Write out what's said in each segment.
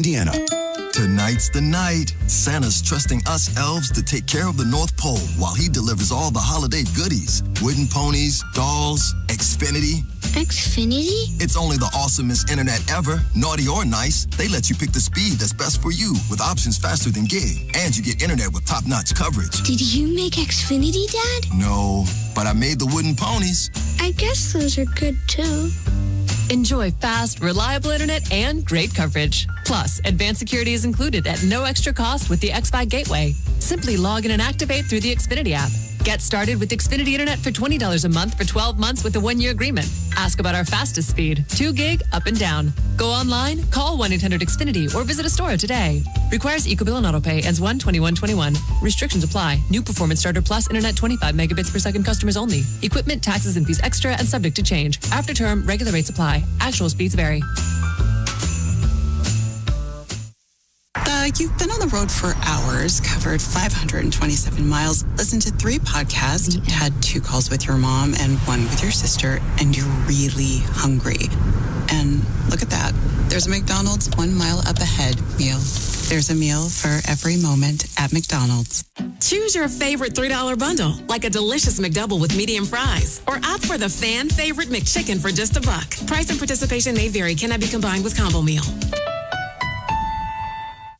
Indiana. Tonight's the night. Santa's trusting us elves to take care of the North Pole while he delivers all the holiday goodies. Wooden ponies, dolls, Xfinity. Xfinity? It's only the awesomest internet ever. Naughty or nice, they let you pick the speed that's best for you with options faster than gig. And you get internet with top-notch coverage. Did you make Xfinity, Dad? No, but I made the wooden ponies. I guess those are good, too. Enjoy fast, reliable internet and great coverage. Plus, advanced security is included at no extra cost with the Xfi Gateway. Simply log in and activate through the Xfinity app. Get started with Xfinity Internet for $20 a month for 12 months with a 1-year agreement. Ask about our fastest speed, 2 gig up and down. Go online, call 1-800-XFINITY or visit a store today. Requires EcoBill and AutoPay. Ends 1/21/21. Restrictions apply. New Performance Starter Plus Internet 25 megabits per second customers only. Equipment, taxes, and fees extra and subject to change. After term, regular rates apply. Actual speeds vary. You've been on the road for hours, covered 527 miles, listened to 3 podcasts, had 2 calls with your mom and 1 with your sister, and you're really hungry. And look at that. There's a McDonald's 1 mile up ahead meal. There's a meal for every moment at McDonald's. Choose your favorite $3 bundle, like a delicious McDouble with medium fries, or opt for the fan favorite McChicken for just $1. Price and participation may vary. Cannot be combined with combo meal.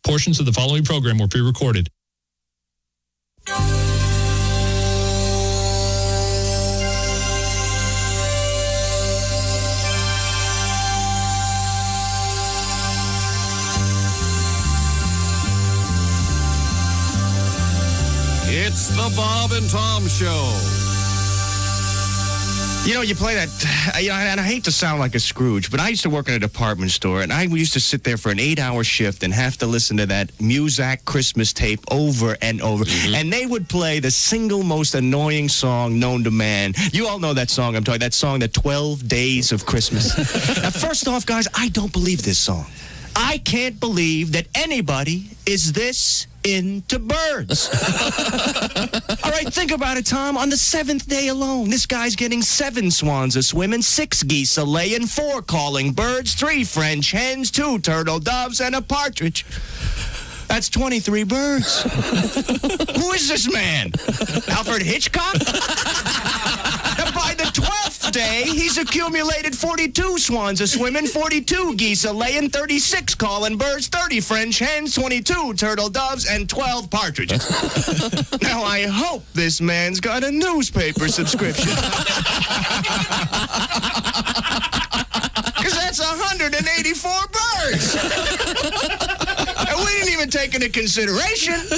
Portions of the following program were pre-recorded. It's the Bob and Tom Show. You know, you play that, and I hate to sound like a Scrooge, but I used to work in a department store, and I used to sit there for an 8-hour shift and have to listen to that Muzak Christmas tape over and over. Mm-hmm. And they would play the single most annoying song known to man. You all know that song I'm talking, that song, The 12 Days of Christmas. Now, first off, guys, I don't believe this song. I can't believe that anybody is this into birds. All right, think about it, Tom. On the 7th day alone, this guy's getting 7 swans a-swimming, 6 geese a-laying, 4 calling birds, 3 French hens, 2 turtle doves, and a partridge. That's 23 birds. Who is this man? Alfred Hitchcock? And by the 12th day, he's accumulated 42 swans a-swimming, 42 geese a-laying, 36 calling birds, 30 French hens, 22 turtle doves, and 12 partridges. Now, I hope this man's got a newspaper subscription. Because that's 184 birds. And we didn't even take into consideration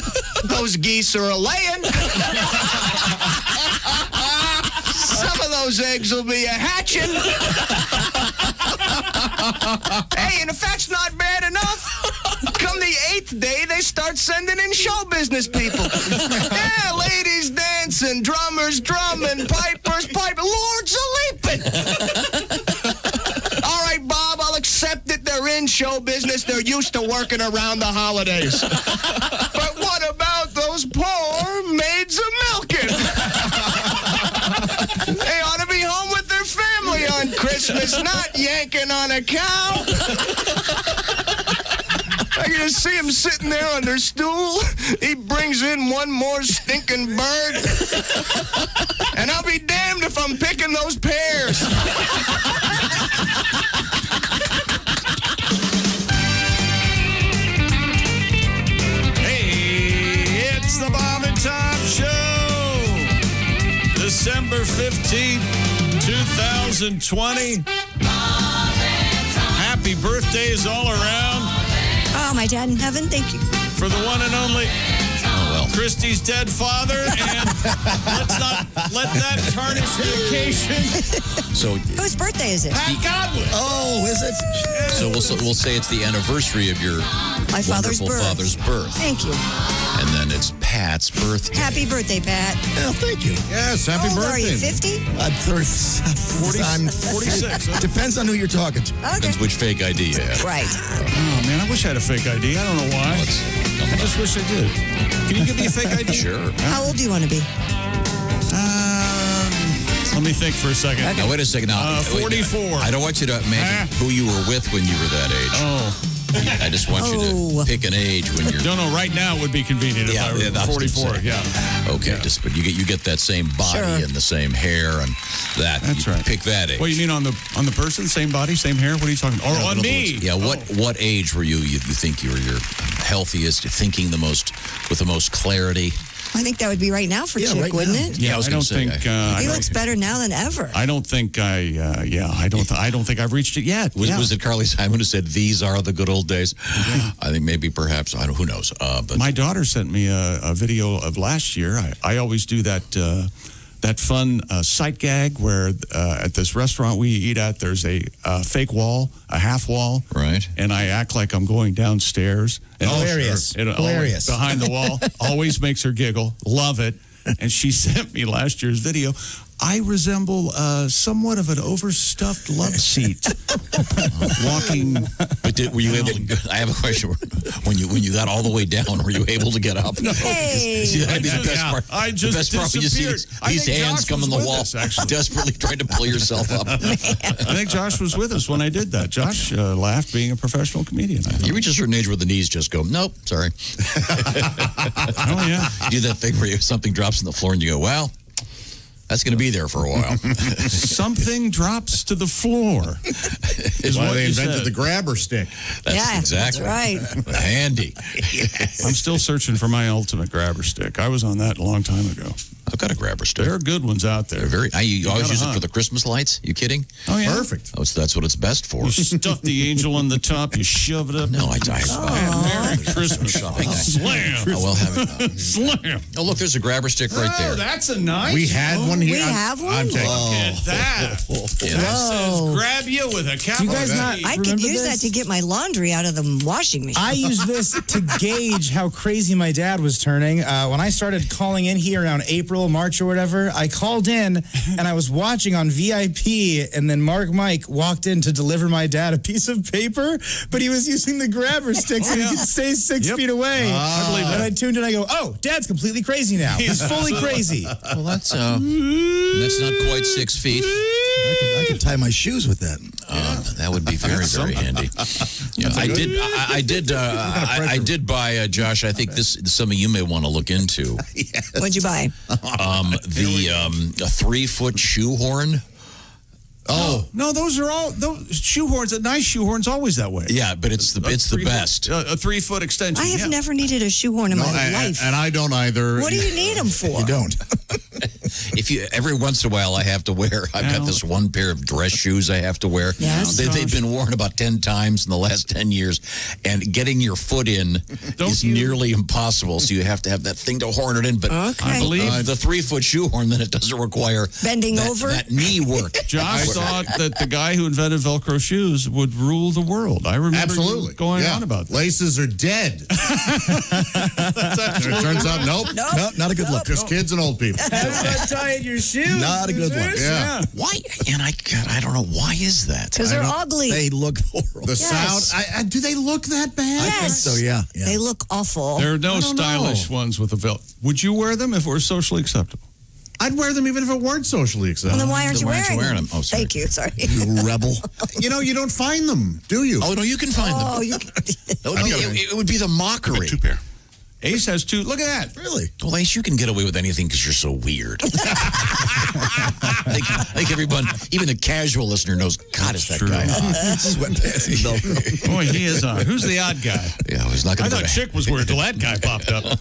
those geese are a-laying. Some of those eggs will be a-hatching. Hey, and if that's not bad enough, come the 8th day, they start sending in show business people. Yeah, ladies dancing, drummers drumming, pipers piping, lords a-leaping. All right, Bob, I'll accept that they're in show business. They're used to working around the holidays. But what about those poor maids a-milking? They ought to be home with their family on Christmas, not yanking on a cow. I can just see him sitting there on their stool. He brings in one more stinking bird. And I'll be damned if I'm picking those pears. Hey, it's the Bob and Tom Show. December 15th, 2020. Happy birthdays all around. Oh, my dad in heaven, thank you. For the one and only Christy's dead father, and let's not let that tarnish the occasion. So, whose birthday is it? Pat Godwin. Oh, is it? So we'll say it's the anniversary of your wonderful father's birth. Thank you. And then it's Pat's birthday. Happy birthday, Pat. Oh, thank you. Yes, happy How old birthday. are you, 50? I'm 40, I'm 46. Huh? Depends on who you're talking to. Okay. Depends which fake ID you have. Right. Oh, man, I wish I had a fake ID. I don't know why. I just wish I did. Can you give me a fake ID? Sure. How old do you want to be? Let me think for a second. Now, wait a second. Now, 44. I don't want you to imagine who you were with when you were that age. Oh. I just want you to pick an age when you're. No, right now would be convenient if I was 44. Yeah. Okay, but you get that same body and the same hair and that. That's right. Pick that age. Well, you mean on the person, same body, same hair? What are you talking about? Or on me? Yeah. What age were you think you're healthiest, thinking with the most clarity? I think that would be right now for Chick, right wouldn't now. it? Yeah, I don't think he looks better now than ever. I don't think I don't think I've reached it yet. Was it Carly Simon who said these are the good old days? Yeah. I think maybe perhaps who knows. But my daughter sent me a video of last year. I always do that fun sight gag where at this restaurant we eat at, there's a fake wall, a half wall. Right. And I act like I'm going downstairs. And hilarious. Hilarious. Behind the wall. Always makes her giggle. Love it. And she sent me last year's video. I resemble somewhat of an overstuffed love seat. Walking. But were you able to, I have a question. When you got all the way down, were you able to get up? No. Hey. See, that'd be the best part. I just the best part when you see these hands come on the wall, desperately trying to pull yourself up. I think Josh was with us when I did that. Josh laughed, being a professional comedian. You reach a certain age where the knees just go, nope, sorry. Oh, yeah. You do that thing where something drops on the floor and you go, well, that's going to be there for a while. Something drops to the floor. Is why they invented the grabber stick. That's exactly right. Handy. I'm still searching for my ultimate grabber stick. I was on that a long time ago. I've got a grabber stick. There are good ones out there. You always use it for the Christmas lights. You kidding? Oh, yeah. Perfect. That's what it's best for. You stuff the angel on the top, you shove it up. No, I Merry Christmas. Slam. Oh, well, have it. Slam. Oh, look, there's a grabber stick right there. That's a nice We had one here. We have one? I'm taking Look at that. That says grab you with a capital. Do you guys not I could remember use this? that to get my laundry out of the washing machine. I used this to gauge how crazy my dad was turning. When I started calling in here around April, March or whatever, I called in and I was watching on VIP, and then Mike walked in to deliver my dad a piece of paper, but he was using the grabber stick so he could stay 6 feet away. I believe that. And I tuned in, I go, oh, Dad's completely crazy now. He's fully crazy. Well, that's not quite 6 feet. I could tie my shoes with that. That would be very, very handy. Yeah, I did buy, Josh, I think this is something you may want to look into. Yes. What'd you buy? A 3-foot shoehorn. Oh no, those shoehorns. A nice shoehorn's always that way. Yeah, but it's the best. A 3-foot extension. I have never needed a shoehorn in my life. And I don't either. What do you need them for? You don't. Every once in a while I have to wear, I've got this one pair of dress shoes I have to wear. Yes. They've been worn about 10 times in the last 10 years, and getting your foot in is nearly impossible, so you have to have that thing to horn it in. But I believe the 3-foot shoehorn, then it doesn't require bending over that knee work. Josh thought that the guy who invented Velcro shoes would rule the world. I remember you going on about that. Laces are dead. It turns out, nope, not a good look. Just kids and old people. Tying your shoes. Not a good look. Yeah. Why? And I don't know, why is that? Because they're ugly. They look horrible. The sound. Do they look that bad? Yes. I think so, yeah. They look awful. There are no stylish ones with a Velcro. Would you wear them if it were socially acceptable? I'd wear them even if it weren't socially acceptable. Well, then why aren't you wearing them? Oh, sorry. Thank you. Sorry. You rebel. You don't find them, do you? Oh, no, you can find them. Oh, you. It would be the mockery. 2 pair. Ace has 2. Look at that. Really? Well, Ace, you can get away with anything because you're so weird. I think everyone, even a casual listener knows, God, is that guy on? Sweatpants and Velcro. Boy, he is on. Who's the odd guy? Yeah, he's not going to. I thought Chick was weird until that guy popped up.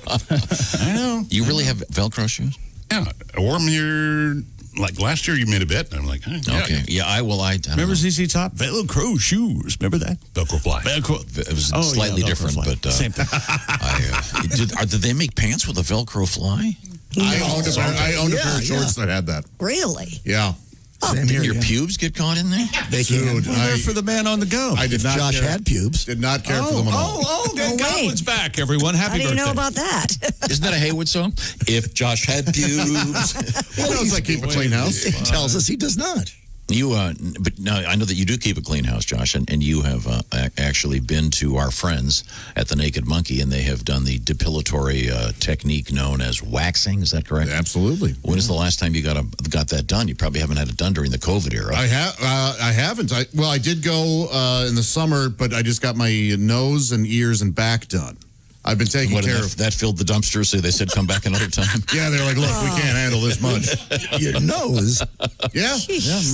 I know. You really have Velcro shoes? Yeah, I wore them here. Like last year, you made a bet, and I'm like, okay, yeah, I will. I remember ZZ Top Velcro shoes. Remember that Velcro Fly. Velcro. It was slightly different, but same thing. Did they make pants with a Velcro Fly? I owned a pair of shorts that had that. Really? Yeah. Didn't your pubes get caught in there? They Dude, they're for the man on the go. I did not. Josh care. had pubes. Did not care for them at all. Godwin's back, everyone. Happy birthday. How do you know about that? Isn't that a Haywood song? If Josh had pubes. Well, knows I keep a clean house. It tells us he does not. But no, I know that you do keep a clean house, Josh, and you have actually been to our friends at the Naked Monkey, and they have done the depilatory technique known as waxing. Is that correct? Absolutely. When is the last time you got that done? You probably haven't had it done during the COVID era. I haven't. I did go in the summer, but I just got my nose and ears and back done. I've been taking care of that. Filled the dumpster, so they said come back another time. Yeah, they're like, look, we can't handle this much. Your nose. Yeah.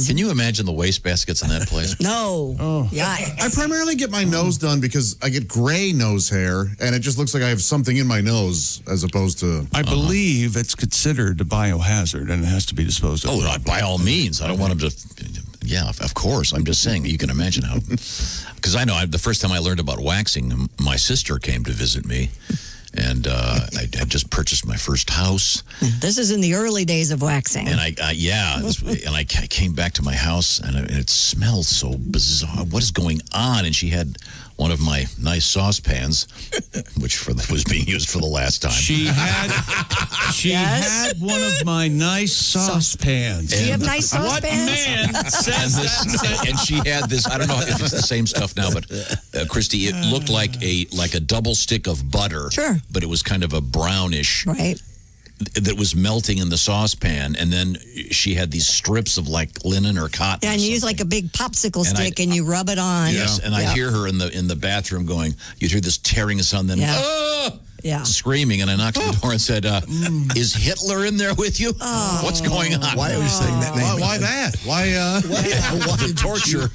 Can you imagine the wastebaskets in that place? No. Oh. Yeah. I primarily get my nose done because I get gray nose hair, and it just looks like I have something in my nose as opposed to. I believe it's considered a biohazard, and it has to be disposed of. Oh, by all means. I don't want them to. Yeah, of course. I'm just saying, you can imagine how. Because I know the first time I learned about waxing, my sister came to visit me, and I had just purchased my first house. This is in the early days of waxing. And I came back to my house, and it smelled so bizarre. What is going on? And she had one of my nice saucepans, which was being used for the last time. She had one of my nice saucepans. Do you have nice saucepans? What man says that? And she had this. I don't know if it's the same stuff now, but Christy, it looked like a double stick of butter. Sure. But it was kind of a brownish. Right. That was melting in the saucepan, and then she had these strips of like linen or cotton. Yeah, and you use like a big popsicle stick and you rub it on. Yes, and I hear her in the bathroom going. You'd hear this tearing sound, then screaming, and I knocked on the door and said, "Is Hitler in there with you? What's going on? Why are we saying that name? Why that? Why the torture?"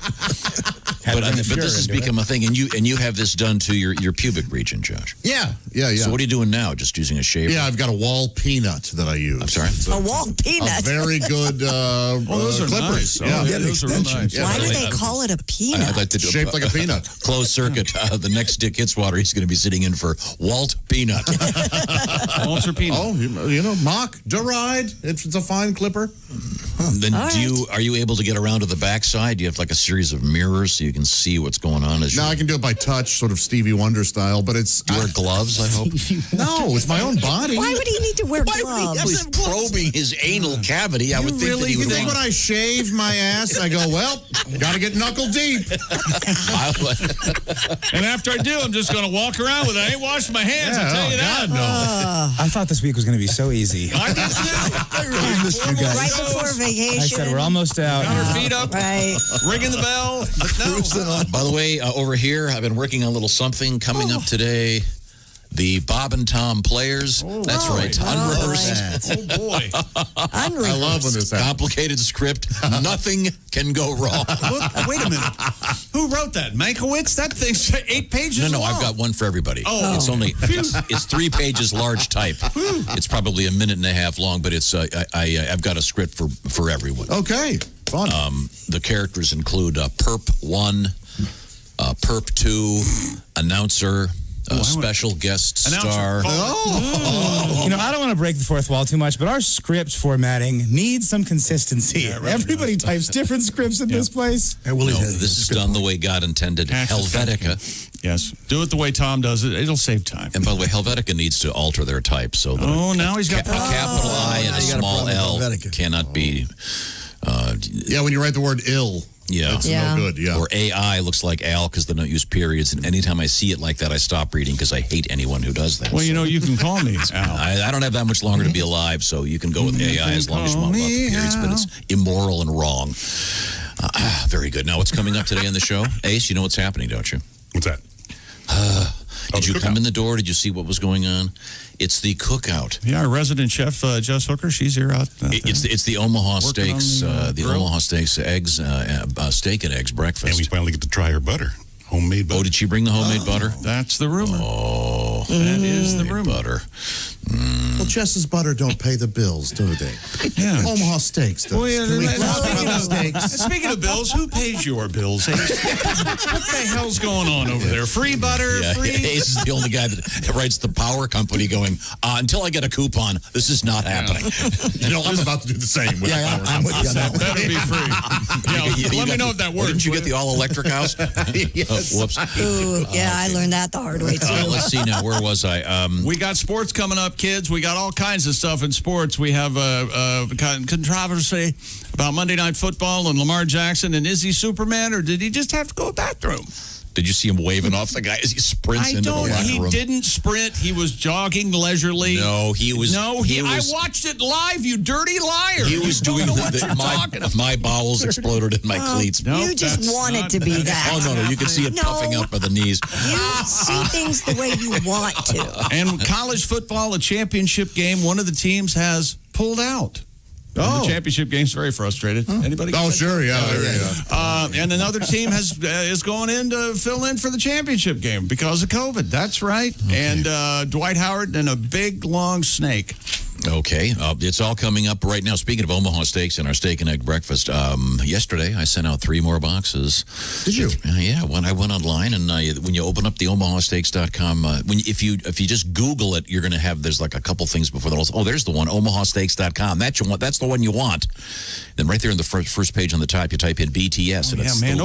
But this has become a thing, and you have this done to your pubic region, Josh. Yeah. So what are you doing now? Just using a shaver? Yeah, I've got a wall peanut that I use. I'm sorry? A wall peanut? A very good those are clippers. Nice. Yeah, those are real nice. Why do they call it a peanut? I'd like to do shaped like a peanut. Closed circuit. The next Dick Hitswater, he's going to be sitting in for Walt Peanut. Walter Peanut. Oh, mock, deride. It's a fine clipper. Then are you able to get around to the backside? Do you have like a series of mirrors so you can see what's going on? No, I can do it by touch, sort of Stevie Wonder style, but it's... Do you wear gloves, I hope? No, it's my own body. Why would he need to wear gloves? He's probing his anal cavity. I would think that he would think when I shave my ass, I go, well, got to get knuckle deep. And after I do, I'm just going to walk around with it. I ain't washed my hands, I'll tell you that. I thought this week was going to be so easy. I did too. missed you guys. Right before vacation. I said we're almost out. Got our feet up, Right. ringing the bell. By the way, over here, I've been working on a little something coming up today. The Bob and Tom Players. That's right. Unrehearsed. Oh, boy. I love when this happens. Complicated script. Nothing can go wrong. Look, wait a minute. Who wrote that? Mankiewicz? That thing's 8 pages No, long. I've got one for everybody. Oh. It's only it's 3 pages large type. It's probably a minute and a half long, but it's I've got a script for everyone. Okay. Fun. The characters include Perp 1, Perp 2, announcer, special guest star. I don't want to break the fourth wall too much, but our script formatting needs some consistency. Yeah, really Everybody types different scripts in this place. This is done the way God intended. Helvetica. Yes. Do it the way Tom does it. It'll save time. And by the way, Helvetica needs to alter their type so that now he's got a capital I and a small L cannot be. When you write the word ill. Yeah. That's no good, Or AI looks like Al because they don't use periods. And anytime I see it like that, I stop reading because I hate anyone who does that. Well, you can call me Al. I don't have that much longer to be alive, so you can go with AI as long as you want about the periods, but it's immoral and wrong. Very good. Now, what's coming up today on the show? Ace, you know what's happening, don't you? What's that? Did you come in the door? Did you see what was going on? It's the cookout. Yeah, our resident chef, Jess Hooker, she's here out there. It's the Omaha Steaks, the Omaha Steaks eggs, steak and eggs breakfast. And we finally get to try her butter. Homemade butter. Oh, did she bring the homemade butter? That's the rumor. Oh, that is the rumor. Butter. Well, Jess's butter don't pay the bills, do they? Yeah. Omaha Steaks does. Speaking of bills, who pays your bills? What the hell's going on over there? Free butter? Free? Ace is the only guy that writes the power company going, until I get a coupon, this is not happening. I'm about to do the same. I'm with you on that. Better be free. Let me know if that works. Didn't you get the all-electric house? Yes. Whoops. Ooh, I learned that the hard way, too. Let's see now. Where was I? We got sports coming up, kids. We got all kinds of stuff in sports. We have a controversy about Monday Night Football and Lamar Jackson. And is he Superman, or did he just have to go to the bathroom? Did you see him waving off the guy as he sprints into the locker room? He didn't sprint. He was jogging leisurely. No, he was. I watched it live, you dirty liar. He was doing my bowels exploded in my cleats. No, you just want it to be that. Oh, no. You can see it puffing up at the knees. You see things the way you want to. And college football, a championship game, one of the teams has pulled out. The championship game's very frustrated. Anybody? Oh, sure, yeah. And another team is going in to fill in for the championship game because of COVID. That's right. Okay. And Dwight Howard and a big, long snake. Okay, it's all coming up right now. Speaking of Omaha Steaks and our steak and egg breakfast, yesterday I sent out 3 more boxes. Did you? Yeah, when I went online and when you open up the omahasteaks.com, if you just Google it, you're going to have, there's like a couple things before that. Oh, there's the one, omahasteaks.com. That's the one you want. Then right there in the first page on the top, you type in BTS, and it's the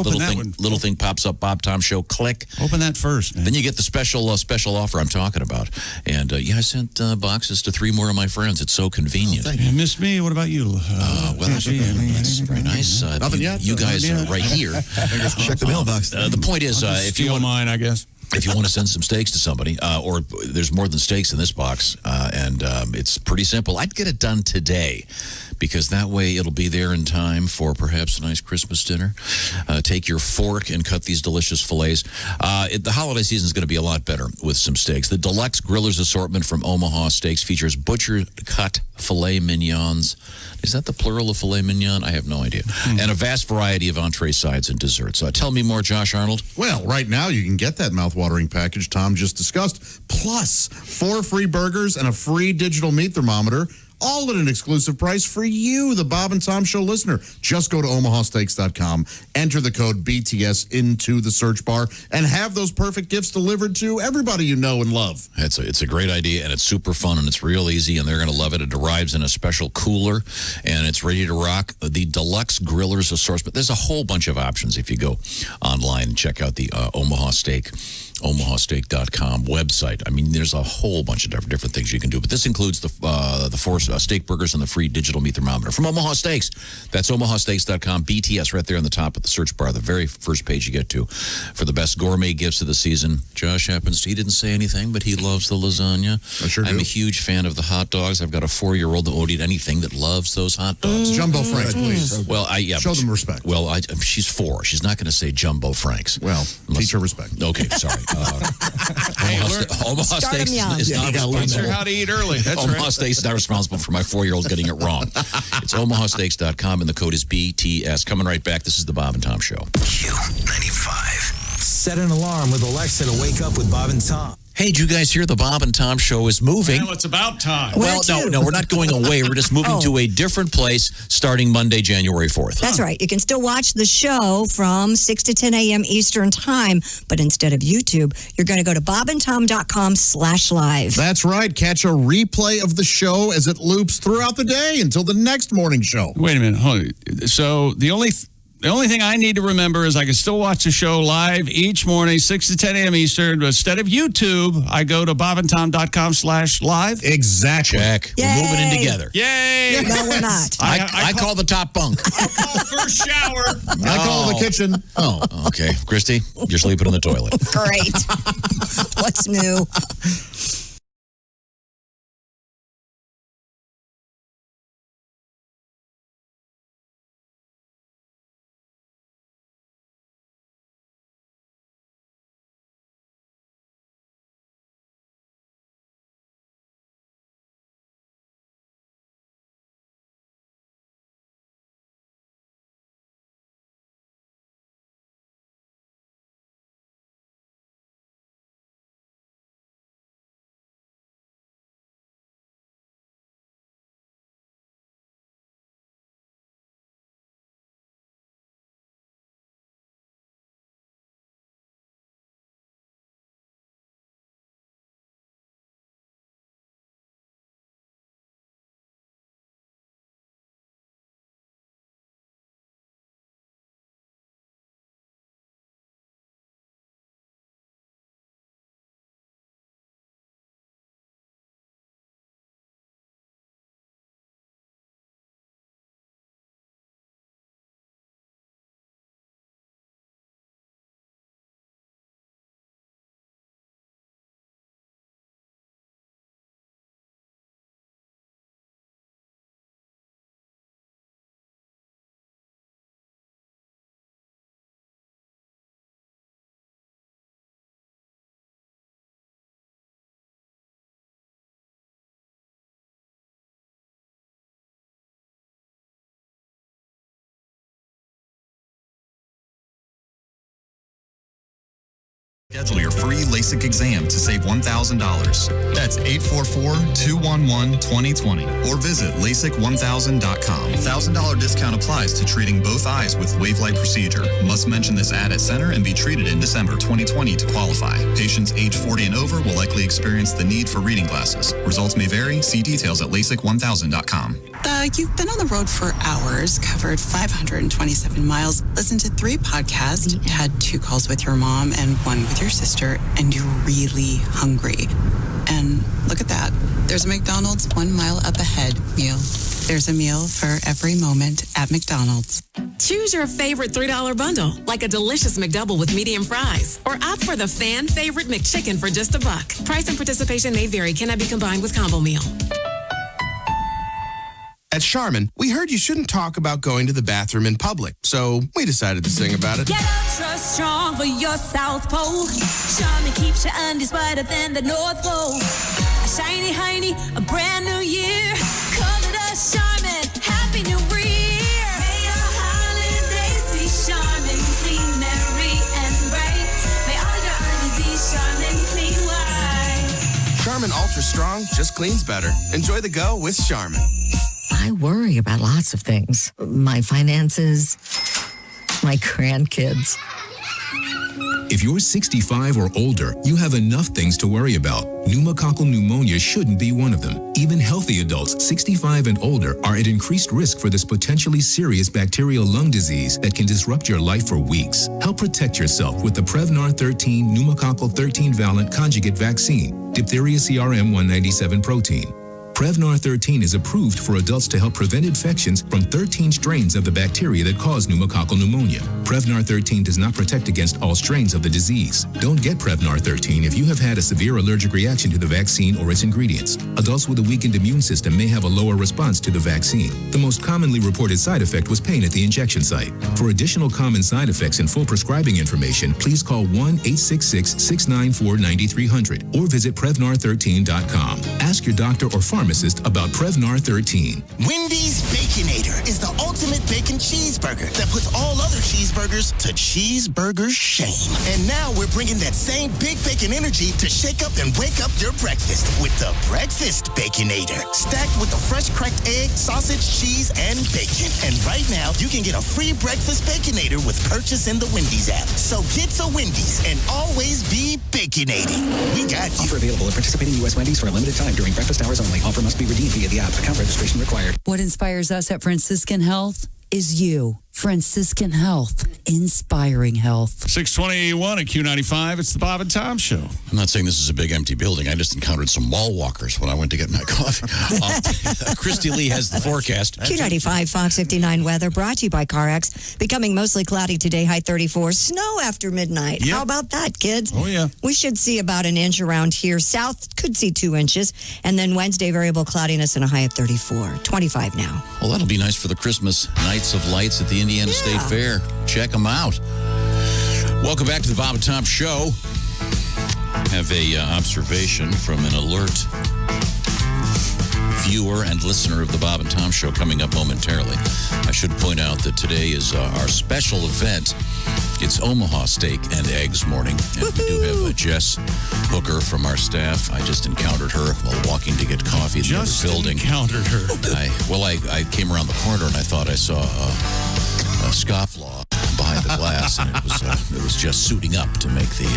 little thing pops up, Bob Tom Show. Click. Open that first, man. Then you get the special offer I'm talking about. And I sent boxes to 3 more of my friends. It's so convenient. You missed me. What about you? That's very nice. Nothing yet. You guys are right here. Check the mailbox. The point is, if you want mine, I guess. If you want to send some steaks to somebody, or there's more than steaks in this box, and it's pretty simple. I'd get it done today, because that way it'll be there in time for perhaps a nice Christmas dinner. Take your fork and cut these delicious fillets. The holiday season is going to be a lot better with some steaks. The Deluxe Grillers assortment from Omaha Steaks features butcher-cut filet mignons. Is that the plural of filet mignon? I have no idea. And a vast variety of entree sides and desserts. Tell me more, Josh Arnold. Well, right now you can get that mouth-watering package Tom just discussed, plus 4 free burgers and a free digital meat thermometer, all at an exclusive price for you, the Bob and Tom Show listener. Just go to omahasteaks.com, enter the code BTS into the search bar, and have those perfect gifts delivered to everybody you know and love. It's a great idea, and it's super fun, and it's real easy, and they're going to love it. It arrives in a special cooler, and it's ready to rock. The Deluxe Grillers assortment. There's a whole bunch of options if you go online and check out the omahasteak.com website. I mean, there's a whole bunch of different things you can do, but this includes the 4 steak burgers and the free digital meat thermometer from Omaha Steaks. That's omahasteaks.com. BTS right there on the top of the search bar, the very first page you get to for the best gourmet gifts of the season. Josh he didn't say anything, but he loves the lasagna. I sure do. I'm a huge fan of the hot dogs. I've got a 4-year-old that won't eat anything that loves those hot dogs. Jumbo Franks, please. Well, show them respect. Well, she's 4. She's not going to say Jumbo Franks. Well, teach her respect. Okay, sorry. Omaha Steaks is not responsible. How to eat early. That's Omaha Steaks is not responsible for my 4-year-old getting it wrong. It's omahasteaks.com, and the code is BTS. Coming right back. This is the Bob and Tom Show. Q95. Set an alarm with Alexa to wake up with Bob and Tom. Hey, did you guys hear the Bob and Tom Show is moving? Well, it's about time. Well, no, we're not going away. We're just moving to a different place starting Monday, January 4th. That's right. You can still watch the show from 6 to 10 a.m. Eastern Time, but instead of YouTube, you're going to go to bobandtom.com/live. That's right. Catch a replay of the show as it loops throughout the day until the next morning show. Wait a minute. Hold on. So the only thing I need to remember is I can still watch the show live each morning, 6 to 10 a.m. Eastern. But instead of YouTube, I go to bobandtom.com/live. Exactly. Check. Yay. We're moving in together. Yay! No, we're not. I call the top bunk. I call first shower. I call the kitchen. Oh, okay. Christy, you're sleeping in the toilet. Great. What's new? Schedule your free LASIK exam to save $1,000. That's 844-211-2020 or visit LASIK1000.com. $1,000 discount applies to treating both eyes with Wavelight procedure. Must mention this ad at center and be treated in December 2020 to qualify. Patients age 40 and over will likely experience the need for reading glasses. Results may vary. See details at LASIK1000.com. You've been on the road for hours, covered 527 miles, listened to 3 podcasts, had 2 calls with your mom and 1 with your sister, and you're really hungry. And look at that. There's a McDonald's 1 mile up ahead meal. There's a meal for every moment at McDonald's. Choose your favorite $3 bundle, like a delicious McDouble with medium fries, or opt for the fan favorite McChicken for just $1. Price and participation may vary. Cannot be combined with combo meal. At Charmin, we heard you shouldn't talk about going to the bathroom in public, so we decided to sing about it. Get ultra strong for your South Pole. Charmin keeps your undies whiter than the North Pole. A shiny hiney, a brand new year. Call it a Charmin. Happy New Year. May your holidays be Charmin, clean, merry, and bright. May all your undies be Charmin, clean white. Charmin Ultra Strong just cleans better. Enjoy the go with Charmin. I worry about lots of things. My finances, my grandkids. If you're 65 or older, you have enough things to worry about. Pneumococcal pneumonia shouldn't be one of them. Even healthy adults 65 and older are at increased risk for this potentially serious bacterial lung disease that can disrupt your life for weeks. Help protect yourself with the Prevnar 13 pneumococcal 13-valent conjugate vaccine, diphtheria CRM 197 protein. Prevnar 13 is approved for adults to help prevent infections from 13 strains of the bacteria that cause pneumococcal pneumonia. Prevnar 13 does not protect against all strains of the disease. Don't get Prevnar 13 if you have had a severe allergic reaction to the vaccine or its ingredients. Adults with a weakened immune system may have a lower response to the vaccine. The most commonly reported side effect was pain at the injection site. For additional common side effects and full prescribing information, please call 1-866-694-9300 or visit Prevnar13.com. Ask your doctor or pharmacist about Prevnar 13. Wendy's Baconator is the ultimate bacon cheeseburger that puts all other cheeseburgers to cheeseburger shame. And now we're bringing that same big bacon energy to shake up and wake up your breakfast with the Breakfast Baconator. Stacked with the fresh cracked egg, sausage, cheese, and bacon. And right now, you can get a free Breakfast Baconator with purchase in the Wendy's app. So get to Wendy's and always be baconating. We got you. Offer available at participating U.S. Wendy's for a limited time during breakfast hours only. Offer must be redeemed via the app. Account registration required. What inspires us at Franciscan Health is you. Franciscan Health, inspiring health. 621 at Q95. It's the Bob and Tom Show. I'm not saying this is a big empty building. I just encountered some mall walkers when I went to get my coffee. Christy Lee has the forecast. Q95 Fox 59 weather brought to you by CarX. Becoming mostly cloudy today, high 34. Snow after midnight. Yep. How about that, kids? Oh, yeah. We should see about an inch around here. South could see 2 inches. And then Wednesday, variable cloudiness and a high of 34. 25 now. Well, that'll be nice for the Christmas Nights of Lights at the Indiana State Fair. Check them out. Welcome back to the Bob and Tom Show. Have a observation from an alert viewer and listener of the Bob and Tom Show coming up momentarily. I should point out that today is our special event. It's Omaha Steak and Eggs morning. And we do have Jess Hooker from our staff. I just encountered her while walking to get coffee in the other building. Encountered her. I came around the corner and I thought I saw a scofflaw behind the glass, and it was just suiting up to make the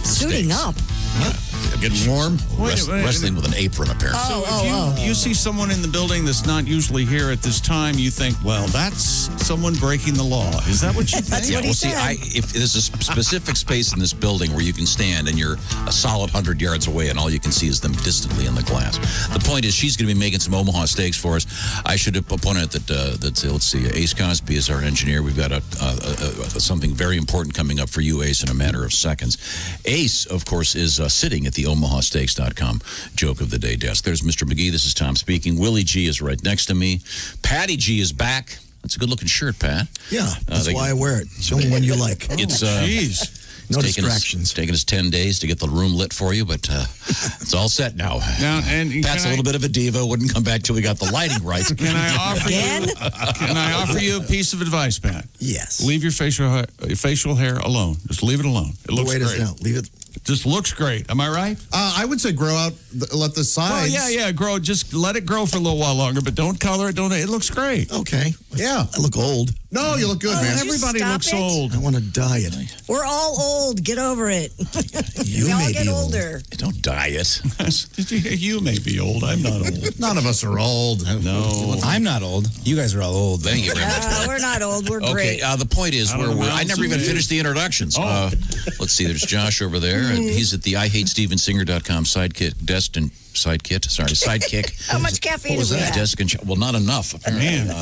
Suiting steaks. up? Yeah, getting warm. Wrestling with an apron, apparently. So if you see someone in the building that's not usually here at this time, you think, well, that's someone breaking the law. Is that what you think? That's what he said. If there's a specific space in this building where you can stand and you're a solid 100 yards away and all you can see is them distantly in the glass. The point is she's going to be making some Omaha steaks for us. I should point out that, let's see, Ace Cosby is our engineer. We've got something very important coming up for you, Ace, in a matter of seconds. Ace, of course, is sitting at the OmahaSteaks.com joke of the day desk. There's Mr. McGee. This is Tom speaking. Willie G is right next to me. Patty G is back. That's a good-looking shirt, Pat. Yeah, that's why I wear it. It's the only one you like. It's Jeez. No distractions. It's taken us 10 days to get the room lit for you, but it's all set now. Pat's a little bit of a diva. Wouldn't come back till we got the lighting right. Can I offer you a piece of advice, Pat? Yes. Leave your facial hair alone. Just leave it alone. It looks great. Leave it. Just looks great. Am I right? I would say grow out, let the sides. Well, yeah, grow. Just let it grow for a little while longer, but don't color it. It looks great. Okay. Yeah. I look old. No, you look good, man. Everybody looks old. I want to diet. We're all old. Get over it. You we all may get be older. Don't diet. You may be old. I'm not old. None of us are old. No. I'm not old. You guys are all old. Thank you very much. We're not old. We're great. Okay, the point is, I never even finished the introductions. Oh. Let's see, there's Josh over there, and he's at the IHateStevenSinger.com sidekick. How much caffeine do we have? Desk and well, not enough, apparently.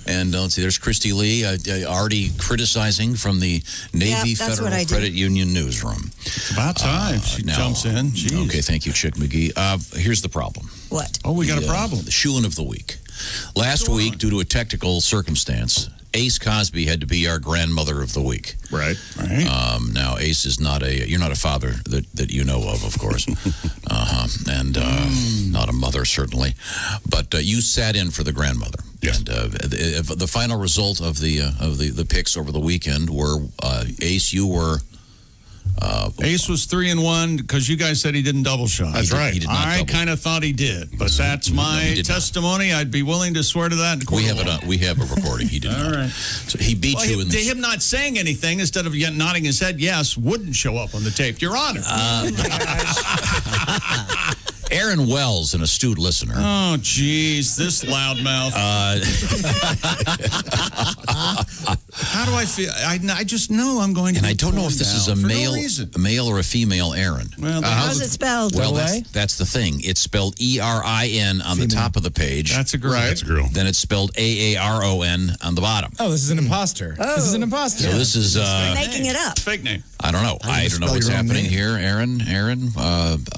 And let's see, there's Christy Lee, already criticizing from the Navy Federal Credit Union newsroom. It's about time she jumps in. Jeez. Okay, thank you, Chick McGee. Here's the problem. What? Oh, we got a problem. The shoo-in of the week. Last week, due to a technical circumstance, Ace Cosby had to be our grandmother of the week. Right. Now, Ace is you're not a father that you know of course. And not a mother, certainly. But you sat in for the grandmother. Yes. And the final result of the picks over the weekend were, Ace, you were... Ace was 3-1 because you guys said he didn't double shot. That's right. He did not I double. kind of thought he did, but that's my testimony. I'd be willing to swear to that. We have a recording. He did not. All right. So he beat you in the... Him not saying anything instead of nodding his head yes wouldn't show up on the tape. Your Honor. Aaron Wells, an astute listener. Oh, geez, this loudmouth. How do I feel? I just know I'm going to. And I don't know if this is a male or a female Aaron. Well, how's it spelled? Well, that's the thing. It's spelled ERIN on the top of the page. That's a girl. Right. That's a girl. Then it's spelled AARON on the bottom. Oh, this is an imposter. Oh. This is an imposter. So this is making it up. Fake name. I don't know. I don't know what's happening here, Aaron.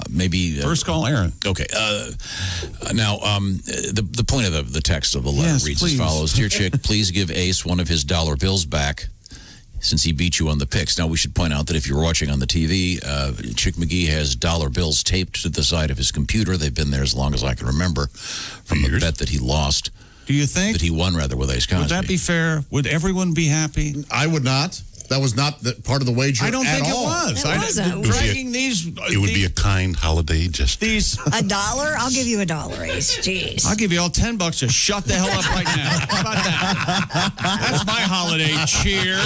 Maybe First call Aaron. Okay. Now, the point of the text of the letter reads as follows: Dear Chick, please give Ace one of his dollar bills back, since he beat you on the picks. Now, we should point out that if you're watching on the TV, Chick McGee has dollar bills taped to the side of his computer. They've been there as long as I can remember, from the bet that he lost. Do you think that he won rather with Ace Cosby? Would that be fair? Would everyone be happy? I would not. That was not part of the wager. I don't think it was. It wasn't. Dragging it would be a kind holiday. Just $1. I'll give you $1, Ace. Jeez. I'll give you all $10 to shut the hell up right now. How about that? That's my holiday cheer.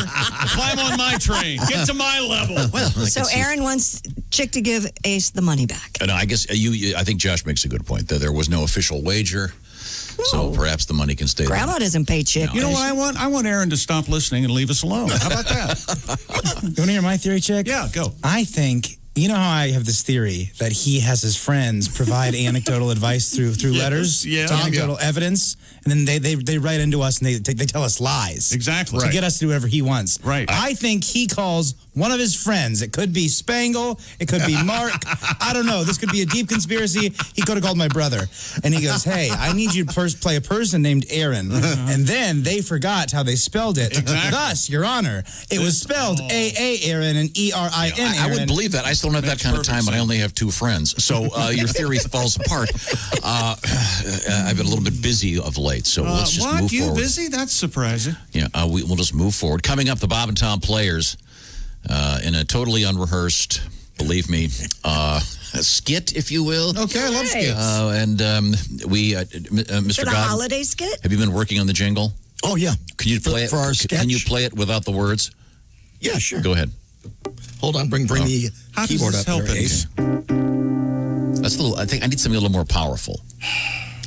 Climb on my train. Get to my level. Well, so Aaron wants Chick to give Ace the money back. And I guess I think Josh makes a good point that there was no official wager. So perhaps the money can stay there. Grandma doesn't pay Chick. You know what I want? I want Aaron to stop listening and leave us alone. How about that? You want to hear my theory, Chick? Yeah, go. I think, you know how I have this theory that he has his friends provide anecdotal advice through letters, anecdotal evidence, and then they write into us and they tell us lies. Exactly. To get us to do whatever he wants. Right. I think he calls one of his friends. It could be Spangle. It could be Mark. I don't know. This could be a deep conspiracy. He could have called my brother. And he goes, hey, I need you to first play a person named Aaron. And then they forgot how they spelled it. Exactly. Thus, Your Honor, it was spelled A.A. Aaron and E.R.I.N. Aaron. I would believe that. I still don't have that kind of time, and I only have 2 friends. So your theory falls apart. I've been a little bit busy of late, so let's just move forward. You busy? That's surprising. Yeah, we'll just move forward. Coming up, the Bob and Tom Players in a totally unrehearsed, believe me, a skit, if you will. Okay, I love skits. Mr. For the God, holiday skit? have you been working on the jingle? Oh, yeah. Can you play it for our sketch? Can you play it without the words? Yeah, sure. Go ahead. Hold on, bring the How keyboard does this up help there, Ace. That's a little. I think I need something a little more powerful.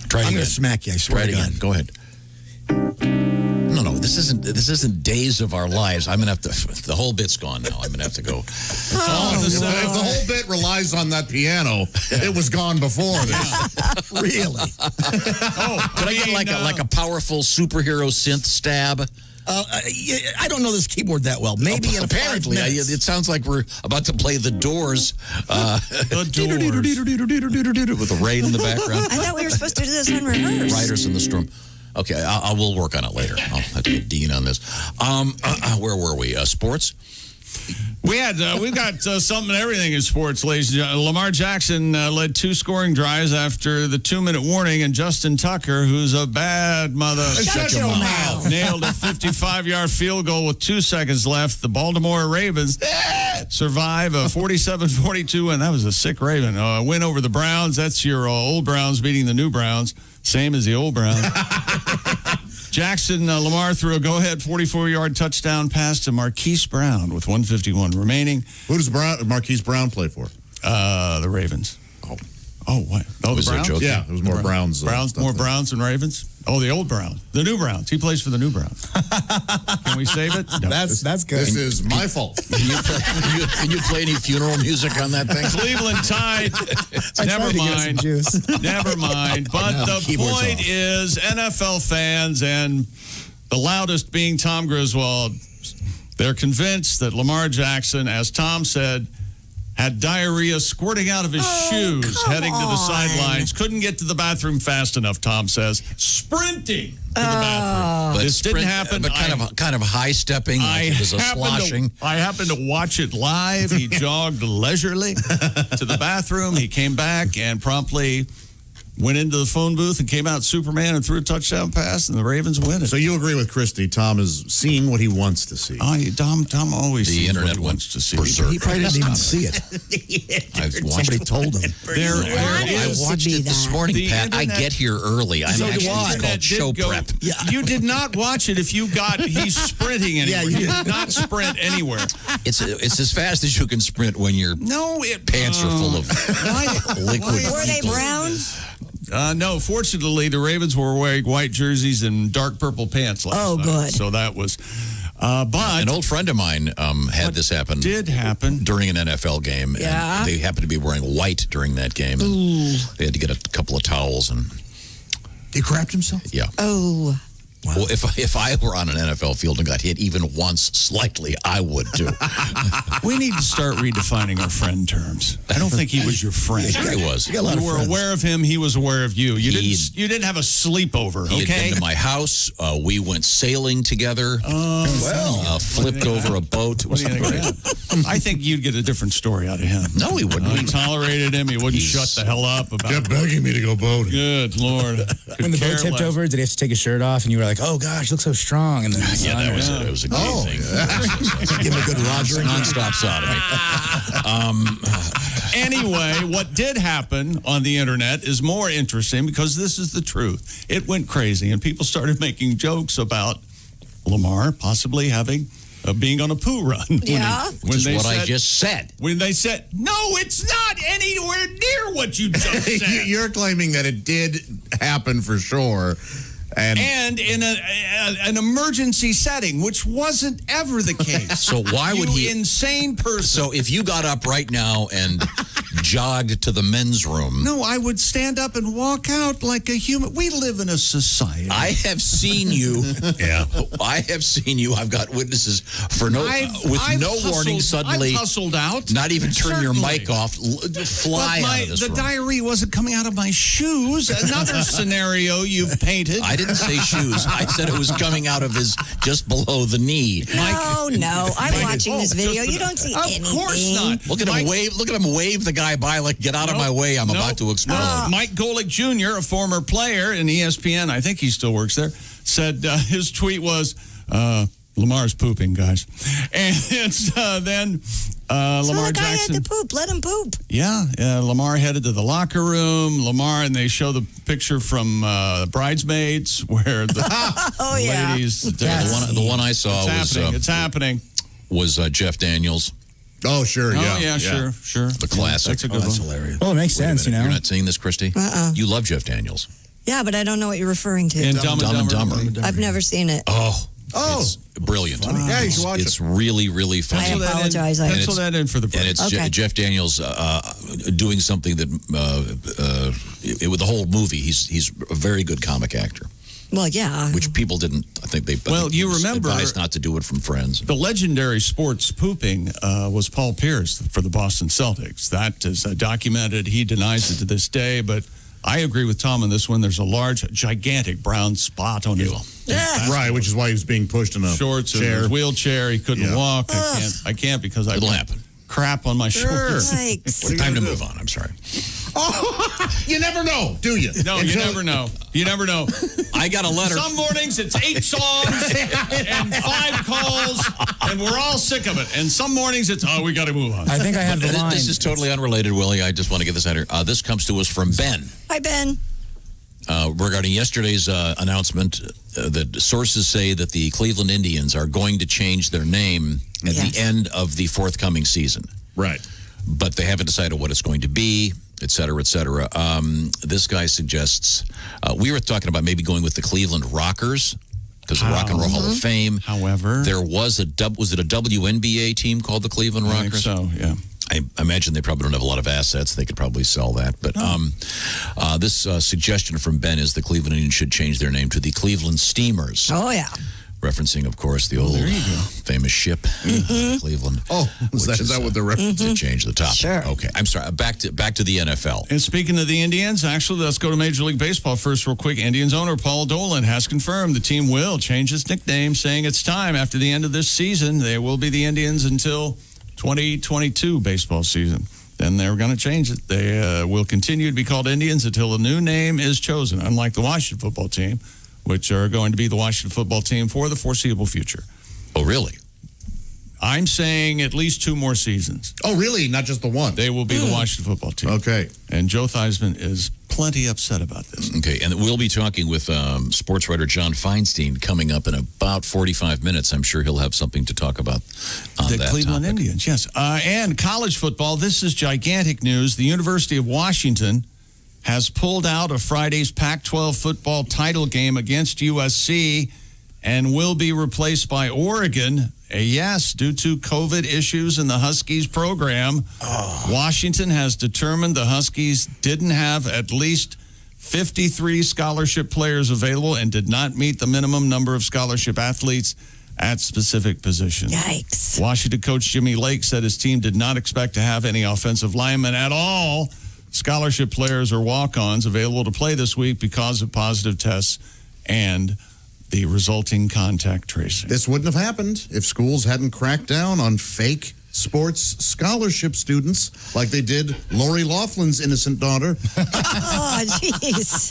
Try it I'm again. going to smack you, I swear Try it to God. again. Go ahead. No, this isn't Days of Our Lives. I'm gonna have to. The whole bit's gone now. I'm gonna have to go. If the whole bit relies on that piano, it was gone before this. Really? Could I get like a powerful superhero synth stab? I don't know this keyboard that well. Maybe in apparently 5 minutes. it sounds like we're about to play The Doors. The Doors. With the rain in the background. I thought we were supposed to do this unrehearsed. Riders in the Storm. Okay, I will work on it later. I'll have to get Dean on this. Where were we? Sports? We've got something and everything in sports, ladies and gentlemen. Lamar Jackson led 2 scoring drives after the 2-minute warning, and Justin Tucker, who's a bad mother, Shut your mouth. nailed a 55-yard field goal with 2 seconds left. The Baltimore Ravens survive a 47-42, and that was a sick Raven. Win over the Browns. That's your old Browns beating the new Browns, same as the old Browns. Jackson, Lamar threw a go-ahead 44-yard touchdown pass to Marquise Brown with 1:51 remaining. Who does Marquise Brown play for? The Ravens. Oh, what? Oh, Was the there Browns? joke? Yeah, it was more Browns. More Browns than Ravens? Oh, the old Browns. The new Browns. He plays for the new Browns. Can we save it? No. That's good. This is my fault. Can you play any funeral music on that thing? Cleveland Tide. Never mind. Never mind. But the point is, NFL fans and the loudest being Tom Griswold, they're convinced that Lamar Jackson, as Tom said, had diarrhea squirting out of his shoes heading to the sidelines. Couldn't get to the bathroom fast enough, Tom says. Sprinting to the bathroom. But this didn't happen. But kind of high stepping, like it was a sloshing. I happened to watch it live. He jogged leisurely to the bathroom. He came back and promptly went into the phone booth and came out Superman and threw a touchdown pass, and the Ravens win it. So you agree with Christy? Tom is seeing what he wants to see. Tom always the sees internet what he wants to see. He probably didn't even see it. Somebody told him. I watched it this morning, Pat. I get here early. I'm actually it's called show prep. Yeah. You did not watch it if you got he's sprinting anywhere. Yeah, you did not sprint anywhere. It's as fast as you can sprint when your pants are full of liquid. Were they brown? No, fortunately, the Ravens were wearing white jerseys and dark purple pants last night. Good. So that was... but an old friend of mine had this happen. Did happen during an NFL game. Yeah. And they happened to be wearing white during that game. And they had to get a couple of towels and... He crapped himself? Yeah. Oh. Wow. Well, if I were on an NFL field and got hit even once slightly, I would too. We need to start redefining our friend terms. I don't think he was your friend. Sure he was. You were aware of him. He was aware of you. You didn't have a sleepover. He had been to my house. We went sailing together. Flipped over a boat. It was great. I think you'd get a different story out of him. No, he wouldn't. We tolerated him. He wouldn't shut the hell up about. Kept begging me to go boating. Good Lord. When the boat tipped over, did he have to take his shirt off? And you were like, "Oh gosh, look so strong." And then that was it. It was a great thing. Give him a good Roger. Non-stop sodomy. Anyway, what did happen on the internet is more interesting because this is the truth. It went crazy, and people started making jokes about Lamar possibly being on a poo run. Yeah. Which is what I just said. When they said, no, it's not anywhere near what you just said. You're claiming that it did happen for sure. And in an emergency setting, which wasn't ever the case. So why would he... insane person. So if you got up right now and jogged to the men's room... No, I would stand up and walk out like a human. We live in a society. I have seen you. Yeah. I have seen you. I've got witnesses for no warning suddenly. I've hustled out. Not even turn your mic off. Fly out of this room. The diarrhea wasn't coming out of my shoes. Another scenario you've painted. I didn't say shoes. I said it was coming out of his just below the knee. No. I'm watching this video. You don't see anything. Of course not. Look at him wave. Look at him wave the guy by like, get out of my way. I'm about to explode. Mike Golick Jr., a former player in ESPN, I think he still works there, said his tweet was, Lamar's pooping, guys. And then Lamar the guy Jackson had to poop. Let him poop. Yeah, Lamar headed to the locker room. And they show the picture from Bridesmaids where the ladies. The one I saw it's happening. Was Jeff Daniels. Oh, sure, yeah. Sure. The classic. That's a good one. That's hilarious. Well, it makes sense, You're not seeing this, Christy? You love Jeff Daniels. Yeah, but I don't know what you're referring to. And Dumb and Dumber. I've never seen it. It's brilliant. Yeah, you should watch It's really, really funny. I apologize. Pencil that in for the break. And it's Jeff Daniels doing something that with the whole movie, he's a very good comic actor. Well, yeah. Which people didn't. I think they. You remember advised not to do it from Friends. The legendary sports pooping was Paul Pierce for the Boston Celtics. That is documented. He denies it to this day, but I agree with Tom on this one. There's a large, gigantic brown spot on his Right, which is why he was being pushed in a shorts chair. and his wheelchair. He couldn't walk. I can't because It'll happen. Crap on my shoulders. Yikes. Time to move on. I'm sorry. Oh, you never know, do you? No, you never know. You never know. I got a letter. Some mornings it's 8 songs and 5 calls, and we're all sick of it. And some mornings it's, we got to move on. I think I have the line. This is totally unrelated, Willie. I just want to get this out here. This comes to us from Ben. Hi, Ben. Regarding yesterday's announcement that sources say that the Cleveland Indians are going to change their name at the end of the forthcoming season. Right. But they haven't decided what it's going to be, et cetera, et cetera. This guy suggests, we were talking about maybe going with the Cleveland Rockers because the Rock and Roll Hall of Fame. However, there was a WNBA team called the Cleveland Rockers? I think so, yeah. I imagine they probably don't have a lot of assets. They could probably sell that. But this suggestion from Ben is the Cleveland Indians should change their name to the Cleveland Steamers. Oh, yeah. Referencing, of course, the old famous ship, Cleveland. Oh, is that what they're referencing? To change the topic. Sure. Okay, I'm sorry. Back to the NFL. And speaking of the Indians, actually, let's go to Major League Baseball first real quick. Indians owner Paul Dolan has confirmed the team will change its nickname, saying it's time after the end of this season. They will be the Indians until 2022 baseball season. Then they're going to change it. They will continue to be called Indians until a new name is chosen, unlike the Washington football team, which are going to be the Washington football team for the foreseeable future. Oh, really? I'm saying at least 2 more seasons. Oh, really? Not just the one? They will be the Washington football team. Okay. And Joe Theismann is plenty upset about this. Okay, and we'll be talking with sports writer John Feinstein coming up in about 45 minutes. I'm sure he'll have something to talk about on the that Cleveland topic. Indians, yes. And college football, this is gigantic news. The University of Washington has pulled out of Friday's Pac-12 football title game against USC and will be replaced by Oregon. Yes, due to COVID issues in the Huskies program, Washington has determined the Huskies didn't have at least 53 scholarship players available and did not meet the minimum number of scholarship athletes at specific positions. Yikes. Washington coach Jimmy Lake said his team did not expect to have any offensive linemen at all, scholarship players or walk-ons available to play this week because of positive tests and the resulting contact tracing. This wouldn't have happened if schools hadn't cracked down on fake sports scholarship students like they did Lori Laughlin's innocent daughter. Oh, jeez.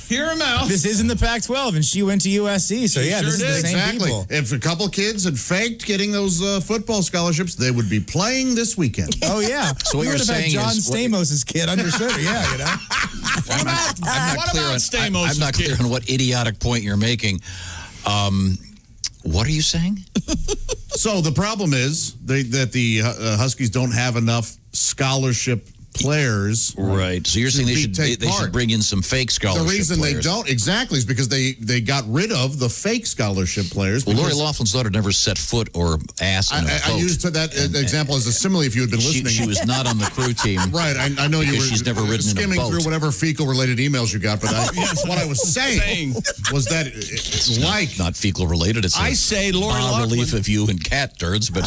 Hear him out. This isn't the Pac-12, and she went to USC, so yeah, this is the same Exactly. people. If a couple kids had faked getting those football scholarships, they would be playing this weekend. Oh, yeah. So what You you're would have had saying John is- Stamos' kid understood, yeah, you know. I'm not clear on what idiotic point you're making. What are you saying? So the problem is that the Huskies don't have enough scholarship players. Right. So you're saying they should bring in some fake scholarship The reason players. they don't exactly is because they got rid of the fake scholarship players. Well, Lori Laughlin's daughter never set foot or ass in a boat. I used that example as a simile if you had been listening. She was not on the crew team. Right. I know you were she's never ridden skimming in a boat. through whatever fecal-related emails you got, but what I was saying was that it's like... Not fecal-related. It's I say Lori Loughlin. relief of you and cat turds, but...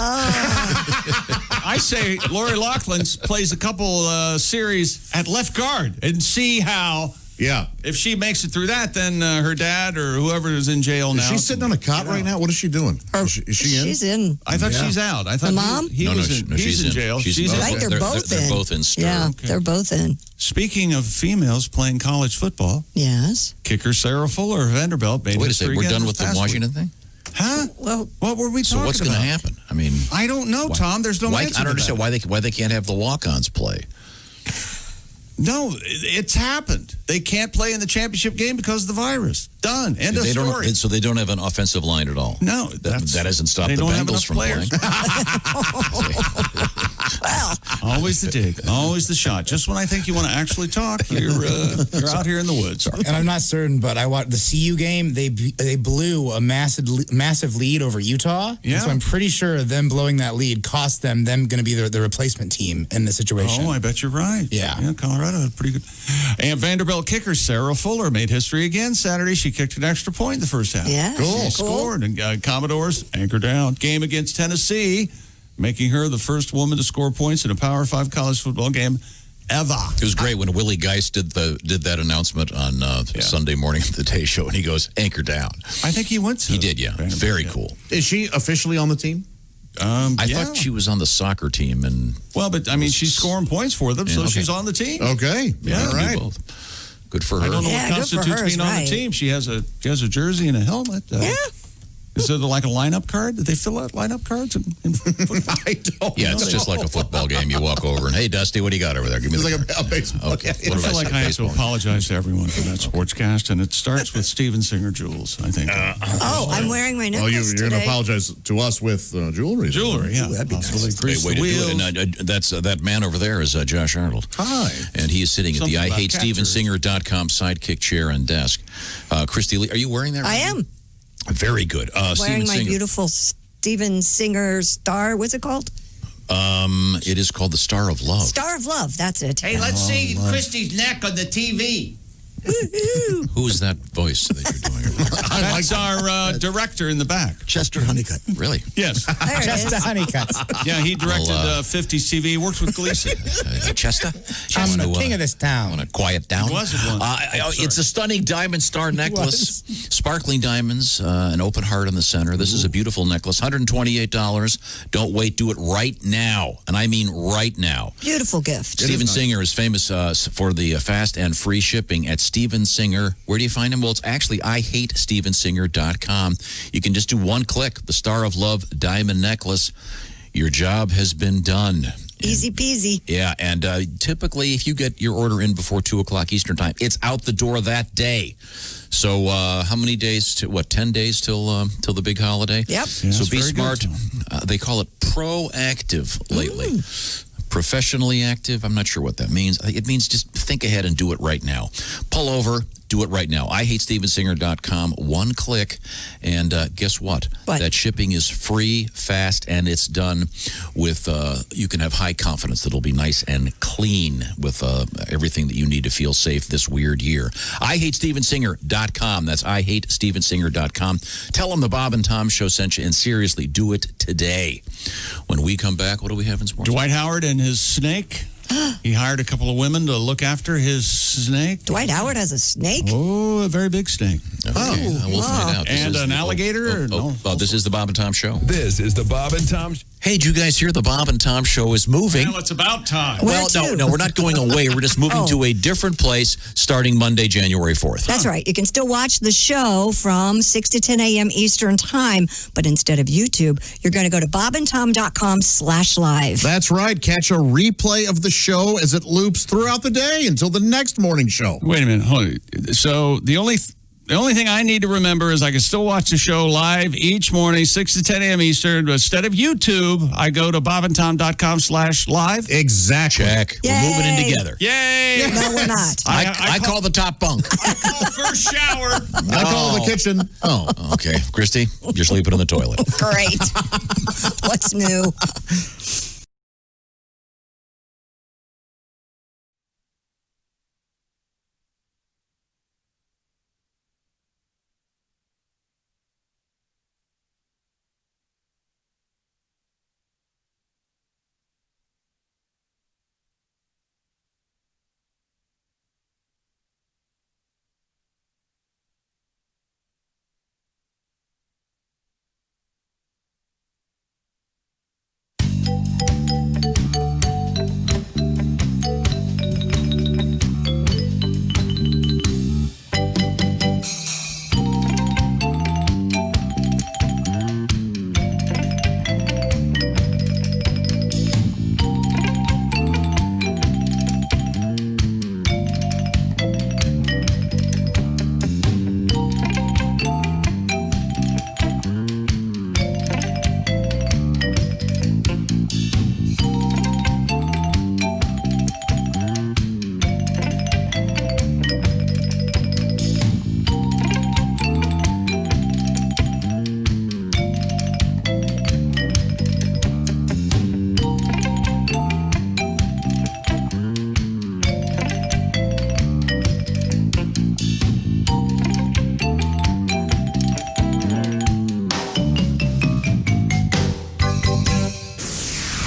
I say Lori Loughlin plays a couple series at left guard and see how... Yeah. If she makes it through that, then her dad or whoever is in jail now. Is she sitting on a cot right now? What is she doing? Is she in? She's in. I thought she's out. I thought the mom? She's in jail. She's I think they're both in. They're both in stir. Yeah, they're both in. Speaking of females playing college football, yes. Kicker Sarah Fuller of Vanderbilt made Wait a history second, we're again done this with the past Washington week. thing? Huh? Well, what were we talking about? So what's going to happen? I mean, I don't know, Tom. There's no answer I don't to understand that. why they can't have the walk-ons play. No, it's happened. They can't play in the championship game because of the virus. Done. End of story. So they don't have an offensive line at all. No, that hasn't stopped they the don't have Bengals from enough playing. Well, always the dig, always the shot. Just when I think you want to actually talk, you're out here in the woods. And I'm not certain, but I watched the CU game. They blew a massive lead over Utah. Yeah. And so I'm pretty sure them blowing that lead cost them going to be the replacement team in the situation. Oh, I bet you're right. Yeah. Colorado had pretty good. And Vanderbilt kicker Sarah Fuller made history again Saturday. She kicked an extra point in the first half. Yeah, cool. She scored, and Commodores anchor down. Game against Tennessee, making her the first woman to score points in a Power 5 college football game ever. It was great when Willie Geist did that announcement on Sunday morning of the Day Show, and he goes, anchor down. I think he went to. He did, yeah. Very cool. Is she officially on the team? I thought she was on the soccer team. Well, but I mean, she's scoring points for them, so she's on the team. Okay. Yeah, all right. Good for her. I don't know what constitutes being on the team. She has a jersey and a helmet. Is it like a lineup card? Did they fill out lineup cards in football? I don't Yeah, it's just like a football game. You walk over and, hey, Dusty, what do you got over there? Give me It's the like card. a baseball Okay. game. I feel like I have to apologize to everyone for that sportscast, and it starts with Steven Singer Jewels, I think. I'm wearing my necklace you're going to today. apologize to us with jewelry. Jewelry, yeah. That'd be nice. Great way to do it. And that's that man over there is Josh Arnold. Hi. And he is sitting at the Something about IHateStevenSinger.com sidekick chair and desk. Christy Lee, are you wearing that? I am. Very good. Wearing Steven my Singer. beautiful Steven Singer star. What's it called? It is called the Star of Love. Star of Love. That's it. Hey, let's see Christy's neck on the TV. Who is that voice that you're doing over there? That's our director in the back. Chester Honeycutt. Really? Yes. There it Just is. the honeycutt. Yeah, he directed 50s TV. He worked with Gleason. Chester? I'm the king of this town. Want to quiet down? He was at once. It's a stunning diamond star necklace. Sparkling diamonds, an open heart in the center. This is a beautiful necklace. $128. Don't wait. Do it right now. And I mean right now. Beautiful gift. Steven Singer is famous for the fast and free shipping at Steven Singer. Where do you find him? Well, it's actually IHateStevenSinger.com. You can just do one click. The Star of Love diamond necklace. Your job has been done. Easy peasy. Yeah, and typically if you get your order in before 2 o'clock Eastern time, it's out the door that day. So how many days to 10 days till the big holiday? Yep. So be smart. They call it proactive lately. Professionally active, I'm not sure what that means. It means just think ahead and do it right now. Pull over, do it right now. IHateStevenSinger.com, one click, and guess what? That shipping is free, fast, and it's done with, you can have high confidence that it'll be nice and clean with everything that you need to feel safe this weird year. IHateStevenSinger.com. That's IHateStevenSinger.com. Tell them the Bob and Tom Show sent you, and seriously, do it today. When we come back, what do we have in sports? Dwight Howard and his snake. He hired a couple of women to look after his snake. Dwight Howard has a snake? Oh, a very big snake. Okay, we'll find out. And an alligator? This is the Bob and Tom Show. This is the Bob and Tom Show. Hey, did you guys hear the Bob and Tom Show is moving? Well, it's about time. Well, no, we're not going away. We're just moving to a different place starting Monday, January 4th. That's right. You can still watch the show from 6 to 10 a.m. Eastern Time, but instead of YouTube, you're going to go to bobandtom.com/live. That's right. Catch a replay of the show as it loops throughout the day until the next morning show. Wait a minute. Hold on. So the only thing I need to remember is I can still watch the show live each morning, 6 to 10 a.m. Eastern. But instead of YouTube, I go to bobandtom.com/live. Exactly. Check. Yay. We're moving in together. Yay! No, we're not. I call the top bunk. I call first shower. I call the kitchen. Oh, okay. Christy, you're sleeping in the toilet. Great. What's new?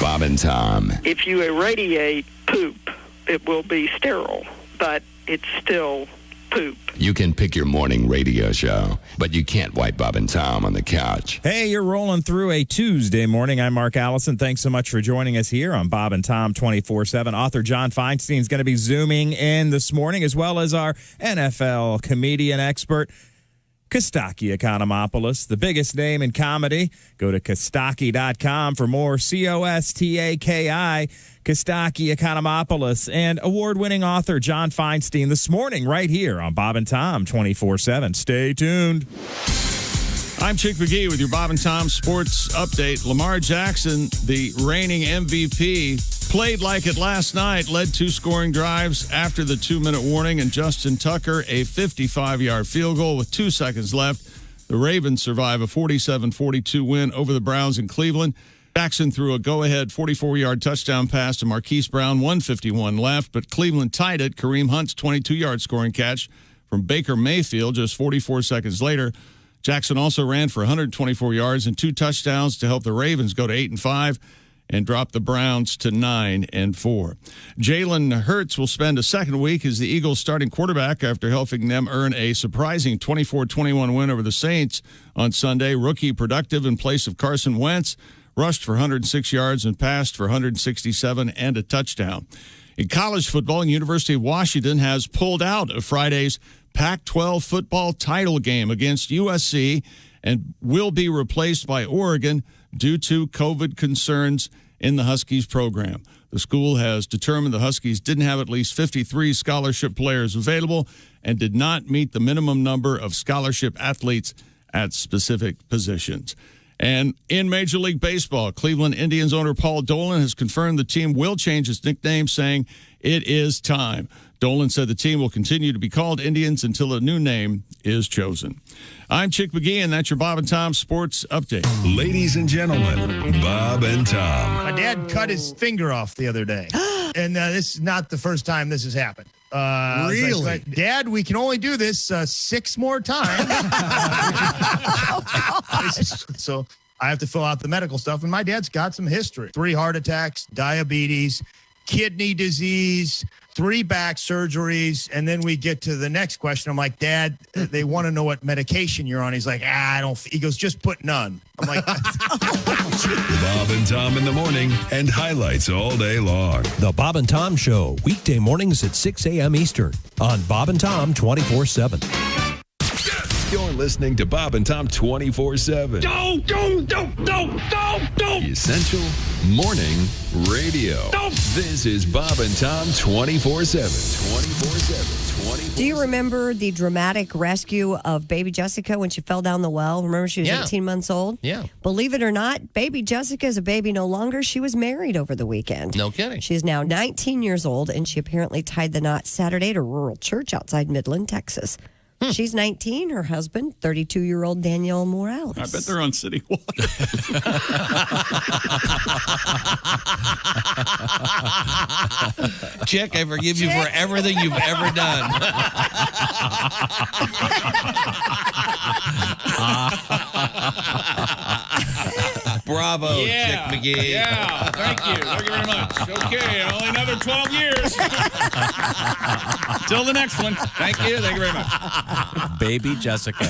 Bob and Tom. If you irradiate poop, it will be sterile, but it's still poop. You can pick your morning radio show, but you can't wipe Bob and Tom on the couch. Hey, you're rolling through a Tuesday morning. I'm Mark Allison. Thanks so much for joining us here on Bob and Tom 24/7. Author John Feinstein is going to be zooming in this morning, as well as our NFL comedian expert, Kostaki Economopoulos, the biggest name in comedy. Go to Kostaki.com for more. Kostaki, Kostaki Economopoulos, and award-winning author John Feinstein this morning right here on Bob and Tom 24/7. Stay tuned. I'm Chick McGee with your Bob and Tom Sports Update. Lamar Jackson, the reigning MVP, played like it last night, led 2 scoring drives after the 2-minute warning, and Justin Tucker a 55-yard field goal with 2 seconds left. The Ravens survive a 47-42 win over the Browns in Cleveland. Jackson threw a go-ahead 44-yard touchdown pass to Marquise Brown, 1:51 left, but Cleveland tied it. Kareem Hunt's 22-yard scoring catch from Baker Mayfield just 44 seconds later. Jackson also ran for 124 yards and 2 touchdowns to help the Ravens go to 8-5 and drop the Browns to 9-4. Jalen Hurts will spend a second week as the Eagles' starting quarterback after helping them earn a surprising 24-21 win over the Saints on Sunday. Rookie productive in place of Carson Wentz, rushed for 106 yards and passed for 167 and a touchdown. In college football, University of Washington has pulled out of Friday's Pac-12 football title game against USC and will be replaced by Oregon due to COVID concerns in the Huskies program. The school has determined the Huskies didn't have at least 53 scholarship players available and did not meet the minimum number of scholarship athletes at specific positions. And in Major League Baseball, Cleveland Indians owner Paul Dolan has confirmed the team will change its nickname, saying it is time. Dolan said the team will continue to be called Indians until a new name is chosen. I'm Chick McGee, and that's your Bob and Tom Sports Update. Ladies and gentlemen, Bob and Tom. My dad cut his finger off the other day, and this is not the first time this has happened. Really? Like, Dad, we can only do this 6 more times. So I have to fill out the medical stuff, and my dad's got some history. 3 heart attacks, diabetes, kidney disease, 3 back surgeries, and then we get to the next question. I'm like, Dad, they want to know what medication you're on. He's like, I don't. He goes, just put none. I'm like, Bob and Tom in the morning and highlights all day long. The Bob and Tom Show, weekday mornings at 6 a.m. Eastern on Bob and Tom 24/7. You're listening to Bob and Tom 24/7. don't. Essential Morning Radio. This is Bob and Tom 24/7. 24/7. Do you remember the dramatic rescue of baby Jessica when she fell down the well? Remember she was 18 months old? Yeah. Believe it or not, baby Jessica is a baby no longer. She was married over the weekend. No kidding. She is now 19 years old, and she apparently tied the knot Saturday at a rural church outside Midland, Texas. She's 19. Her husband, 32-year-old Daniel Morales. I bet they're on City Walk. Chick, I forgive you for everything you've ever done. Bravo, Chick McGee. Yeah, thank you. Thank you very much. Okay, only another 12 years. Till the next one. Thank you. Thank you very much. Baby Jessica.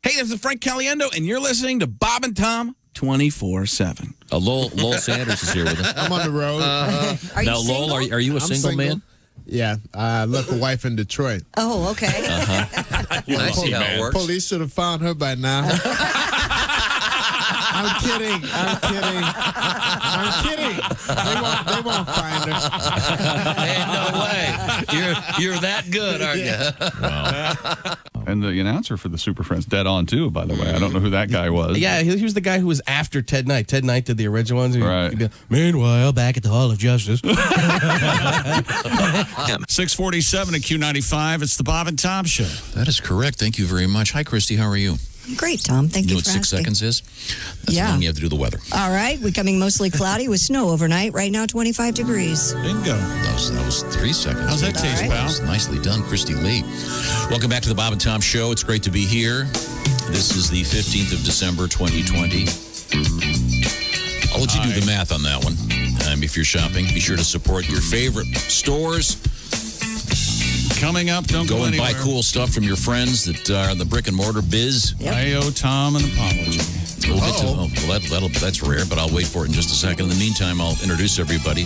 Hey, this is Frank Caliendo, and you're listening to Bob and Tom 24/7. Lowell Sanders is here with us. I'm on the road. Are you Now, Lowell, single? are you a single man? Yeah, I left a wife in Detroit. Oh, okay. I see how it works. Police should have found her by now. I'm kidding. They won't find her. Hey, no way. You're that good, aren't you? Wow. And the announcer for the Super Friends dead on, too, by the way. I don't know who that guy was. Yeah, he was the guy who was after Ted Knight. Ted Knight did the original ones. Right. Meanwhile, back at the Hall of Justice. 647 at Q95. It's the Bob and Tom Show. That is correct. Thank you very much. Hi, Christy. How are you? Great, Tom. Thank You you know what for 6 asking. seconds is? That's Yeah. how long you have to do the weather. All right. Becoming mostly cloudy with snow overnight. Right now, 25 degrees. Bingo. That was 3 seconds. How's that taste, right. pal? That was nicely done, Christy Lee. Welcome back to the Bob and Tom Show. It's great to be here. This is the 15th of December, 2020. I'll let you do the math on that one. If you're shopping, be sure to support your favorite stores. Coming up, don't go and anywhere. buy cool stuff from your friends that are in the brick and mortar biz. I owe Tom an apology. We'll get to, that's rare, but I'll wait for it in just a second. In the meantime, I'll introduce everybody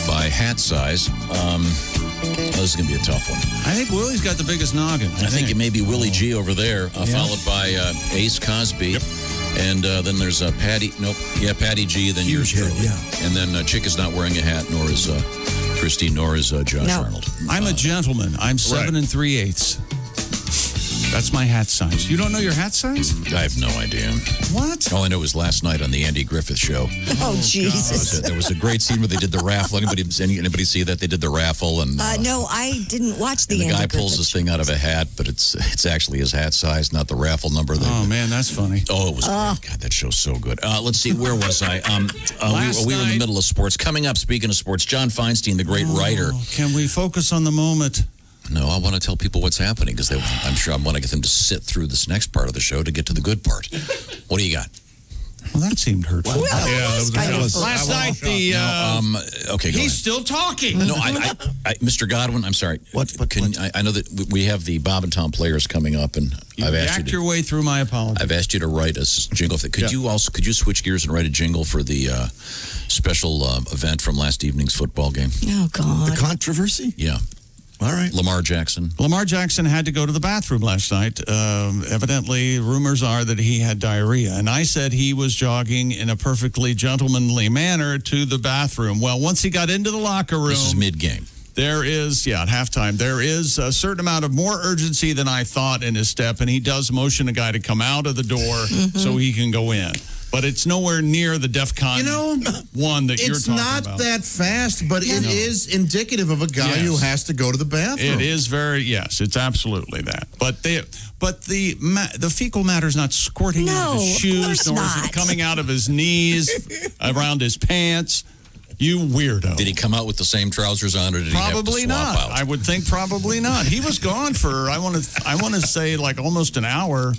by hat size. This is going to be a tough one. I think Willie's got the biggest noggin. I think it may be Willie G over there, followed by Ace Cosby. Yep. And then there's Patty. Nope. Yeah, Patty G. Then yours truly. And then Chick is not wearing a hat, nor is Christy, nor is Josh Arnold. I'm a gentleman. I'm 7 3/8. That's my hat size. You don't know your hat size? I have no idea. What? All I know was last night on the Andy Griffith Show. Oh, Jesus. There was a great scene where they did the raffle. Anybody see that? They did the raffle. And no, I didn't watch the and the Andy guy Griffith pulls this thing out of a hat, but it's actually his hat size, not the raffle number. Oh, man, that's funny. Oh, it was great. God, that show's so good. Let's see, where was I? We were in the middle of sports. Coming up, speaking of sports, John Feinstein, the great writer. Can we focus on the moment? No, I want to tell people what's happening because I'm sure I want to get them to sit through this next part of the show to get to the good part. What do you got? Well, that seemed hurtful. Last night, okay, go he's ahead. still talking. No, Mr. Godwin, I'm sorry. I know that we have the Bob and Tom players coming up, and I've asked you to, your way through my apology. I've asked you to write a jingle. Could you switch gears and write a jingle for the special event from last evening's football game? Oh God, the controversy. Yeah. All right. Lamar Jackson. Lamar Jackson had to go to the bathroom last night. Evidently, rumors are that he had diarrhea. And I said he was jogging in a perfectly gentlemanly manner to the bathroom. Well, once he got into the locker room. This is mid-game. There is, at halftime, there is a certain amount of more urgency than I thought in his step. And he does motion a guy to come out of the door so he can go in. But it's nowhere near the DEFCON one that you're talking about. It's not that fast, but it is indicative of a guy who has to go to the bathroom. It is it's absolutely that. But the fecal matter is not squirting out of his shoes, nor is it coming out of his knees, around his pants. You weirdo. Did he come out with the same trousers on, or did he have to swap out? I would think probably not. He was gone for I want to say like almost an hour.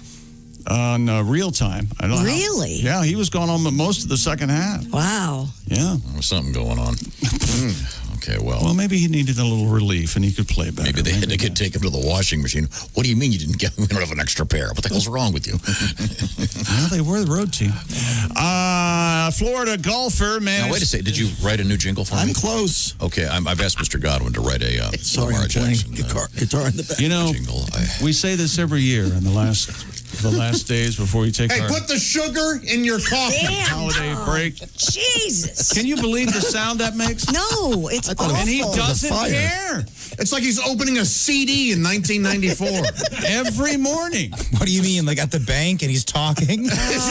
On real time. I don't know. Really? Yeah, he was going on most of the second half. Wow. Yeah. There was something going on. Okay, well, maybe he needed a little relief and he could play better. Maybe they had to take him to the washing machine. What do you mean you didn't get? We don't have an extra pair. What the hell's wrong with you? Well, they were the road team. Florida golfer, man. Now, wait a second. Did you write a new jingle for me? I'm close. Okay, I've asked Mr. Godwin to write a Lamar Jackson guitar in the back. jingle. We say this every year in the last days before you take our put the sugar in your coffee. Holiday break. Jesus. Can you believe the sound that makes? No, it's awful. And he doesn't care. It's like he's opening a CD in 1994. Every morning. What do you mean? Like at the bank and he's talking? It's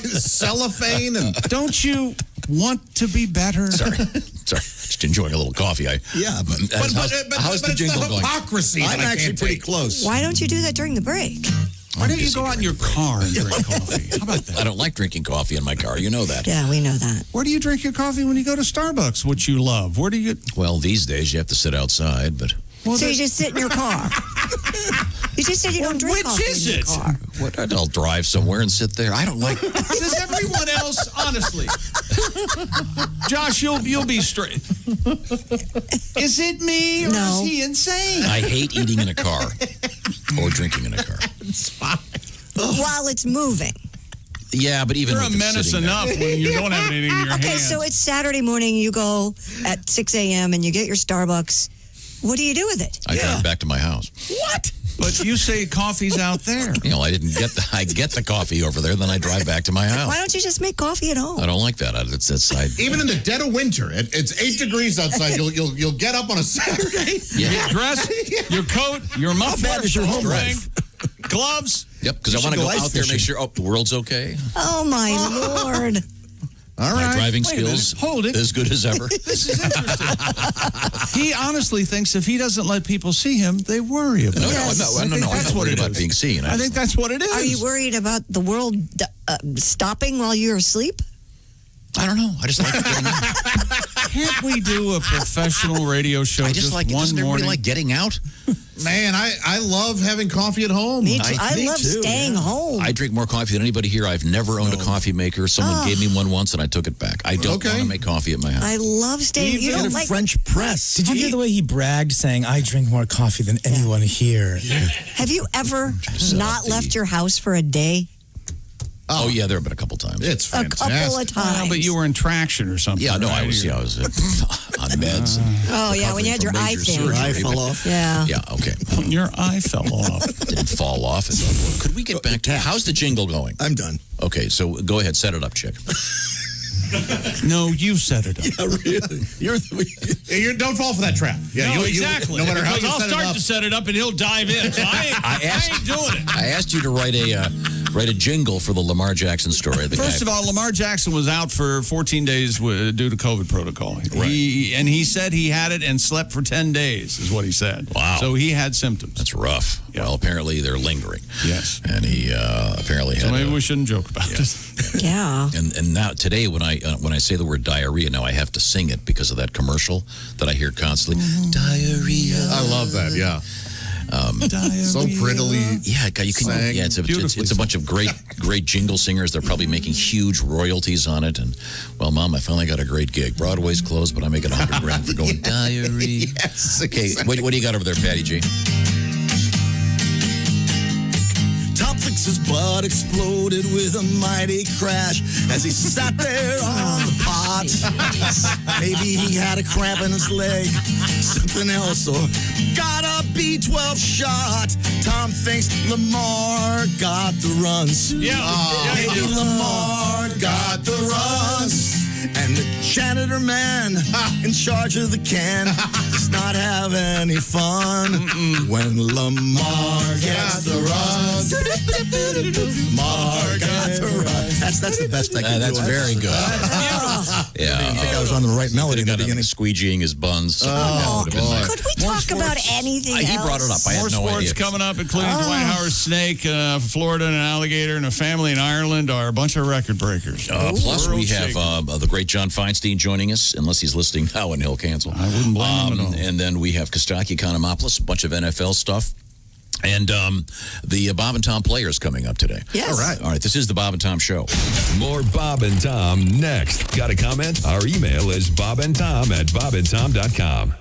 just cellophane. And don't you want to be better? Sorry. Just enjoying a little coffee. But how's the it's jingle the going? hypocrisy. I'm actually pretty close. Why don't you do that during the break? Why don't you go out in your car and drink coffee? How about that? I don't like drinking coffee in my car. You know that. Yeah, we know that. Where do you drink your coffee when you go to Starbucks, which you love? Where do you... Well, these days you have to sit outside, but... So you just sit in your car? You just said you don't drink coffee in your car. What? I'll drive somewhere and sit there. I don't like... Does everyone else, honestly... Josh, you'll be straight. Is it me or is he insane? I hate eating in a car or drinking in a car. It's fine. While it's moving. Yeah, but even you're a menace enough when you don't have anything in your hand. Okay, so it's Saturday morning. You go at 6 a.m. and you get your Starbucks. What do you do with it? I drive back to my house. What? But you say coffee's out there. You know, I get the coffee over there, then I drive back to my house. Why don't you just make coffee at home? I don't like that. Even in the dead of winter, it's 8 degrees outside. You'll get up on a Saturday. Yeah. Your dress, your coat, your muffler, How bad is your home life? gloves. Yep, because I want to go out there and make sure the world's okay. Oh, my Lord. All right. My driving skills hold it. as good as ever. This is interesting. He honestly thinks if he doesn't let people see him, they worry about him. No, I'm not worried about being seen. I think that's what it is. Are you worried about the world stopping while you're asleep? I don't know. I just like it. Can't we do a professional radio show I just like it. one Doesn't everybody morning? like getting out? Man, I love having coffee at home. Me too. I love staying home. I drink more coffee than anybody here. I've never owned a coffee maker. Someone gave me one once, and I took it back. I don't want to make coffee at my house. I love staying. You don't like French press. Did you hear the way he bragged, saying, "I drink more coffee than anyone here"? Have you ever not left your house for a day? Oh, yeah, there have been a couple times. It's A couple of times. Well, but you were in traction or something. Yeah, no, right? I was on meds. Oh, yeah, when you had your eye thing. Your eye fell off. Yeah. Yeah, okay. Your eye fell off. Didn't fall off. Could we get back to how's the jingle going? I'm done. Okay, so go ahead, set it up, Chick. No, you set it up. Yeah, really. You don't fall for that trap. Yeah, No, exactly. no matter how Because you I'll set start it up. to set it up and he'll dive in. So I ain't doing it. I asked you to write a jingle for the Lamar Jackson story. First of all, Lamar Jackson was out for 14 days due to COVID protocol. He said he had it and slept for 10 days, is what he said. Wow. So he had symptoms. That's rough. Yeah. Well, apparently they're lingering. Yes. And he apparently had. So maybe we shouldn't joke about it. Yeah. And now today when I say the word diarrhea, now I have to sing it because of that commercial that I hear constantly. Diarrhea. I love that. Yeah. So prettily. Yeah, you can. sang. Yeah, it's a bunch of great jingle singers. They're probably making huge royalties on it. And well, Mom, I finally got a great gig. Broadway's closed, but I make it $100,000 for going diarrhea. Yes. Okay, what do you got over there, Patty G? Tom thinks his butt exploded with a mighty crash as he sat there on the pot. Maybe he had a cramp in his leg, something else, or got a B12 shot. Tom thinks Lamar got the runs. Yeah. Maybe Lamar got the runs. And the janitor man in charge of the can does not have any fun when Lamar gets the runs. Lamar got the runs. That's the best I can do. That's very good. Yeah. I didn't think I was on the right melody in the beginning. Squeegeeing his buns. Could we talk about anything else? He brought it up. I More had no sports idea. coming up, including Dwight Howard's snake, Florida, and an alligator, and a family in Ireland are a bunch of record breakers. Plus, we World have shaking. the great John Feinstein joining us, unless he's listening now and he'll cancel. I wouldn't blame him at all. And then we have Kostaki Economopoulos, a bunch of NFL stuff. And the Bob and Tom Players coming up today. Yes. All right. This is the Bob and Tom Show. More Bob and Tom next. Got a comment? Our email is bobandtom@bobandtom.com.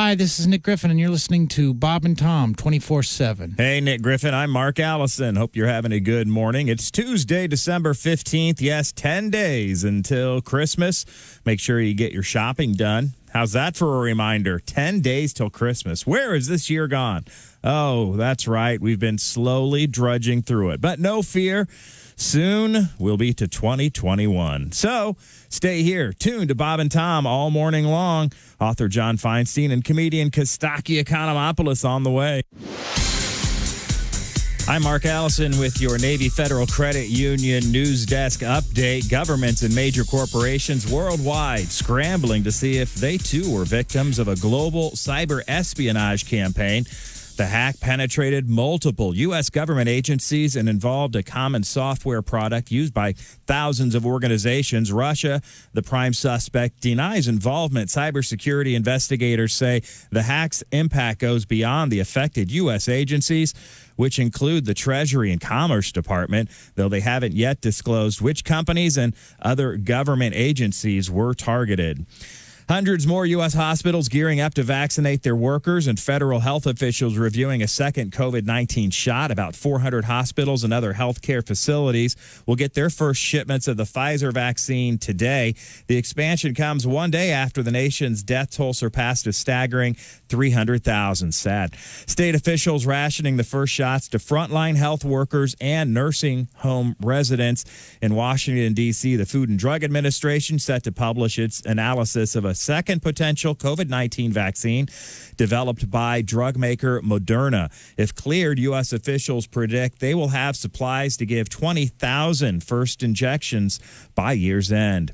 Hi, this is Nick Griffin, and you're listening to Bob and Tom 24/7. Hey, Nick Griffin. I'm Mark Allison. Hope you're having a good morning. It's Tuesday, December 15th. Yes, 10 days until Christmas. Make sure you get your shopping done. How's that for a reminder? 10 days till Christmas. Where is this year gone? Oh, that's right. We've been slowly drudging through it. But no fear. Soon we'll be to 2021. So stay here, tuned to Bob and Tom all morning long. Author John Feinstein and comedian Kostaki Economopoulos on the way. I'm Mark Allison with your Navy Federal Credit Union Newsdesk update. Governments and major corporations worldwide scrambling to see if they too were victims of a global cyber espionage campaign. The hack penetrated multiple U.S. government agencies and involved a common software product used by thousands of organizations. Russia, the prime suspect, denies involvement. Cybersecurity investigators say the hack's impact goes beyond the affected U.S. agencies, which include the Treasury and Commerce Department, though they haven't yet disclosed which companies and other government agencies were targeted. Hundreds more U.S. hospitals gearing up to vaccinate their workers, and federal health officials reviewing a second COVID-19 shot. About 400 hospitals and other healthcare facilities will get their first shipments of the Pfizer vaccine today. The expansion comes one day after the nation's death toll surpassed a staggering 300,000. Sad. State officials rationing the first shots to frontline health workers and nursing home residents. In Washington, D.C., the Food and Drug Administration set to publish its analysis of a second potential COVID-19 vaccine developed by drug maker Moderna. If cleared, U.S. officials predict they will have supplies to give 20,000 first injections by year's end.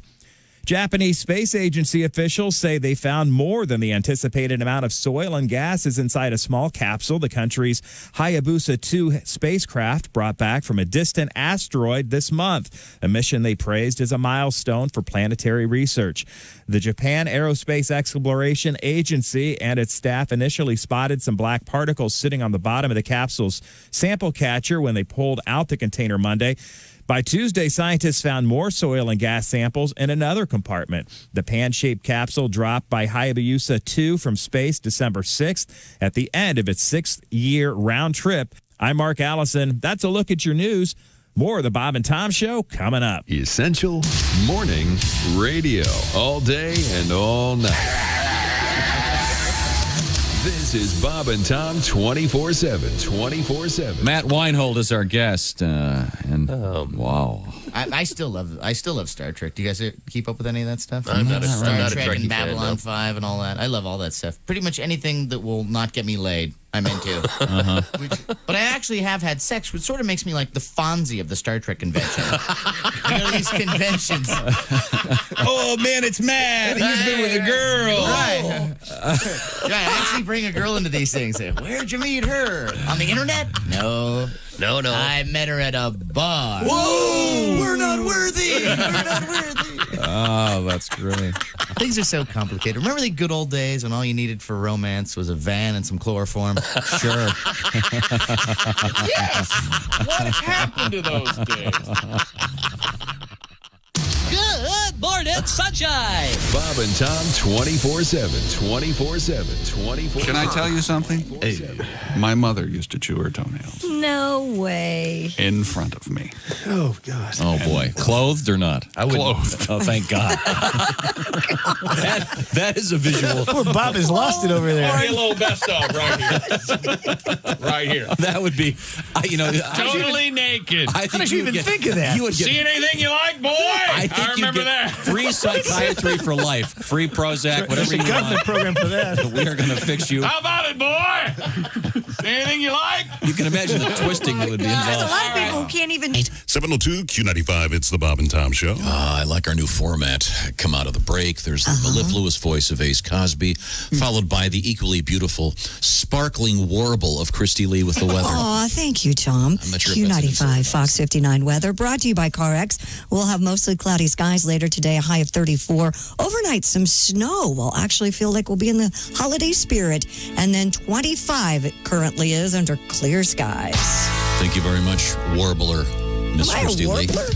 Japanese space agency officials say they found more than the anticipated amount of soil and gases inside a small capsule the country's Hayabusa 2 spacecraft brought back from a distant asteroid this month, a mission they praised as a milestone for planetary research. The Japan Aerospace Exploration Agency and its staff initially spotted some black particles sitting on the bottom of the capsule's sample catcher when they pulled out the container Monday. By Tuesday, scientists found more soil and gas samples in another compartment. The pan-shaped capsule dropped by Hayabusa 2 from space December 6th at the end of its 6th-year round trip. I'm Mark Allison. That's a look at your news. More of the Bob and Tom Show coming up. Essential Morning Radio. All day and all night. This is Bob and Tom 24/7. 24/7. Matt Weinhold is our guest, wow. I still love Star Trek. Do you guys keep up with any of that stuff? I'm not a Star Trek Trekkie and Babylon fan, 5 and all that. I love all that stuff. Pretty much anything that will not get me laid, I'm into. But I actually have had sex, which sort of makes me like the Fonzie of the Star Trek convention. You know, these conventions. Oh, man, it's Matt. He's been with a girl. Right. I actually bring a girl into these things. Say, where'd you meet her? On the internet? No. I met her at a bar. Whoa! We're not worthy. We're not worthy. Oh, that's great. Things are so complicated. Remember the good old days when all you needed for romance was a van and some chloroform? Sure. Yes. What happened to those days? Good morning, sunshine. Bob and Tom 24/7. 24/7. 24/7. Can I tell you something? Hey, my mother used to chew her toenails No way. in front of me. Oh, God. Oh, boy. Clothed or not? Clothed. Oh, thank God. that is a visual. Poor Bob has lost it over there. A little best of right here. Right here. That would be, Totally naked. How did you even think of that? You would get, See anything you like, boy? I think you remember get that. free psychiatry for life, free Prozac, whatever There's you a government want. program for that. We are going to fix you. How about it, boy? See anything you like? You can imagine the twisting that would be There's a involved. lot of people who can't even. 702 Q95. It's the Bob and Tom Show. I like our new format. Come out of the break. There's the mellifluous voice of Ace Cosby, followed by the equally beautiful, sparkling warble of Christy Lee with the weather. Aw, thank you, Tom. I'm not sure if that's Q95, Fox 59 weather, brought to you by CarX. We'll have mostly cloudy skies later today, a high of 34. Overnight, some snow. We'll actually feel like we'll be in the holiday spirit. And then 25 it currently is under clear skies. Thank you very much, warbler, Miss Am I a Christy Lee. warbler?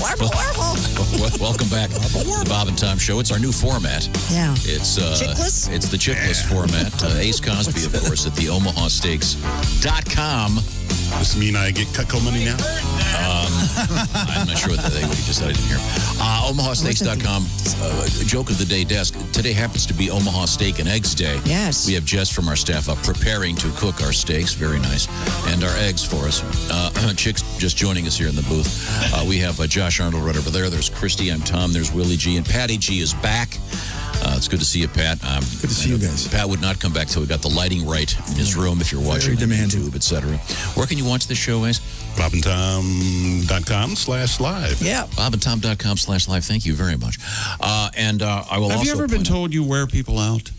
Welcome back to the Bob and Tom Show. It's our new format. Yeah. It's Chickless? It's the Chickless format. Ace Cosby, of course, at the omahasteaks.com. Does this mean I get Cutco money now? I'm not sure what he just said. I didn't hear. omahasteaks.com. Joke of the day desk. Today happens to be Omaha Steak and Eggs Day. Yes. We have Jess from our staff up preparing to cook our steaks. Very nice. And our eggs for us. Chick's just joining us here in the booth. We have Josh Arnold right over there. There's Christy. I'm Tom. There's Willie G. And Patty G is back. It's good to see you, Pat. Good to see you guys. Pat would not come back till we got the lighting right in his room if you're watching on YouTube, etc. Where can you watch the show, guys? BobandTom.com/live. Yeah. BobandTom.com/live. Thank you very much. And I will also. Have you ever been told you wear people out?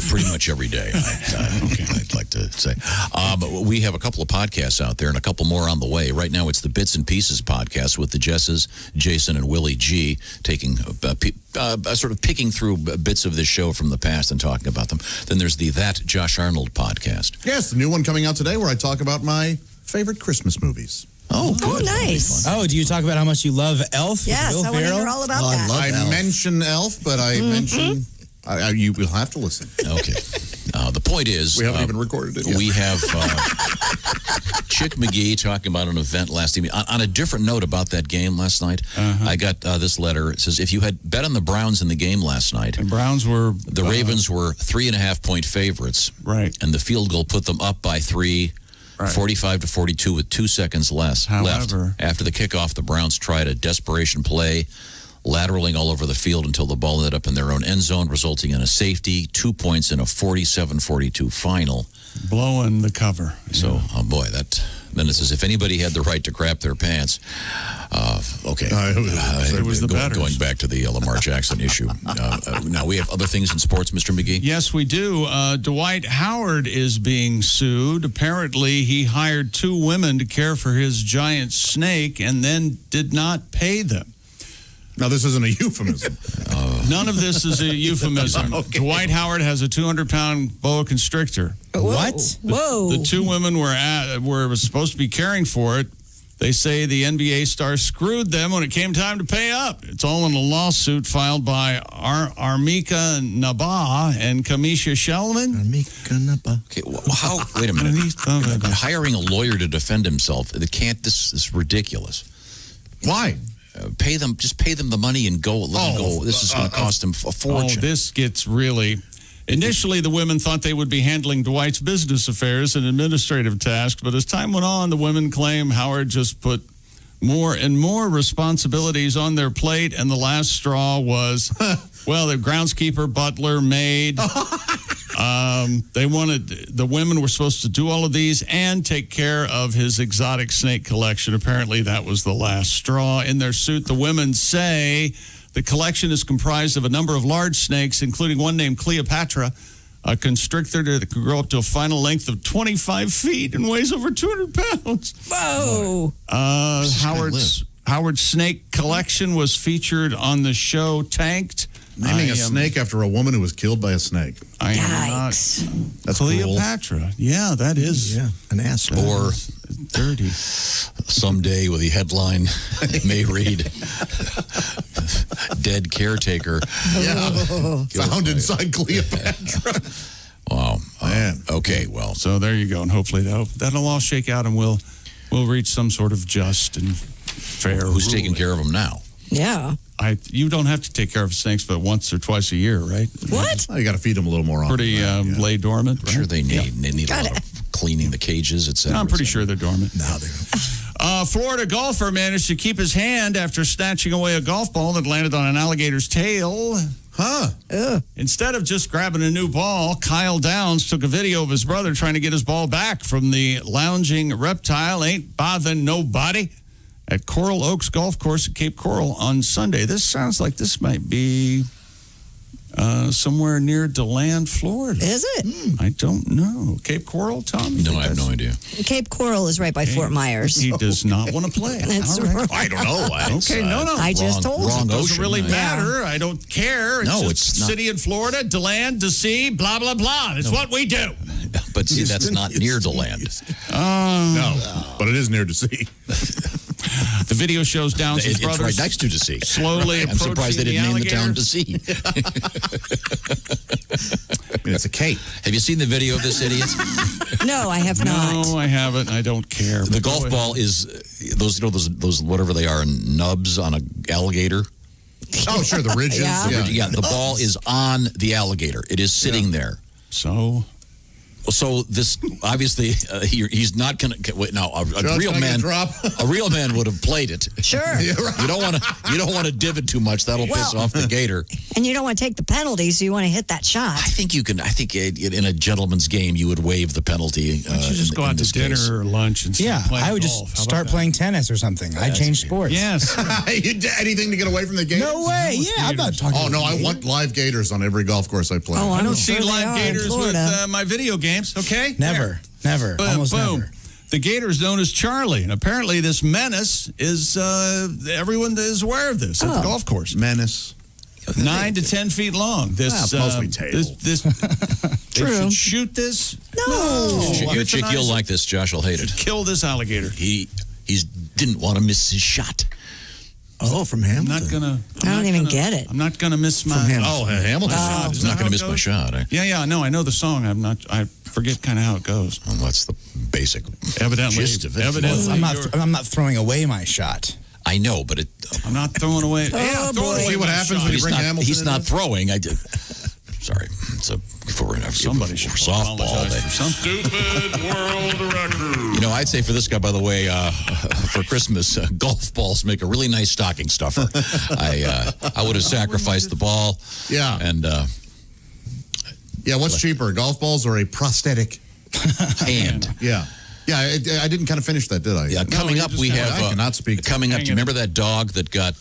Pretty much every day, I'd like to say. But we have a couple of podcasts out there and a couple more on the way. Right now, it's the Bits and Pieces podcast with the Jesses, Jason, and Willie G, taking sort of picking through bits of this show from the past and talking about them. Then there's the That Josh Arnold podcast. Yes, the new one coming out today where I talk about my favorite Christmas movies. Oh, good. Nice. Oh, do you talk about how much you love Elf? Yes, I want to hear all about that. I mention Elf, but I mention... you will have to listen. Okay. The point is... We haven't even recorded it yet. We have Chick McGee talking about an event last evening. On a different note about that game last night, I got this letter. It says, if you had bet on the Browns in the game last night... The Browns were... The Ravens were 3.5-point favorites. Right. And the field goal put them up by 3... Right. 45-42 with 2 seconds left. After the kickoff, the Browns tried a desperation play, lateraling all over the field until the ball ended up in their own end zone, resulting in a safety, 2 points in a 47-42 final. Blowing the cover. So, oh boy, then it says if anybody had the right to crap their pants, okay. It was the better. Going back to the Lamar Jackson issue. Now, we have other things in sports, Mr. McGee? Yes, we do. Dwight Howard is being sued. Apparently, he hired 2 women to care for his giant snake and then did not pay them. Now, this isn't a euphemism. None of this is a euphemism. Okay. Dwight Howard has a 200-pound boa constrictor. What? Whoa. The 2 women were supposed to be caring for it. They say the NBA star screwed them when it came time to pay up. It's all in a lawsuit filed by Armika Nabah and Kamisha Shellman. Armika Nabah. Okay, how? Wait a minute. Hiring a lawyer to defend himself, this is ridiculous. Why? Just pay them the money and go. Let them go. This is going to cost them a fortune. This gets really... Initially, the women thought they would be handling Dwight's business affairs and administrative tasks, but as time went on, the women claim Howard just put more and more responsibilities on their plate, and the last straw was, the groundskeeper, butler, maid. The women were supposed to do all of these and take care of his exotic snake collection. Apparently, that was the last straw. In their suit, the women say the collection is comprised of a number of large snakes, including one named Cleopatra, a constrictor that could grow up to a final length of 25 feet and weighs over 200 pounds. Whoa. Howard's snake collection was featured on the show Tanked. Naming a snake after a woman who was killed by a snake. Yikes. That's Cleopatra. Cool. Yeah, that is. Yeah, an ass. Or dirty. Someday with the headline may read, dead caretaker. Found inside Cleopatra. Wow. Man. Okay, well. So there you go. And hopefully that'll all shake out and we'll reach some sort of just and fair Who's ruling. taking care of them now? Yeah. You don't have to take care of snakes but once or twice a year, right? What? You got to feed them a little more often. Pretty lay dormant. Right? Sure, they need a lot of cleaning the cages, etc. No, I'm pretty sure they're dormant. No, they don't. Florida golfer managed to keep his hand after snatching away a golf ball that landed on an alligator's tail. Huh. Instead of just grabbing a new ball, Kyle Downs took a video of his brother trying to get his ball back from the lounging reptile. Ain't bothering nobody. At Coral Oaks Golf Course at Cape Coral on Sunday. This sounds like this might be somewhere near DeLand, Florida. Is it? I don't know. Cape Coral, Tom? No, I have no idea. Cape Coral is right by Fort Myers. He does not want to play. That's right. I don't know. I just told you. It doesn't really matter. I don't care. It's not. City in Florida, DeLand, to see, blah, blah, blah. It's what we do. But see, that's not near DeLand. No, but it is near to sea. The video shows Downs' It's brothers right next to Sea. slowly I'm surprised they approaching didn't name the town alligator. Sea. It's a cape. Have you seen the video of this idiot? No, I have not. No, I haven't. I don't care. The golf ball is those whatever they are nubs on an alligator. Oh, sure, the ridges. Yeah, the ball is on the alligator. It is sitting there. So this obviously he's not going to wait. Now a real man, drop. a real man would have played it. Sure. You don't want to divot too much. That'll piss off the gator. And you don't want to take the penalty, so you want to hit that shot. I think you can. I think in a gentleman's game you would waive the penalty. Why don't you just go out to dinner or lunch and I would golf? just start playing tennis or something. I'd change sports. Yes. Anything to get away from the gators? No way. Yeah, I'm not talking. Oh no, I want live gators on every golf course I play. Oh, I don't sure see they live are in gators with Florida. my video games. Okay, Never. Boom, Almost boom. never. The gator is known as Charlie, and apparently this menace is everyone is aware of this at the golf course. Menace. 9 to 10 feet long. This mostly tail. This they True. should shoot this. No. Chick, you'll like this. Josh will hate it. Kill this alligator. He didn't want to miss his shot. Oh, from Hamilton. I'm not gonna. I don't even get it. I'm not gonna miss my. Hamilton. Oh. He's not going to miss my shot. Yeah. No, I know the song. I forget kind of how it goes. Well, that's the basic Evidently, gist of it. I'm not throwing away my shot. I know, but I'm not throwing away. Oh, throwing boy. away See what my happens shot. when you bring Hamilton he's in not there? throwing. I did. Sorry. So Somebody should softball. apologize for something. Stupid world record. I'd say for this guy, by the way, for Christmas, golf balls make a really nice stocking stuffer. I would have sacrificed the ball. Yeah. And what's cheaper, golf balls or a prosthetic hand? Yeah. Yeah, I didn't kind of finish that, did I? Yeah. Coming up, we have. I cannot speak. Coming up, do you remember that dog that got?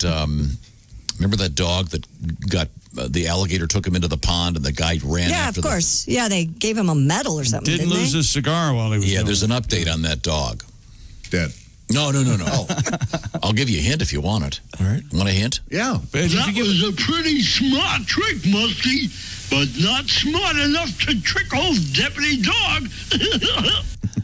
The alligator took him into the pond, and the guy ran. Yeah, after of course. Yeah, they gave him a medal or something. Didn't lose they? his cigar while he was. Yeah, doing there's it. an update on that dog. Dead. No. I'll give you a hint if you want it. All right. Want a hint? Yeah. That was a pretty smart trick, Musty, but not smart enough to trick old Deputy Dog.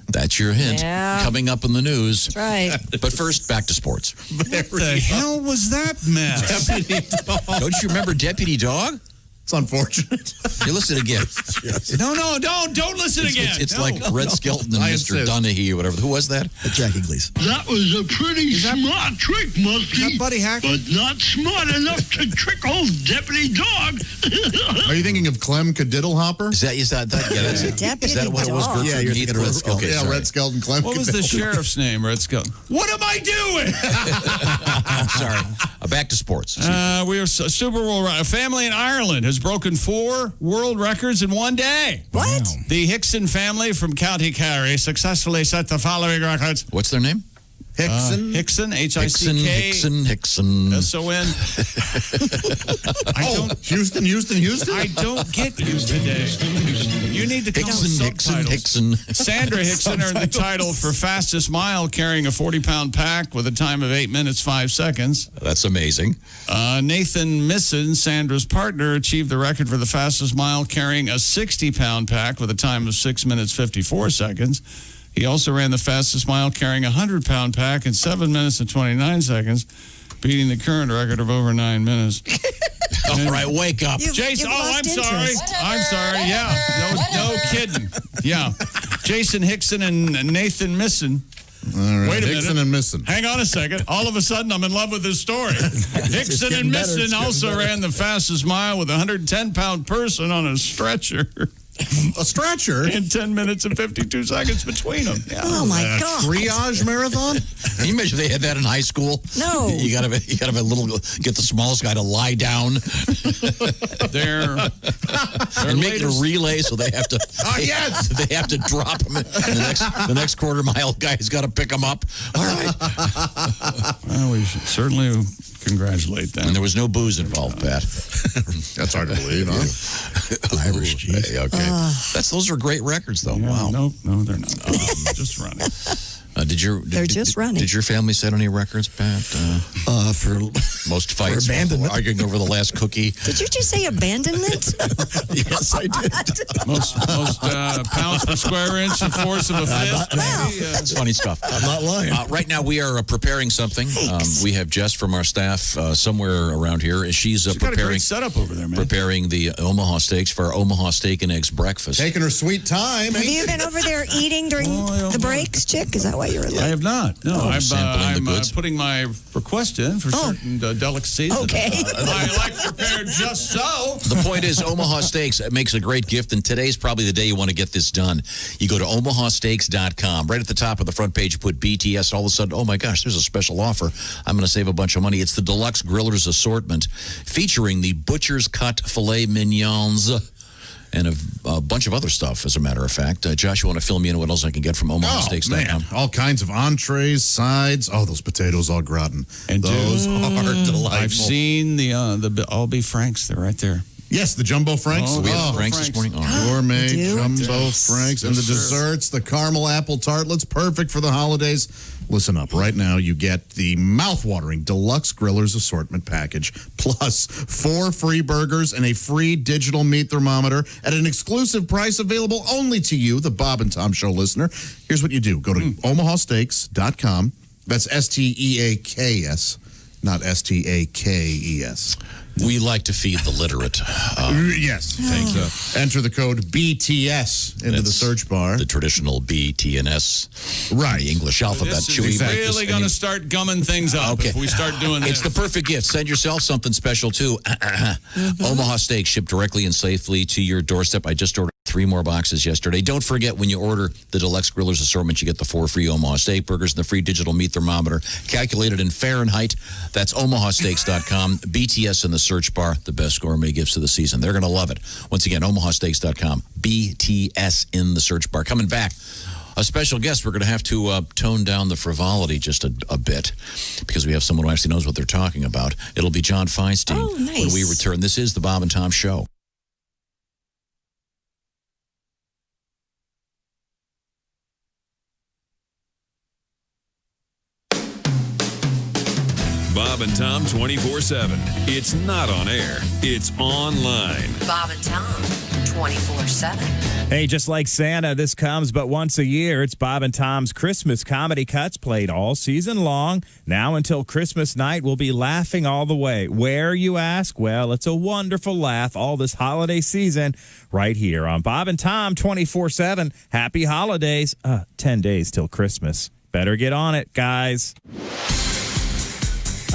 That's your hint. Yeah. Coming up in the news. That's right. But first, back to sports. What the hell was that mess? Deputy Dog. Don't you remember Deputy Dog? It's unfortunate. You listen again. No, don't listen again. It's No. like Red Skelton and I Mr. insist. Donahue or whatever. Who was that? Jackie Gleason. That was a pretty smart trick, Musty, Is that Buddy Hack? but not smart enough to trick old Deputy Dog. Are you thinking of Clem Cadiddlehopper? Is that yeah, that's it. Deputy Is that what it was? Dog. Gertrude Yeah, you're Heath? thinking of Red Skelton. Okay, Yeah, sorry. Red Skelton, Clem What was the Cadiddlehopper. sheriff's name? Red Skelton. What am I doing? I'm sorry. Back to sports. We are Super Bowl. A family in Ireland has broken 4 world records in one day. What? The Hickson family from County Kerry successfully set the following records. What's their name? Hickson? Hickson, Hickson, Hickson, Hickson. S-O-N. Houston. I don't get you today. You need to come with subtitles. Hickson. Sandra Hickson earned the title for fastest mile carrying a 40-pound pack with a time of 8 minutes, 5 seconds. That's amazing. Nathan Misson, Sandra's partner, achieved the record for the fastest mile carrying a 60-pound pack with a time of 6 minutes, 54 seconds. He also ran the fastest mile carrying a 100-pound pack in 7 minutes and 29 seconds, beating the current record of over 9 minutes. All right, wake up. Jason, you've I'm lost sorry. interest. I'm sorry. Yeah, no kidding. Yeah. Jason Hickson and Nathan Misson. All right. Wait a Hickson minute. and Misson. Hang on a second. All of a sudden, I'm in love with this story. Hickson and Misson also ran the fastest mile with a 110-pound person on a stretcher. A stretcher? In 10 minutes and 52 seconds between them. Yeah. Oh, my God. Triage marathon? Can you imagine if they had that in high school? No. You gotta have a little, get the smallest guy to lie down. They're and make it a relay, so they have to. Yes. They have to drop him. And the next quarter mile guy's got to pick him up. All right. Well, we should certainly congratulate them. And there was no booze involved, Pat. That's hard to believe, huh? Irish cheese. Okay. Those are great records, though. Yeah, Wow. No, they're not. Just running. They're just running. Did your family set any records, Pat? For most fights, arguing over the last cookie. Did you just say abandonment? Yes, I did. Most pounds per square inch, and force of a fist. It's funny stuff. I'm not lying. Right now, we are preparing something. We have Jess from our staff somewhere around here. She's got a preparing great setup over there, man. Preparing the Omaha steaks for our Omaha Steak and Eggs breakfast. Taking her sweet time. Have you been over there eating during the breaks, Chick? Is that why you're late? I have not. No, I'm sampling the goods. putting my request in for certain delicacies. Okay. I like prepared just so. The point is, Omaha Steaks makes a great gift, and today's probably the day you want to get this done. You go to omahasteaks.com. Right at the top of the front page, you put BTS. All of a sudden, oh my gosh, there's a special offer. I'm going to save a bunch of money. It's the Deluxe Grillers Assortment, featuring the Butcher's Cut Filet Mignons and a bunch of other stuff, as a matter of fact. Josh, you want to fill me in on what else I can get from omahasteaks.com? Man, all kinds of entrees, sides. Oh, those potatoes all gratin. And those are delightful. I've seen the all beef franks. They're right there. Yes, the jumbo franks. We had Franks this morning. Gourmet jumbo franks. And the desserts, the caramel apple tartlets, perfect for the holidays. Listen up. Right now, you get the mouth-watering Deluxe Grillers Assortment Package, plus 4 free burgers and a free digital meat thermometer at an exclusive price available only to you, the Bob and Tom Show listener. Here's what you do. Go to omahasteaks.com. That's STEAKS, not STAKES. We like to feed the literate. Yes. Thank you. Enter the code BTS into the search bar. The traditional BTNS. Right. The English alphabet. This is really going to start gumming things up if we start doing this. It's the perfect gift. Send yourself something special, too. Omaha Steaks shipped directly and safely to your doorstep. I just ordered 3 more boxes yesterday. Don't forget, when you order the Deluxe Grillers Assortment, you get the 4 free Omaha Steak burgers and the free digital meat thermometer calculated in Fahrenheit. That's omahasteaks.com. BTS in the search bar, the best gourmet gifts of the season. They're going to love it. Once again, omahasteaks.com. BTS in the search bar. Coming back, a special guest. We're going to have to tone down the frivolity just a bit, because we have someone who actually knows what they're talking about. It'll be John Feinstein when we return. This is the Bob and Tom Show. Bob and Tom 24/7. It's not on air. It's online. Bob and Tom 24/7. Hey, just like Santa, this comes but once a year. It's Bob and Tom's Christmas comedy cuts, played all season long. Now until Christmas night, we'll be laughing all the way. Where, you ask? Well, it's a wonderful laugh all this holiday season right here on Bob and Tom 24/7. Happy holidays. 10 days till Christmas. Better get on it, guys.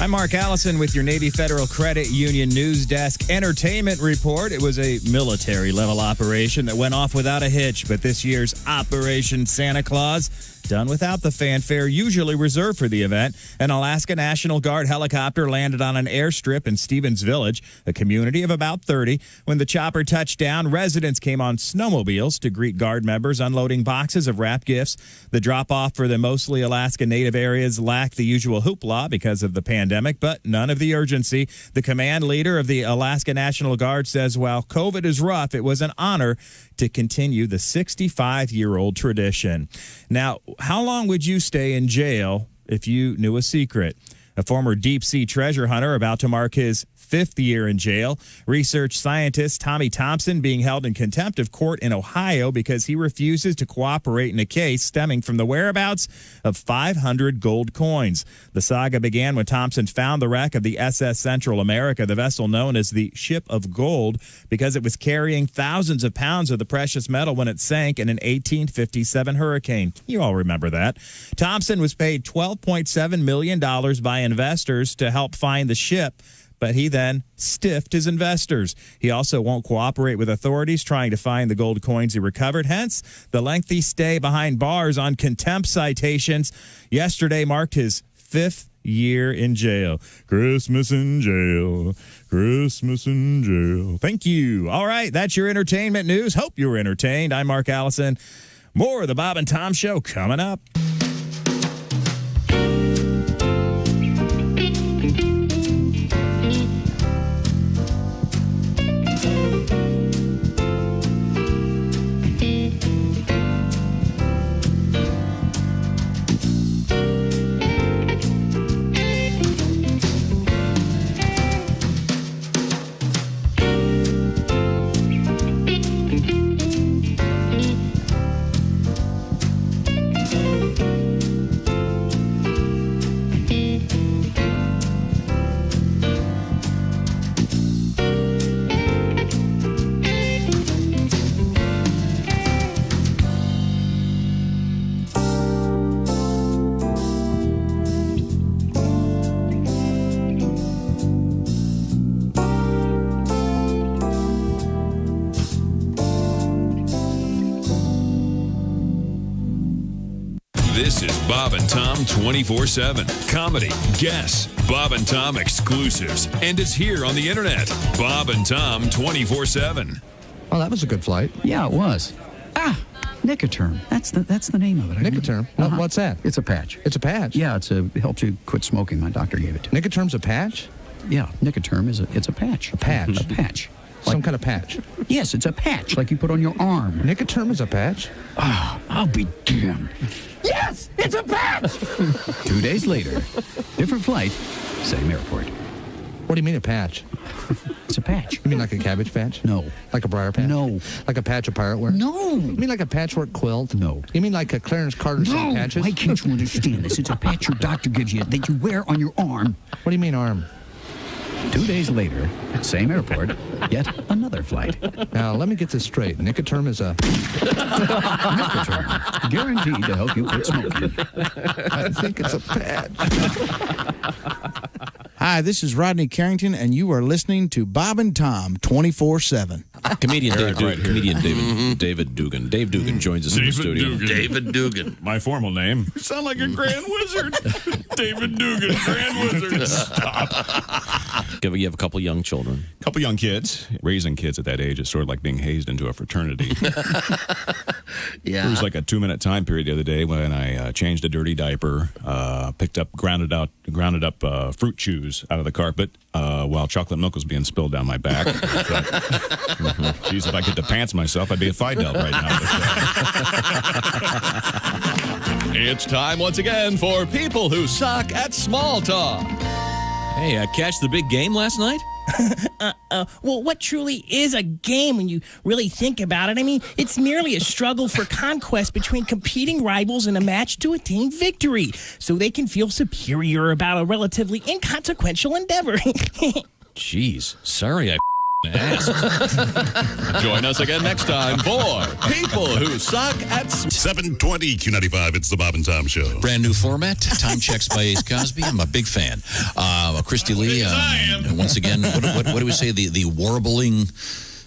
I'm Mark Allison with your Navy Federal Credit Union Newsdesk Entertainment Report. It was a military-level operation that went off without a hitch, but this year's Operation Santa Claus, done without the fanfare usually reserved for the event. An Alaska National Guard helicopter landed on an airstrip in Stevens Village, a community of about 30. When the chopper touched down, residents came on snowmobiles to greet Guard members, unloading boxes of wrapped gifts. The drop-off for the mostly Alaska Native areas lacked the usual hoopla because of the pandemic, but none of the urgency. The command leader of the Alaska National Guard says while COVID is rough, it was an honor to continue the 65-year-old tradition. Now, how long would you stay in jail if you knew a secret? A former deep-sea treasure hunter about to mark his 5th year in jail. Research scientist Tommy Thompson being held in contempt of court in Ohio because he refuses to cooperate in a case stemming from the whereabouts of 500 gold coins. The saga began when Thompson found the wreck of the SS Central America, the vessel known as the Ship of Gold, because it was carrying thousands of pounds of the precious metal when it sank in an 1857 hurricane. You all remember that. Thompson was paid $12.7 million by investors to help find the ship, but he then stiffed his investors. He also won't cooperate with authorities trying to find the gold coins he recovered, hence the lengthy stay behind bars on contempt citations. Yesterday marked his 5th year in jail. Christmas in jail. Christmas in jail. Thank you. All right, that's your entertainment news. Hope you were entertained. I'm Mark Allison. More of the Bob and Tom Show coming up. This is Bob and Tom 24/7. Comedy, guests, Bob and Tom exclusives, and it's here on the internet. Bob and Tom 24/7. Oh, that was a good flight. Yeah, it was. Nicoterm. That's the name of it. Nicoterm? What's that? It's a patch. It's a patch? Yeah, it helps you quit smoking. My doctor gave it to me. Nicoterm's a patch? Yeah, Nicoterm it's a patch. A patch? A patch. Some kind of patch? Yes, it's a patch like you put on your arm. Nicoterm is a patch? Oh, I'll be damned. Yes, it's a patch. 2 days later, different flight, same airport. What do you mean a patch? It's a patch. You mean like a cabbage patch? No. Like a briar patch? No. Like a patch of pirate wear? No. You mean like a patchwork quilt? No. You mean like a Clarence Carter suit patches? Why can't you understand this? It's a patch your doctor gives you that you wear on your arm. What do you mean arm? 2 days later, same airport, yet another flight. Now, let me get this straight. Nicoterm is a... Nicoterm. Guaranteed to help you quit smoking. I think it's a patch. Hi, this is Rodney Carrington, and you are listening to Bob and Tom 24/7. Comedian David Dugan. Dave Dugan joins us in the studio. David Dugan. My formal name. You sound like a grand wizard. David Dugan, grand wizard. Stop. You have a couple young children. A couple young kids. Raising kids at that age is sort of like being hazed into a fraternity. Yeah. There was like a 2-minute time period the other day when I changed a dirty diaper, grounded up fruit chews out of the carpet while chocolate milk was being spilled down my back. Geez, if I could pants myself, I'd be a Fidel right now. It's time once again for people who suck at small talk. Hey, catch the big game last night? Well, what truly is a game when you really think about it? I mean, it's merely a struggle for conquest between competing rivals in a match to attain victory, so they can feel superior about a relatively inconsequential endeavor. Jeez, sorry I asked. Join us again next time for people who suck at 720 Q95. It's the Bob and Tom Show. Brand new format. Time checks by Ace Cosby. I'm a big fan. Christy Lee. Once again, what do we say? The warbling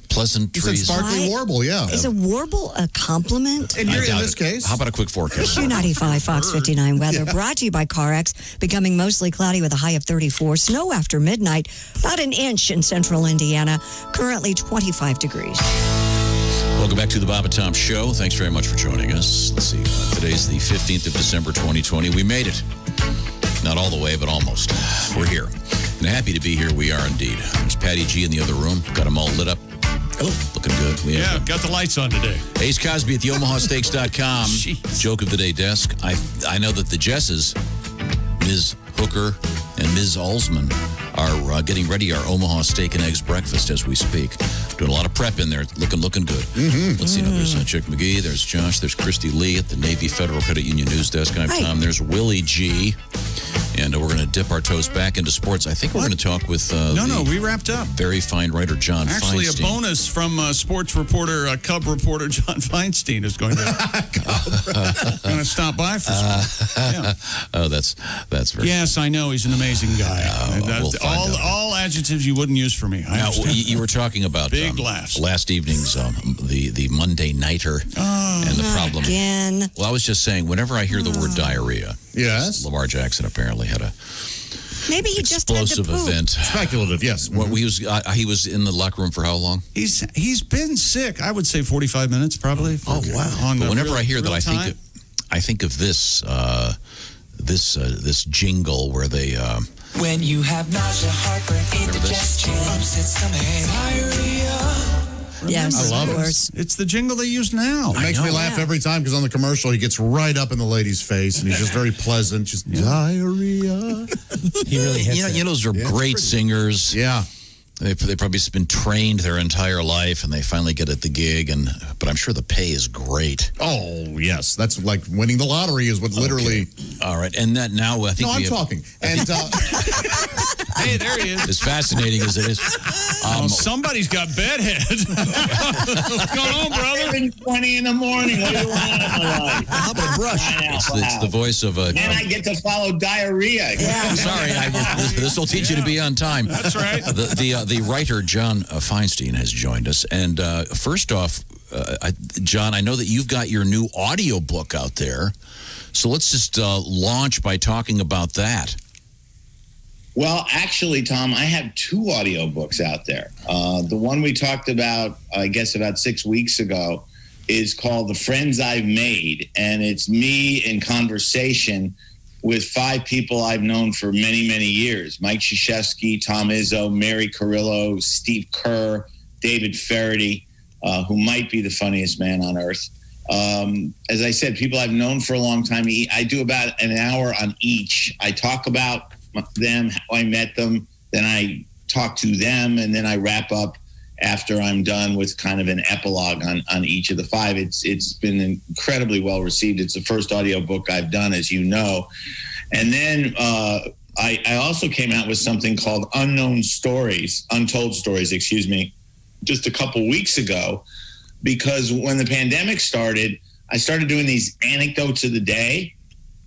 pleasantries. You said sparkling warble, yeah. Is a warble a compliment? And you're in this case. How about a quick forecast? Q95 Fox 59 weather brought to you by CarX. Becoming mostly cloudy with a high of 34. Snow after midnight. About an inch in central Indiana. Currently 25 degrees. Welcome back to the Bob and Tom Show. Thanks very much for joining us. Let's see. Today's the 15th of December, 2020. We made it. Not all the way, but almost. We're here. And happy to be here. We are indeed. There's Patty G in the other room. Got them all lit up. Oh, looking good. Got the lights on today. Ace Cosby at the omahasteaks.com. Joke of the day desk. I know that the Jesses, Ms. Hooker and Ms. Alsman, are getting ready our Omaha Steak and Eggs breakfast as we speak. Doing a lot of prep in there. Looking good. Let's see. Now there's Chick McGee. There's Josh. There's Christy Lee at the Navy Federal Credit Union Newsdesk. I'm Tom. There's Willie G. And we're going to dip our toes back into sports. I think we're going to talk with we wrapped up. Very fine writer John Feinstein. Actually, a bonus from sports reporter, Cub reporter John Feinstein is going to stop by for some. Oh, that's very. Yes, I know he's an amazing guy. We'll all adjectives you wouldn't use for me. Now, you were talking about big laughs. Last evening's the Monday nighter and the problem. Again. Well, I was just saying, whenever I hear the word diarrhea, yes, Lamar Jackson apparently had a maybe he just had to explosive poop. event. Speculative, yes. He was in the locker room for how long? He's been sick. I would say 45 minutes probably. Oh wow! But whenever I hear that, I think of this this jingle where they. When you have nausea, heartburn, indigestion, upset stomach, diarrhea. Yes, I love of course. It's the jingle they use now. It makes me laugh every time because on the commercial he gets right up in the lady's face and he's just very pleasant. Just diarrhea. He really hits you know, those are great singers. Yeah. They probably just been trained their entire life, and they finally get at the gig. But I'm sure the pay is great. Oh yes, that's like winning the lottery is what literally. All right, and that now I think I'm talking. And hey, there he is. As fascinating as it is, somebody's got bedhead. What's going on, brother? 7:20 in the morning. What do you want in my life? How about a brush? It's the voice of a. And I get to follow diarrhea. Yeah. Sorry, this will teach you to be on time. That's right. The writer John Feinstein has joined us, and first off, John, I know that you've got your new audio book out there. So let's just launch by talking about that. Well, actually, Tom, I have 2 audiobooks out there. The one we talked about, I guess, about 6 weeks ago is called The Friends I've Made. And it's me in conversation with 5 people I've known for many, many years. Mike Krzyzewski, Tom Izzo, Mary Carrillo, Steve Kerr, David Faraday, who might be the funniest man on earth. As I said, people I've known for a long time. I do about an hour on each. I talk about them, how I met them, then I talk to them, and then I wrap up after I'm done with kind of an epilogue on each of the 5. It's been incredibly well received. It's the first audiobook I've done, as you know. And then I also came out with something called Untold Stories, just a couple weeks ago, because when the pandemic started, I started doing these anecdotes of the day.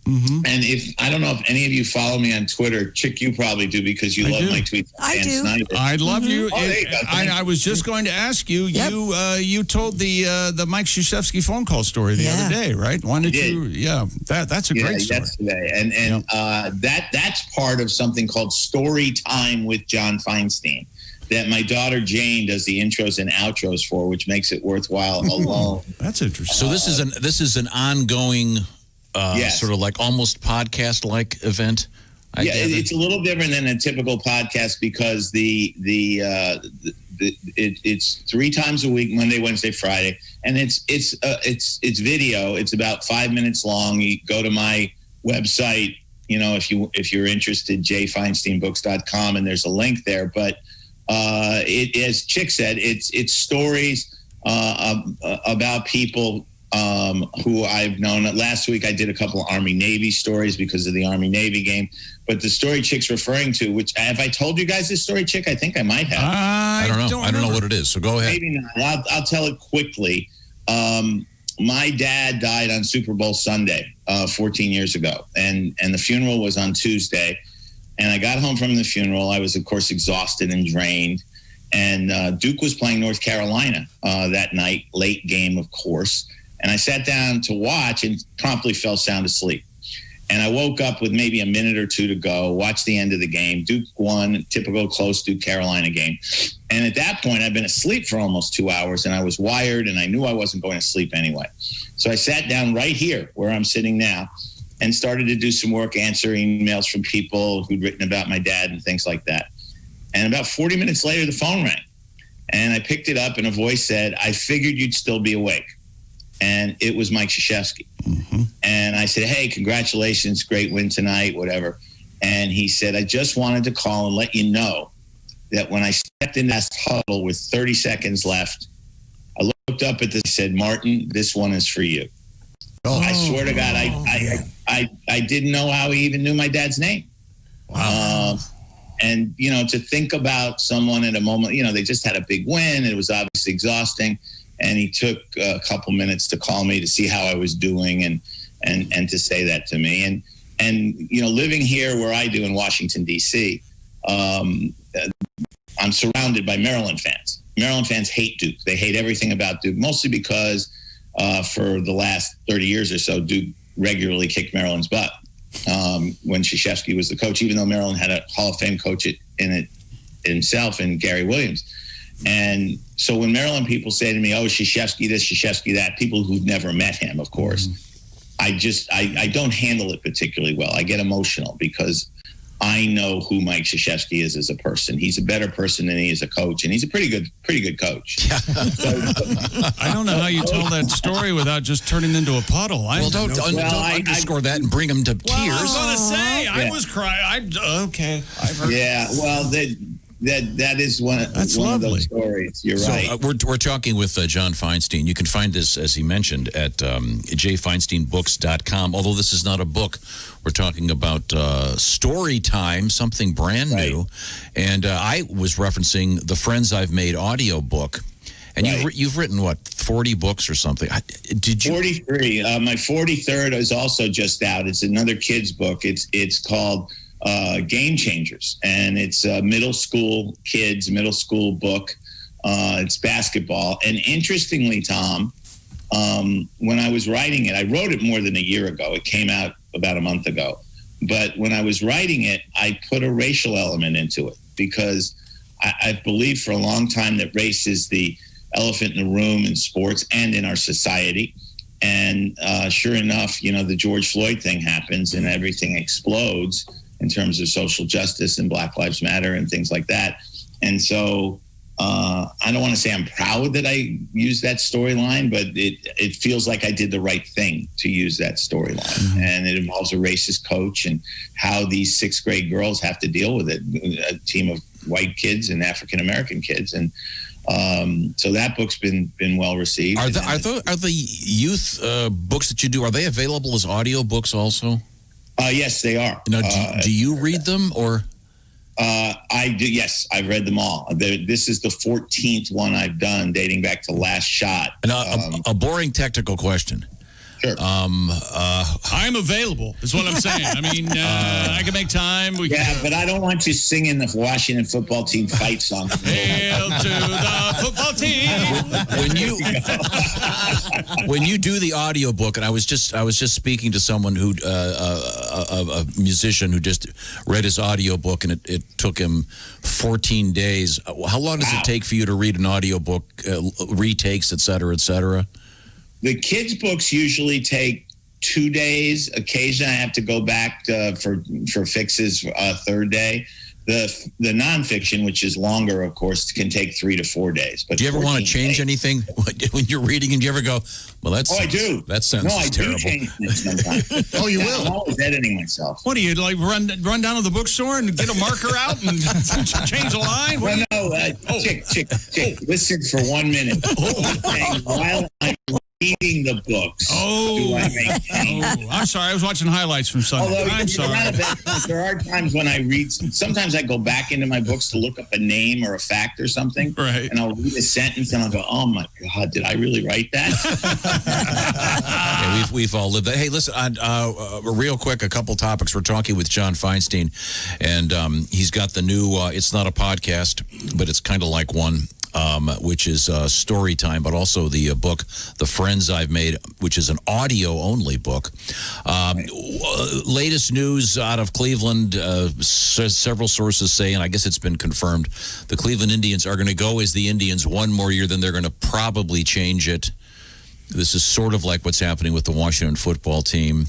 Mm-hmm. And I don't know if any of you follow me on Twitter. Chick, you probably do because you love my tweets. I do. Snyder. I love you. Oh, there you go. I was just going to ask you. Yep. You told the Mike Krzyzewski phone call story the other day, right? Why did you? Yeah, that's a great story. Yesterday, and that's part of something called Story Time with John Feinstein, that my daughter Jane does the intros and outros for, which makes it worthwhile alone. That's interesting. So this is an ongoing. Yes. Sort of like almost podcast-like event. It's a little different than a typical podcast because it's 3 times a week, Monday, Wednesday, Friday, and it's video. It's about 5 minutes long. You go to my website, if you're interested, jfeinsteinbooks.com, and there's a link there. But as Chick said, it's stories about people. Who I've known. Last week I did a couple of Army-Navy stories because of the Army-Navy game. But the story Chick's referring to, which have I told you guys this story, Chick? I think I might have. I don't know. I don't know what it is. So go ahead. Maybe not. I'll tell it quickly. My dad died on Super Bowl Sunday 14 years ago, and the funeral was on Tuesday. And I got home from the funeral. I was, of course, exhausted and drained. And Duke was playing North Carolina that night, late game, of course. And I sat down to watch and promptly fell sound asleep. And I woke up with maybe a minute or 2 to go, watched the end of the game. Duke won, typical close Duke Carolina game. And at that point, I'd been asleep for almost 2 hours, and I was wired, and I knew I wasn't going to sleep anyway. So I sat down right here where I'm sitting now and started to do some work answering emails from people who'd written about my dad and things like that. And about 40 minutes later, the phone rang. And I picked it up, and a voice said, "I figured you'd still be awake." And it was Mike Krzyzewski. Mm-hmm. And I said, "Hey, congratulations, great win tonight, whatever." And he said, "I just wanted to call and let you know that when I stepped in that huddle with 30 seconds left, I looked up at this and said, 'Martin, this one is for you.'" Oh, I swear to God, I didn't know how he even knew my dad's name. Wow. And, to think about someone at a moment, they just had a big win. It was obviously exhausting. And he took a couple minutes to call me to see how I was doing and to say that to me. And living here where I do in Washington, D.C., I'm surrounded by Maryland fans. Maryland fans hate Duke. They hate everything about Duke, mostly because for the last 30 years or so, Duke regularly kicked Maryland's butt when Krzyzewski was the coach, even though Maryland had a Hall of Fame coach in it himself in Gary Williams. And so when Maryland people say to me, "Oh, Krzyzewski this, Krzyzewski that," people who've never met him, of course, I don't handle it particularly well. I get emotional because I know who Mike Krzyzewski is as a person. He's a better person than he is a coach, and he's a pretty good coach. I don't know how you tell that story without just turning into a puddle. Don't underscore that and bring him to tears. I was going to say, I was crying. Okay. I've heard. Yeah, well, that is one of those stories. You're right. So we're talking with John Feinstein. You can find this, as he mentioned, at jfeinsteinbooks.com. Although this is not a book, we're talking about story time, something brand new. And I was referencing the Friends I've Made audio book. And you've written, what, 40 books or something? Did you? 43. My 43rd is also just out. It's another kid's book. It's called Game Changers, and it's a middle school book It's basketball. And interestingly, Tom, when I was writing it, I wrote it more than a year ago. It came out about a month ago. But when I was writing it, I put a racial element into it because I've believed for a long time that race is the elephant in the room in sports and in our society. And sure enough, the George Floyd thing happens and everything explodes in terms of social justice and Black Lives Matter and things like that. And so I don't want to say I'm proud that I used that storyline, but it feels like I did the right thing to use that storyline. Mm-hmm. And it involves a racist coach and how these sixth grade girls have to deal with it, a team of white kids and African-American kids. And so that book's been well received. Are the youth books that you do, are they available as audiobooks also? Yes, they are. Now, do you read them or? I do. Yes, I've read them all. This is the 14th one I've done, dating back to Last Shot. And a boring technical question. Sure. I'm available, is what I'm saying. I mean, I can make time. But I don't want you singing the Washington football team fight song. Hail to the football team. When you do the audiobook, and I was just speaking to someone who a musician who just read his audiobook, and it took him 14 days. How long does it take for you to read an audiobook, retakes, et cetera, et cetera? The kids' books usually take 2 days. Occasionally, I have to go back for fixes third day. The nonfiction, which is longer, of course, can take 3 to 4 days. But do you ever want to change anything when you're reading? And do you ever go, well, that's... Oh, I do. That sentence is terrible. No, I do change it sometimes. Oh, you will? I'm always editing myself. What do you, like, run down to the bookstore and get a marker out and change a line? Well, no, chick, listen for 1 minute. While I'm reading the books, do I make change? I'm sorry. I was watching highlights from Sunday. Although, I'm sorry. There are times when I read, sometimes I go back into my books to look up a name or a fact or something. Right. And I'll read a sentence and I'll go, oh my God, did I really write that? Yeah, we've all lived that. Hey, listen, real quick, a couple topics. We're talking with John Feinstein, and he's got the new, it's not a podcast, but it's kind of like one. Which is story time, but also the book, The Friends I've Made, which is an audio-only book. Latest news out of Cleveland, several sources say, and I guess it's been confirmed, the Cleveland Indians are going to go as the Indians one more year, then they're going to probably change it. This is sort of like what's happening with the Washington football team.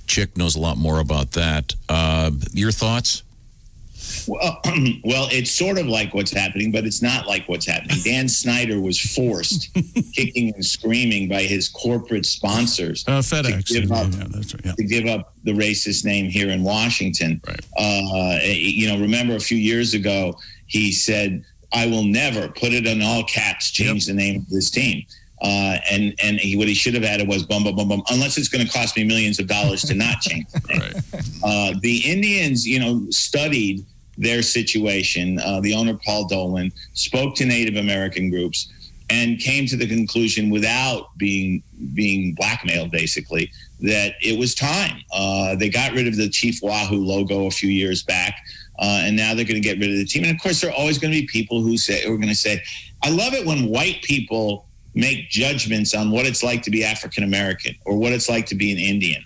Chick knows a lot more about that. Your thoughts? Well, it's sort of like what's happening, but it's not like what's happening. Dan Snyder was forced, kicking and screaming by his corporate sponsors, FedEx, to give up the racist name here in Washington. Right. Remember a few years ago, he said, "I will never," put it in all caps, change the name of this team. And what he should have added was bum, bum, bum, bum, unless it's going to cost me millions of dollars to not change the name. Right. The Indians, studied their situation. The owner, Paul Dolan, spoke to Native American groups and came to the conclusion, without being blackmailed, basically, that it was time. They got rid of the Chief Wahoo logo a few years back, and now they're going to get rid of the team. And, of course, there are always going to be people who are going to say, I love it when white people make judgments on what it's like to be African American or what it's like to be an Indian.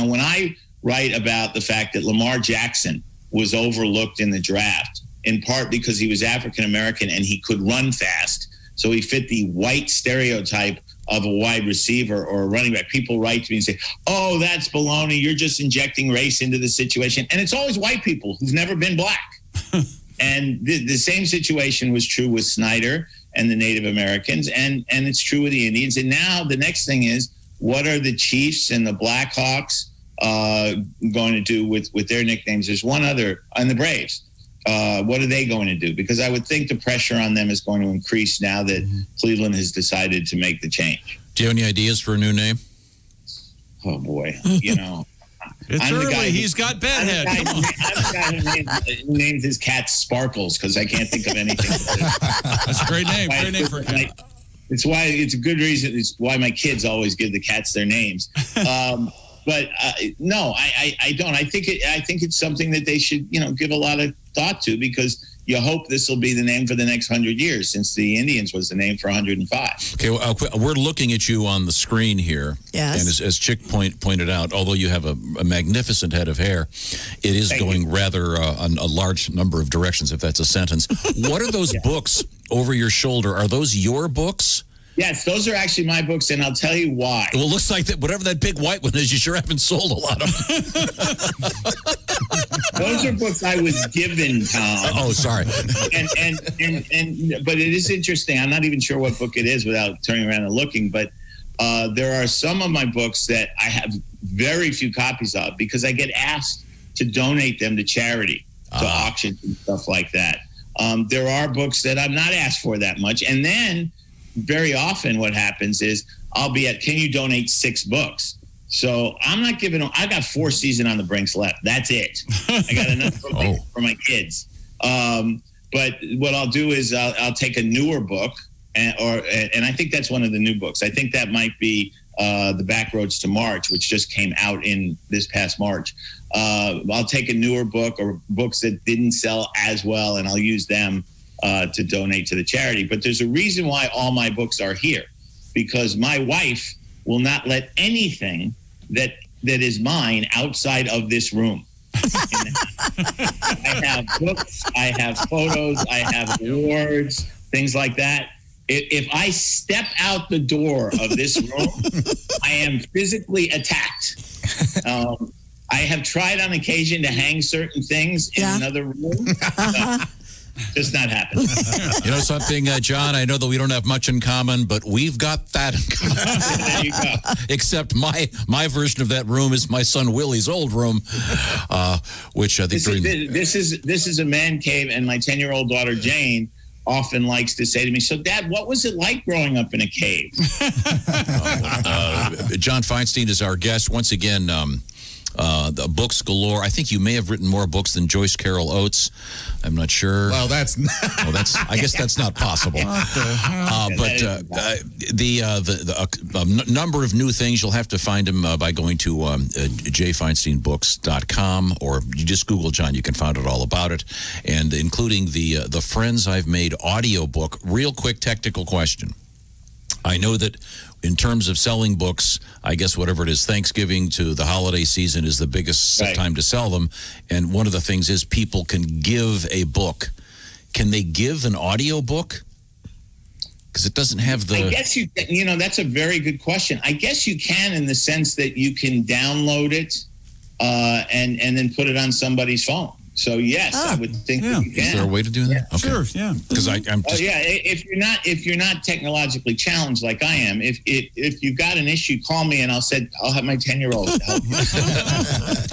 When I write about the fact that Lamar Jackson was overlooked in the draft, in part because he was African American and he could run fast, so he fit the white stereotype of a wide receiver or a running back. People write to me and say, "Oh, that's baloney. You're just injecting race into the situation." And it's always white people who've never been black. And the same situation was true with Snyder and the Native Americans, and it's true with the Indians. And now the next thing is, what are the Chiefs and the Blackhawks going to do with their nicknames? There's one other, and the Braves. What are they going to do? Because I would think the pressure on them is going to increase now that Cleveland has decided to make the change. Do you have any ideas for a new name? Oh, boy. It's I'm early. He's got bedhead. I'm the guy who named his cat Sparkles because I can't think of anything. That's a great name. Great name for a cat. It's a good reason. It's why my kids always give the cats their names. But no, I don't. I think it's something that they should, give a lot of thought to, because you hope this will be the name for the next 100 years, since the Indians was the name for 105. Okay, well, we're looking at you on the screen here. Yes. And as Chick pointed out, although you have a magnificent head of hair, it is going rather a large number of directions, if that's a sentence. What are those books over your shoulder? Are those your books? Yes, those are actually my books, and I'll tell you why. Well, it looks like that whatever that big white one is, you sure haven't sold a lot of them. Those are books I was given, Tom. Oh, sorry. And but it is interesting. I'm not even sure what book it is without turning around and looking, but there are some of my books that I have very few copies of, because I get asked to donate them to charity, to auctions and stuff like that. There are books that I'm not asked for that much, and then very often what happens is I'll be at, can you donate 6 books? So I'm not giving them, I got 4 Season on the Brinks left. That's it. I got enough for my kids. But what I'll do is I'll take a newer book, and I think that's one of the new books. I think that might be The Back Roads to March, which just came out in this past March. I'll take a newer book, or books that didn't sell as well, and I'll use them to donate to the charity. But there's a reason why all my books are here, because my wife will not let anything that is mine outside of this room. I have books, I have photos, I have awards, things like that. If I step out the door of this room, I am physically attacked. I have tried on occasion to hang certain things in another room. Just not happening. You know something, John? I know that we don't have much in common, but we've got that in common. There you go. Except my version of that room is my son Willie's old room, which I think this is a man cave, and my 10-year-old daughter Jane often likes to say to me, "So, Dad, what was it like growing up in a cave?" John Feinstein is our guest once again. The books galore. I think you may have written more books than Joyce Carol Oates. I'm not sure. Well, that's. I guess that's not possible. But the number of new things, you'll have to find them by going to jfeinsteinbooks.com, or you just Google John. You can find out all about it, and including the Friends I've Made audiobook. Real quick technical question. I know that in terms of selling books, I guess whatever it is, Thanksgiving to the holiday season is the biggest time to sell them. And one of the things is people can give a book. Can they give an audio book? Because it doesn't have the... I guess that's a very good question. I guess you can, in the sense that you can download it and then put it on somebody's phone. So yes, I would think that you can. Is there a way to do that? Yeah. Okay. Sure, yeah. Because I'm just... if you're not technologically challenged like I am, if you've got an issue, call me and I'll have my 10-year-old help you.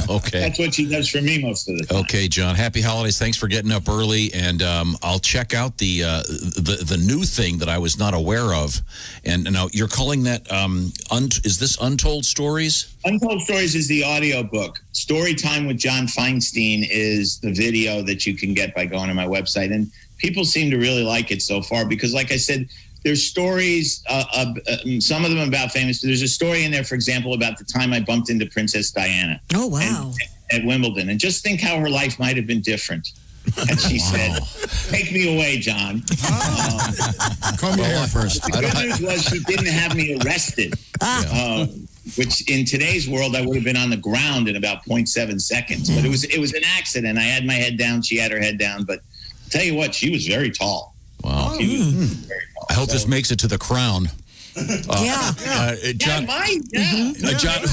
Okay. That's what she does for me most of the time. Okay, John. Happy holidays. Thanks for getting up early, and I'll check out the new thing that I was not aware of. And now you're calling that is this Untold Stories? Untold Stories is the audio book. Story Time with John Feinstein is the video that you can get by going to my website. And people seem to really like it so far because, like I said, there's stories, some of them about famous. There's a story in there, for example, about the time I bumped into Princess Diana. Oh, wow. At Wimbledon. And just think how her life might have been different. And she said, "Take me away, John." Comb your hair first. The good news was she didn't have me arrested. Which in today's world, I would have been on the ground in about 0.7 seconds. But it was an accident. I had my head down. She had her head down. But I'll tell you what, she was very tall. Wow. She was very tall. I hope this makes it to the Crown. John, John,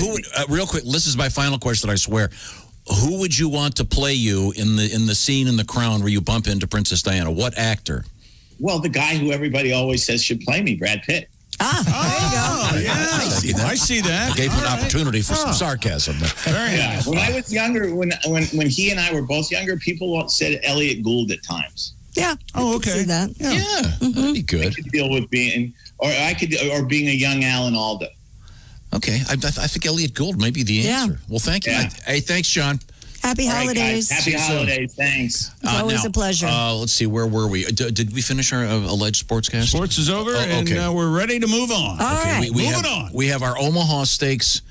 real quick, this is my final question, I swear. Who would you want to play you in the scene in The Crown where you bump into Princess Diana? What actor? Well, the guy who everybody always says should play me, Brad Pitt. There you go. Yeah, I see that. I gave him an opportunity for some sarcasm. Very nice. When I was younger, when he and I were both younger, people said Elliot Gould at times. Yeah. Oh, okay. See that. Yeah, that'd be good. I could deal with being a young Alan Alda. Okay, I think Elliot Gould may be the answer. Well, thank you. Yeah. Hey, thanks, John. Happy holidays. Guys, happy holidays. Thanks. It's always a pleasure. Let's see, where were we? Did we finish our alleged sportscast? Sports is over, and we're ready to move on. All right. Moving on. We have our Omaha Steaks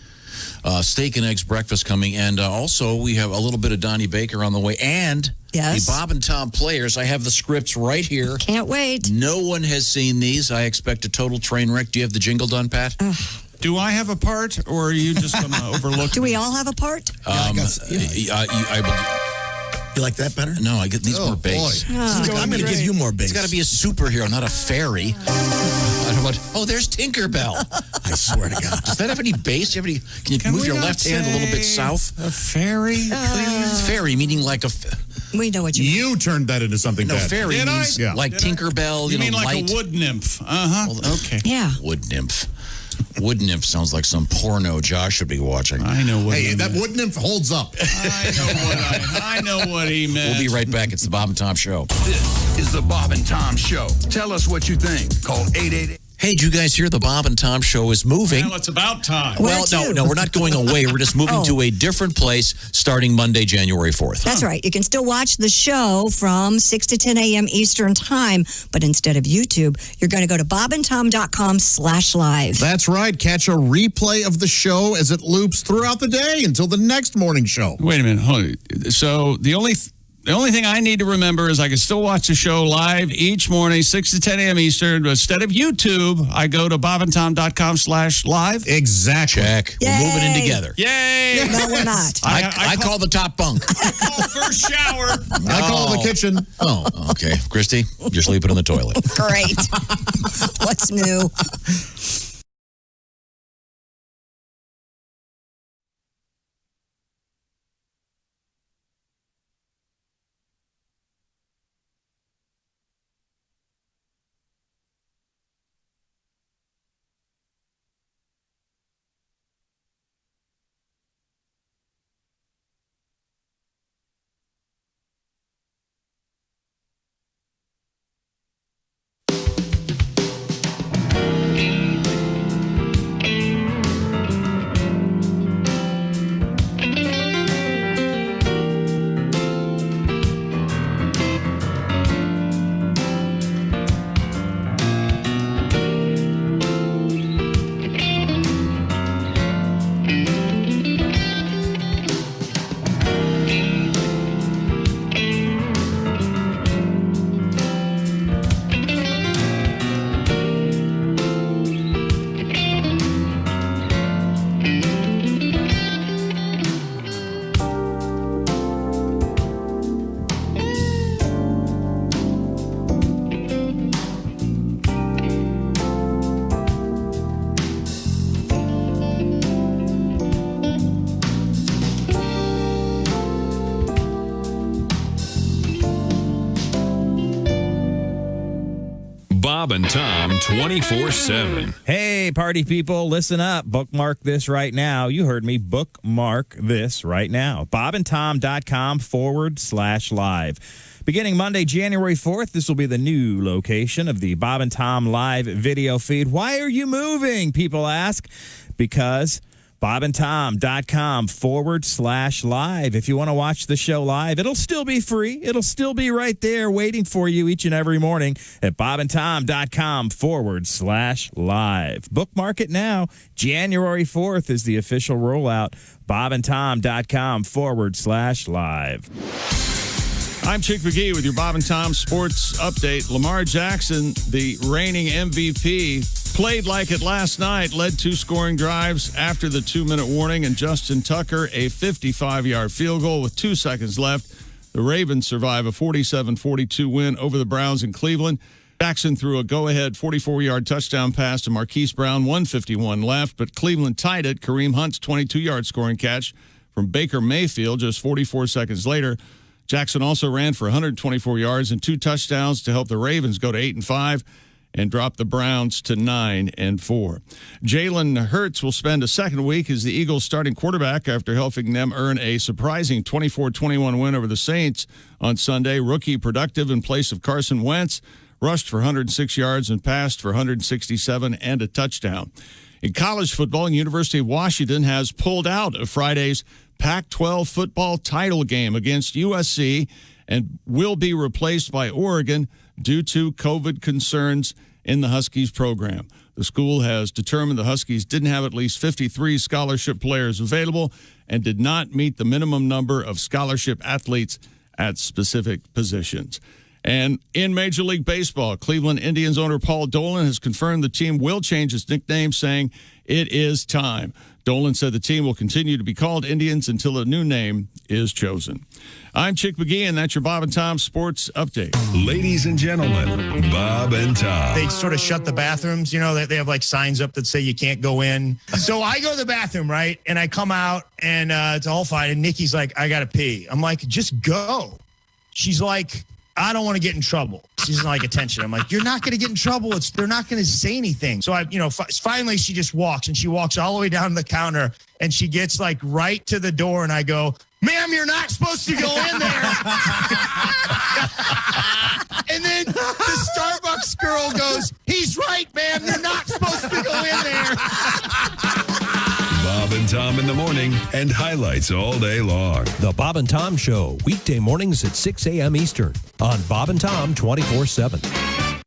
steak and eggs breakfast coming. And also, we have a little bit of Donnie Baker on the way. And Yes. the Bob and Tom players. I have the scripts right here. Can't wait. No one has seen these. I expect a total train wreck. Do you have the jingle done, Pat? Do I have a part, or are you just going to overlook? Do we all have a part? You like that better? No, I get these more bass. I'm going to give you more bass. It's got to be a superhero, not a fairy. I don't want. Oh, there's Tinkerbell. I swear to God. Does that have any bass? Can you move your left hand a little bit south? A fairy, please. Fairy meaning like a. We know what you mean. You turned that into something No, bad. fairy means like Tinkerbell. You mean like light. a wood nymph? Okay. Yeah. Wood nymph. Wood nymph sounds like some porno Josh should be watching. I know what. Hey, that wood nymph holds up. I know what he meant. We'll be right back. It's the Bob and Tom Show. This is the Bob and Tom Show. Tell us what you think. Call 888. Hey, did you guys hear the Bob and Tom Show is moving? Well, it's about time. Well, no, we're not going away. We're just moving to a different place starting Monday, January 4th. That's right. You can still watch the show from 6 to 10 a.m. Eastern Time, but instead of YouTube, you're going to go to bobandtom.com/live. That's right. Catch a replay of the show as it loops throughout the day until the next morning show. Wait a minute. Hold on. So the only thing I need to remember is I can still watch the show live each morning, 6 to 10 a.m. Eastern. But instead of YouTube, I go to bobandtom.com/live. Exactly. Check. Yay. We're moving in together. Yay! No, we're not. I call the top bunk. I call first shower. I call the kitchen. Oh, okay. Christy, you're sleeping in the toilet. Great. What's new? Bob and Tom 24/7. Hey, party people, listen up. Bookmark this right now. You heard me. Bookmark this right now. bobandtom.com/live. Beginning Monday, January 4th, this will be the new location of the Bob and Tom live video feed. Why are you moving? People ask. Because bobandtom.com/live. If you want to watch the show live, it'll still be free. It'll still be right there waiting for you each and every morning at bobandtom.com/live. Bookmark it now. January 4th is the official rollout. bobandtom.com/live. I'm Chick McGee with your Bob and Tom Sports Update. Lamar Jackson, the reigning MVP, played like it last night, led 2 scoring drives after the 2-minute warning, and Justin Tucker, a 55-yard field goal with 2 seconds left. The Ravens survive a 47-42 win over the Browns in Cleveland. Jackson threw a go-ahead 44-yard touchdown pass to Marquise Brown, 1:51 left, but Cleveland tied it. Kareem Hunt's 22-yard scoring catch from Baker Mayfield just 44 seconds later. Jackson also ran for 124 yards and 2 touchdowns to help the Ravens go to 8-5 and drop the Browns to 9-4. Jalen Hurts will spend a second week as the Eagles' starting quarterback after helping them earn a surprising 24-21 win over the Saints on Sunday. Rookie productive in place of Carson Wentz, rushed for 106 yards and passed for 167 and a touchdown. In college football, University of Washington has pulled out of Friday's Pac-12 football title game against USC and will be replaced by Oregon due to COVID concerns in the Huskies program. The school has determined the Huskies didn't have at least 53 scholarship players available and did not meet the minimum number of scholarship athletes at specific positions. And in Major League Baseball, Cleveland Indians owner Paul Dolan has confirmed the team will change its nickname, saying it is time. Dolan said the team will continue to be called Indians until a new name is chosen. I'm Chick McGee, and that's your Bob and Tom Sports Update. Ladies and gentlemen, Bob and Tom. They sort of shut the bathrooms. You know, they have like signs up that say you can't go in. So I go to the bathroom, right? And I come out, and it's all fine. And Nikki's like, I got to pee. I'm like, just go. She's like, I don't want to get in trouble. She doesn't like attention. I'm like, you're not going to get in trouble. They're not going to say anything. So finally she just walks, and she walks all the way down to the counter, and she gets like right to the door, and I go, ma'am, you're not supposed to go in there. And then the Starbucks girl goes, he's right, ma'am. You're not supposed to go in there. Bob and Tom in the morning and highlights all day long. The Bob and Tom Show, weekday mornings at 6 a.m. Eastern on Bob and Tom 24/7.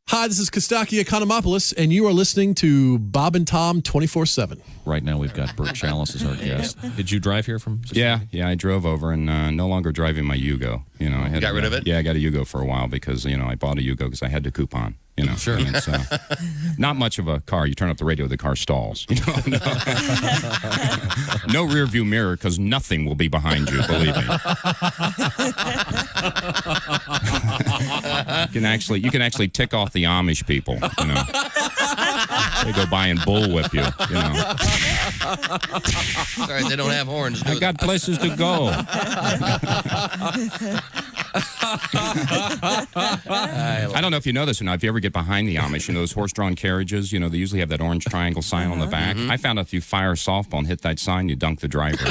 Hi, this is Kostaki Economopoulos, and you are listening to Bob and Tom 24/7. Right now, we've got Bert Chalice as our guest. Did you drive here from? Yeah, I drove over and no longer driving my Yugo. You know, I had got rid of it? Yeah, I got a Yugo for a while because I bought a Yugo because I had the coupon. Sure. And it's not much of a car. You turn up the radio, the car stalls. No rear view mirror because nothing will be behind you. Believe me. You can actually tick off the Amish people. They go by and bullwhip you. Sorry, they don't have horns. I got places to go. I don't know if you know this or not. If you ever get behind the Amish, those horse-drawn carriages, they usually have that orange triangle sign on the back. I found out if you fire a softball and hit that sign, you dunk the driver.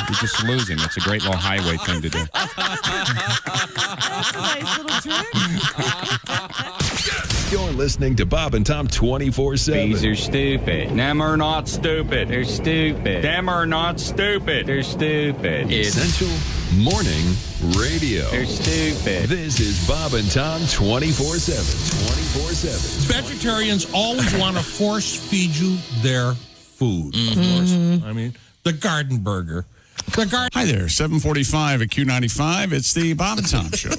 You just lose him. It's a great little highway thing to do. That's a nice little trick. You're listening to Bob and Tom 24/7. Bees are stupid. Them are not stupid. They're stupid. Them are not stupid. They're stupid. Essential Morning Radio. They're stupid. This is Bob and Tom 24/7. 24/7. Vegetarians always want to force feed you their food, of course. I mean, the garden burger. Hi there, 745 at Q95. It's the Bob and Tom Show.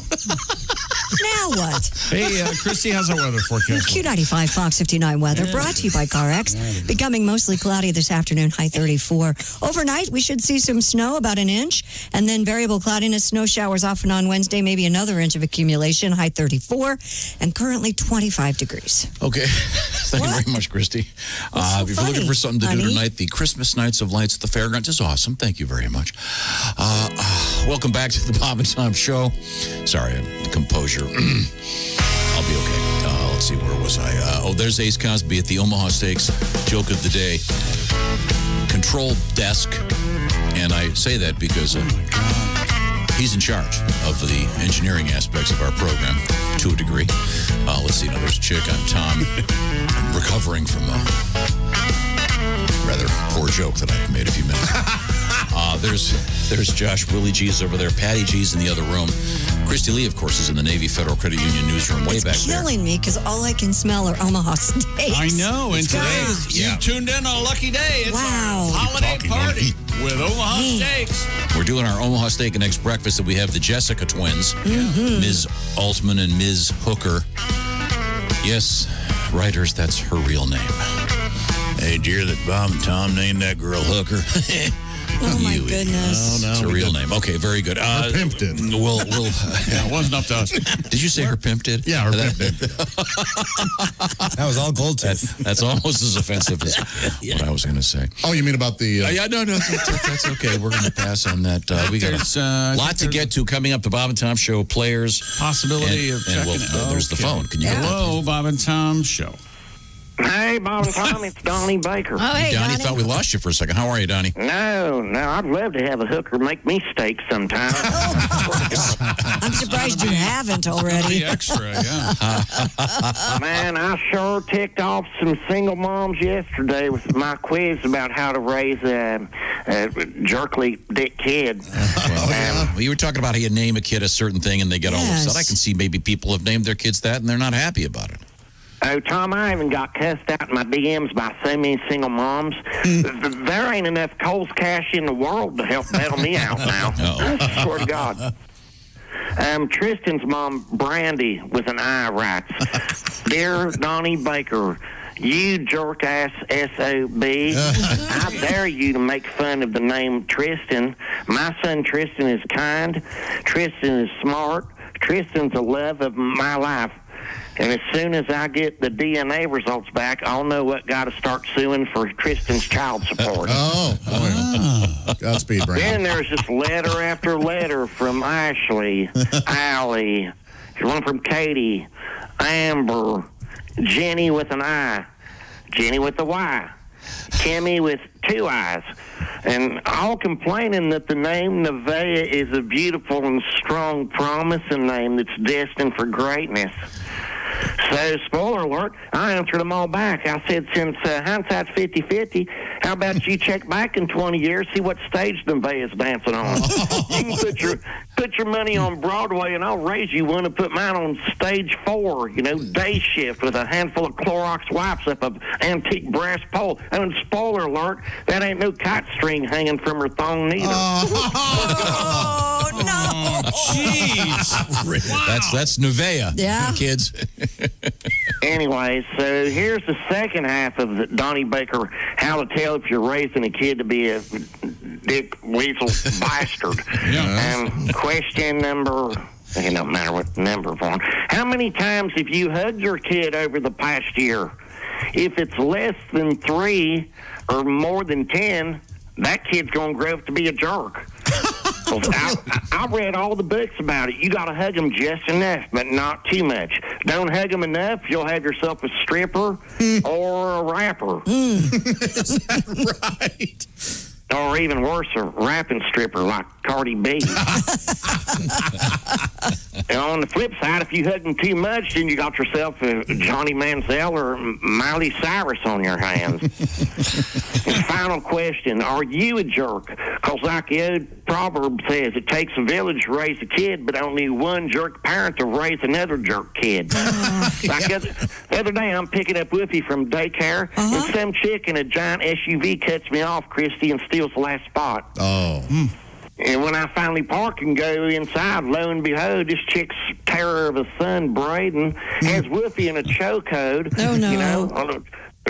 Now what? Hey, Christy, how's our weather forecast? Q95 Fox 59 weather brought to you by CarX. Becoming mostly cloudy this afternoon, high 34. Overnight, we should see some snow, about an inch, and then variable cloudiness, snow showers off and on Wednesday, maybe another inch of accumulation, high 34, and currently 25 degrees. Okay. Thank you very much, Christy. If you're looking for something to do tonight, the Christmas Nights of Lights at the Fairgrounds is awesome. Thank you very much. Welcome back to the Bob and Tom Show. Sorry, composure. I'll be okay. Let's see, where was I? There's Ace Cosby at the Omaha Steaks. Joke of the day. Control desk. And I say that because he's in charge of the engineering aspects of our program to a degree. Let's see. Now, there's Chick. I'm Tom. I'm recovering from a rather poor joke that I made a few minutes ago. There's Josh. Willie G's over there. Patty G's in the other room. Christy Lee, of course, is in the Navy Federal Credit Union newsroom way back there. It's killing me because all I can smell are Omaha steaks. I know. And today, you tuned in on a lucky day. It's our holiday party with Omaha Steaks. We're doing our Omaha Steak and Eggs breakfast that we have the Jessica twins, Ms. Altman and Ms. Hooker. Yes, writers, that's her real name. Hey, dear, that Bob and Tom named that girl Hooker. Oh, my goodness. It's a real name. Okay, very good. Her pimp did. We'll yeah, it wasn't up to us. Did you say her pimp did? Yeah, her pimp did. That was all gold tooth. That's almost as offensive as what I was going to say. Oh, you mean about the... yeah, no, that's okay. We're going to pass on that. We got a lot to get to coming up. The Bob and Tom Show players. Possibility of checking it. There's the phone. Can you get Hello, Bob and Tom Show. Hey, Bob and Tom, it's Donnie Baker. Oh, hey, Donnie, thought we lost you for a second. How are you, Donnie? No, I'd love to have a hooker make me steak sometime. I'm surprised you haven't already. The extra, yeah. Man, I sure ticked off some single moms yesterday with my quiz about how to raise a jerkly dick kid. Well, you were talking about how you name a kid a certain thing and they get all upset. I can see maybe people have named their kids that and they're not happy about it. Oh, Tom, I even got cussed out in my DMs by so many single moms. There ain't enough Kohl's cash in the world to help bail me out now. I swear to God. Tristan's mom, Brandy, with an I, writes, Dear Donnie Baker, you jerk-ass SOB, I dare you to make fun of the name Tristan. My son Tristan is kind. Tristan is smart. Tristan's the love of my life. And as soon as I get the DNA results back, I'll know what guy to start suing for Tristan's child support. Godspeed, Brandon. Then there's just letter after letter from Ashley, Allie, one from Katie, Amber, Jenny with an I, Jenny with a Y, Kimmy with 2 I's, and all complaining that the name Nevaeh is a beautiful and strong, promising name that's destined for greatness. So, spoiler alert, I answered them all back. I said, since hindsight's 50-50, how about you check back in 20 years, see what stage Nevaeh is dancing on? You can put your money on Broadway, and I'll raise you one and put mine on stage 4, day shift with a handful of Clorox wipes up an antique brass pole. And spoiler alert, that ain't no kite string hanging from her thong neither. Oh, no. Jeez. Wow. That's Nevaeh, kids. Anyway, so here's the second half of the Donnie Baker, how to tell if you're raising a kid to be a dick weasel bastard. Question number, it don't matter what number for. How many times have you hugged your kid over the past year? If it's less than 3 or more than 10, that kid's going to grow up to be a jerk. I read all the books about it. You got to hug them just enough, but not too much. Don't hug them enough, you'll have yourself a stripper or a rapper. Is that right? Or even worse, a rapping stripper like Cardi B. And on the flip side, if you hug them too much, then you got yourself a Johnny Manziel or Miley Cyrus on your hands. And final question, are you a jerk? Because like the old proverb says, it takes a village to raise a kid, but only one jerk parent to raise another jerk kid. Like the other day, I'm picking up Woofy from daycare, and some chick in a giant SUV cuts me off, Christy, and steals the last spot. And when I finally park and go inside, lo and behold, this chick's terror of a son, Braden, has Woofy in a chokehold. Oh, no. On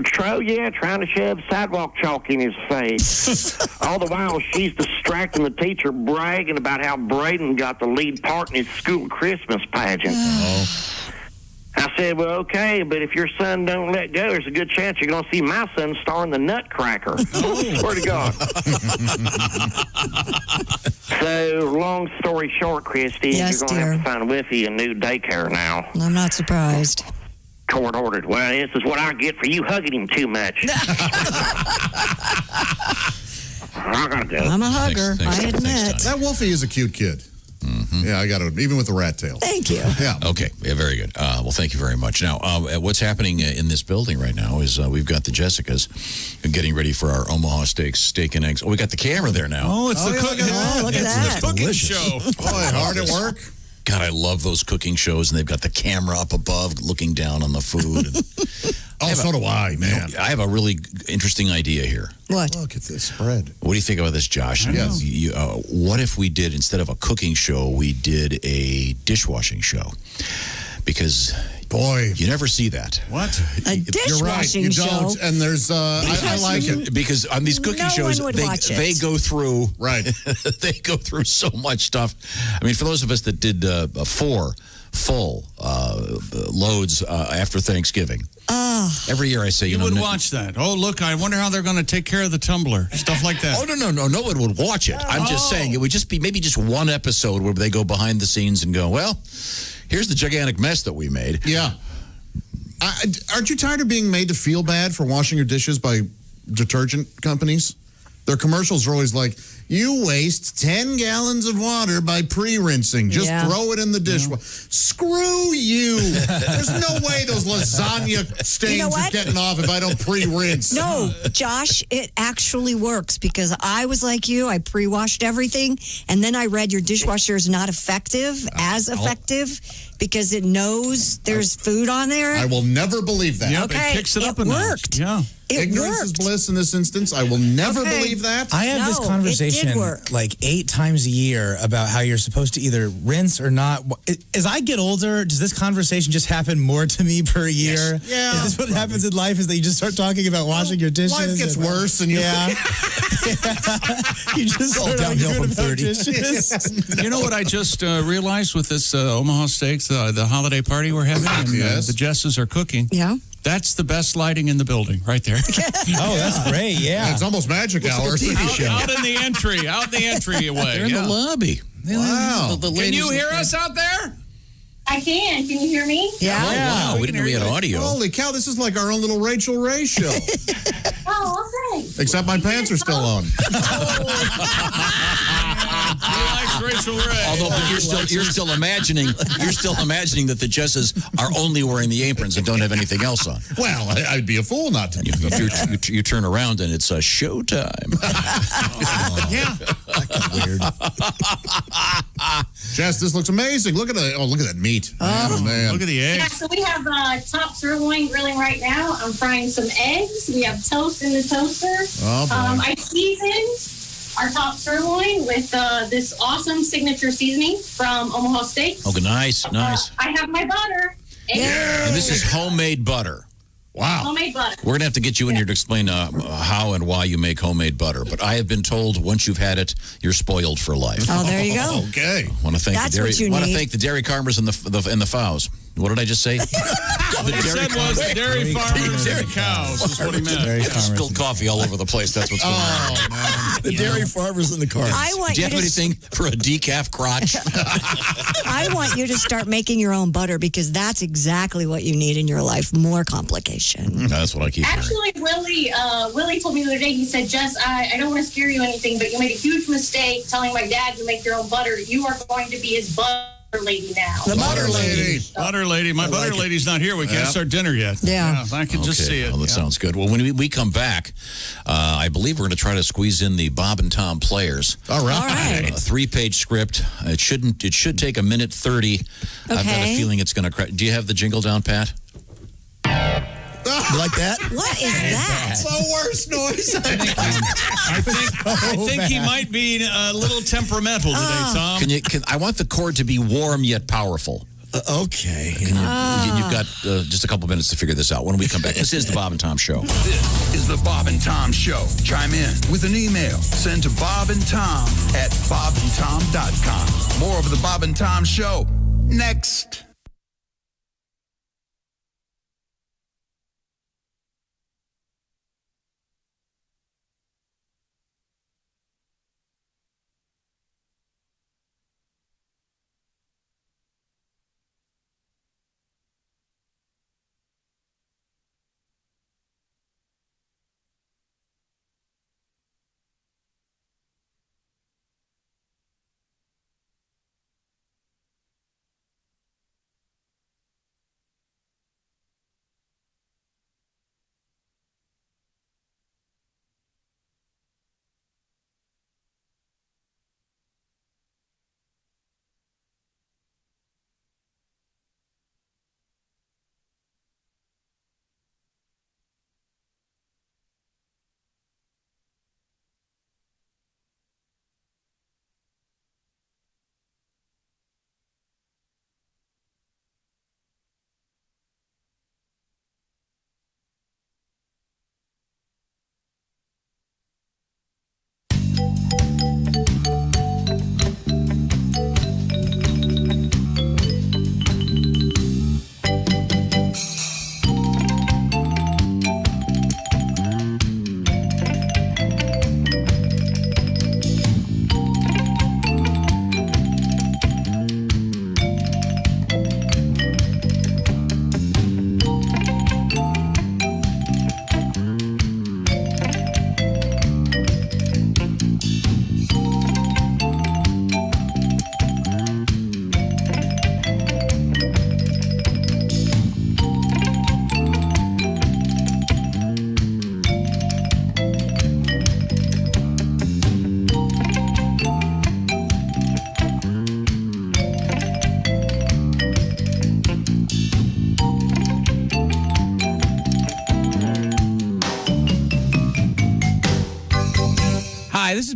trying to shove sidewalk chalk in his face. All the while, she's distracting the teacher, bragging about how Braden got the lead part in his school Christmas pageant. I said, well, okay, but if your son don't let go, there's a good chance you're going to see my son star in the Nutcracker. Swear to God. So, long story short, Christy, yes, you're going to have to find Whiffy a new daycare now. I'm not surprised. Court ordered. Well, this is what I get for you hugging him too much. I gotta go. I'm a hugger, I admit. That Wolfie is a cute kid. Yeah, I got it. Even with the rat tail. Thank you. Yeah. Okay. Yeah, very good. Well, thank you very much. Now, what's happening in this building right now is we've got the Jessicas getting ready for our Omaha steak and eggs. Oh, we got the camera there now. Oh, it's the cooking. Look at that. The cooking show. Boy, hard at work. God, I love those cooking shows, and they've got the camera up above looking down on the food. So do I, man. I have a really interesting idea here. What? Look at this spread. What do you think about this, Josh? Yes. What if we did, instead of a cooking show, we did a dishwashing show? Because, boy, you never see that. What? A dishwashing show? You don't, and there's, I like it. Because on these cooking shows, they go through, right. They go through so much stuff. I mean, for those of us that did 4 full loads after Thanksgiving, every year I say, you would watch that. Oh, look, I wonder how they're going to take care of the tumbler. Stuff like that. Oh, no one would watch it. I'm just saying, it would just be maybe just one episode where they go behind the scenes and go, well, here's the gigantic mess that we made. Yeah. Aren't you tired of being made to feel bad for washing your dishes by detergent companies? Their commercials are always like, You waste 10 gallons of water by pre-rinsing. Just throw it in the dishwasher. Screw you. There's no way those lasagna stains are getting off if I don't pre-rinse. No, Josh, it actually works because I was like you. I pre-washed everything, and then I read your dishwasher is not effective, because it knows there's food on there. I will never believe that. Yep, it picks it up a notch. Worked. Yeah. Ignorance is bliss in this instance. I will never believe that. I have this conversation like 8 times a year about how you're supposed to either rinse or not. As I get older, does this conversation just happen more to me per year? Yes. Yeah. Is this what happens in life? Is that you just start talking about washing your dishes? Life gets worse, and you you just all start downhill arguing from about 30. dishes. You know what I just realized with this Omaha Steaks, the holiday party we're having, and the Jesses are cooking. Yeah. That's the best lighting in the building, right there. Oh, that's great! Yeah, it's almost magic hour. Like a TV show. Out in the entryway. They're in the lobby. Wow. Can you hear us out there? I can. Can you hear me? Yeah. Oh, wow. We didn't know we had audio. Holy cow, this is like our own little Rachel Ray show. Oh, okay. Except my pants are still on. He likes Rachel Ray. Although, but you're still imagining that the Jesses are only wearing the aprons and don't have anything else on. Well, I'd be a fool not to. You turn around and it's showtime. Yeah. Weird. Jess, this looks amazing. Look at that meat. Oh man. Look at the eggs. Yeah, so we have top sirloin grilling right now. I'm frying some eggs. We have toast in the toaster. Oh, boy. I seasoned our top sirloin with this awesome signature seasoning from Omaha Steaks. Okay, nice. I have my butter. And this is homemade butter. Wow. Homemade butter. We're going to have to get you in here to explain how and why you make homemade butter. But I have been told once you've had it, you're spoiled for life. Oh, there you go. Okay. I want to thank That's the dairy. what you Want to need. thank the dairy farmers and the fows. What did I just say? What he said was the dairy farmers and the cows. That's what he meant. Spilled coffee all over the place. That's what's going on. Man. The dairy farmers and the cars. I want Do you you have to anything for a decaf crotch? I want you to start making your own butter because that's exactly what you need in your life. More complication. That's what I keep hearing. Actually, Willie told me the other day, he said, Jess, I don't want to scare you or anything, but you made a huge mistake telling my dad to make your own butter. You are going to be his butter lady now. The butter lady. Butter lady. My butter lady's not here. We can't start dinner yet. Yeah. I can just see it. Well, that sounds good. Well, when we come back, I believe we're going to try to squeeze in the Bob and Tom players. All right. A 3-page script. It should take a minute 30. I've got a feeling it's going to crack. Do you have the jingle down, Pat? You like that? What is that? It's the worst noise. I think he might be a little temperamental today, Tom. I want the chord to be warm yet powerful. Okay. You've got just a couple minutes to figure this out when we come back. This is the Bob and Tom Show. This is the Bob and Tom Show. Chime in with an email. Send to bobandtom@bobandtom.com. More of the Bob and Tom Show next.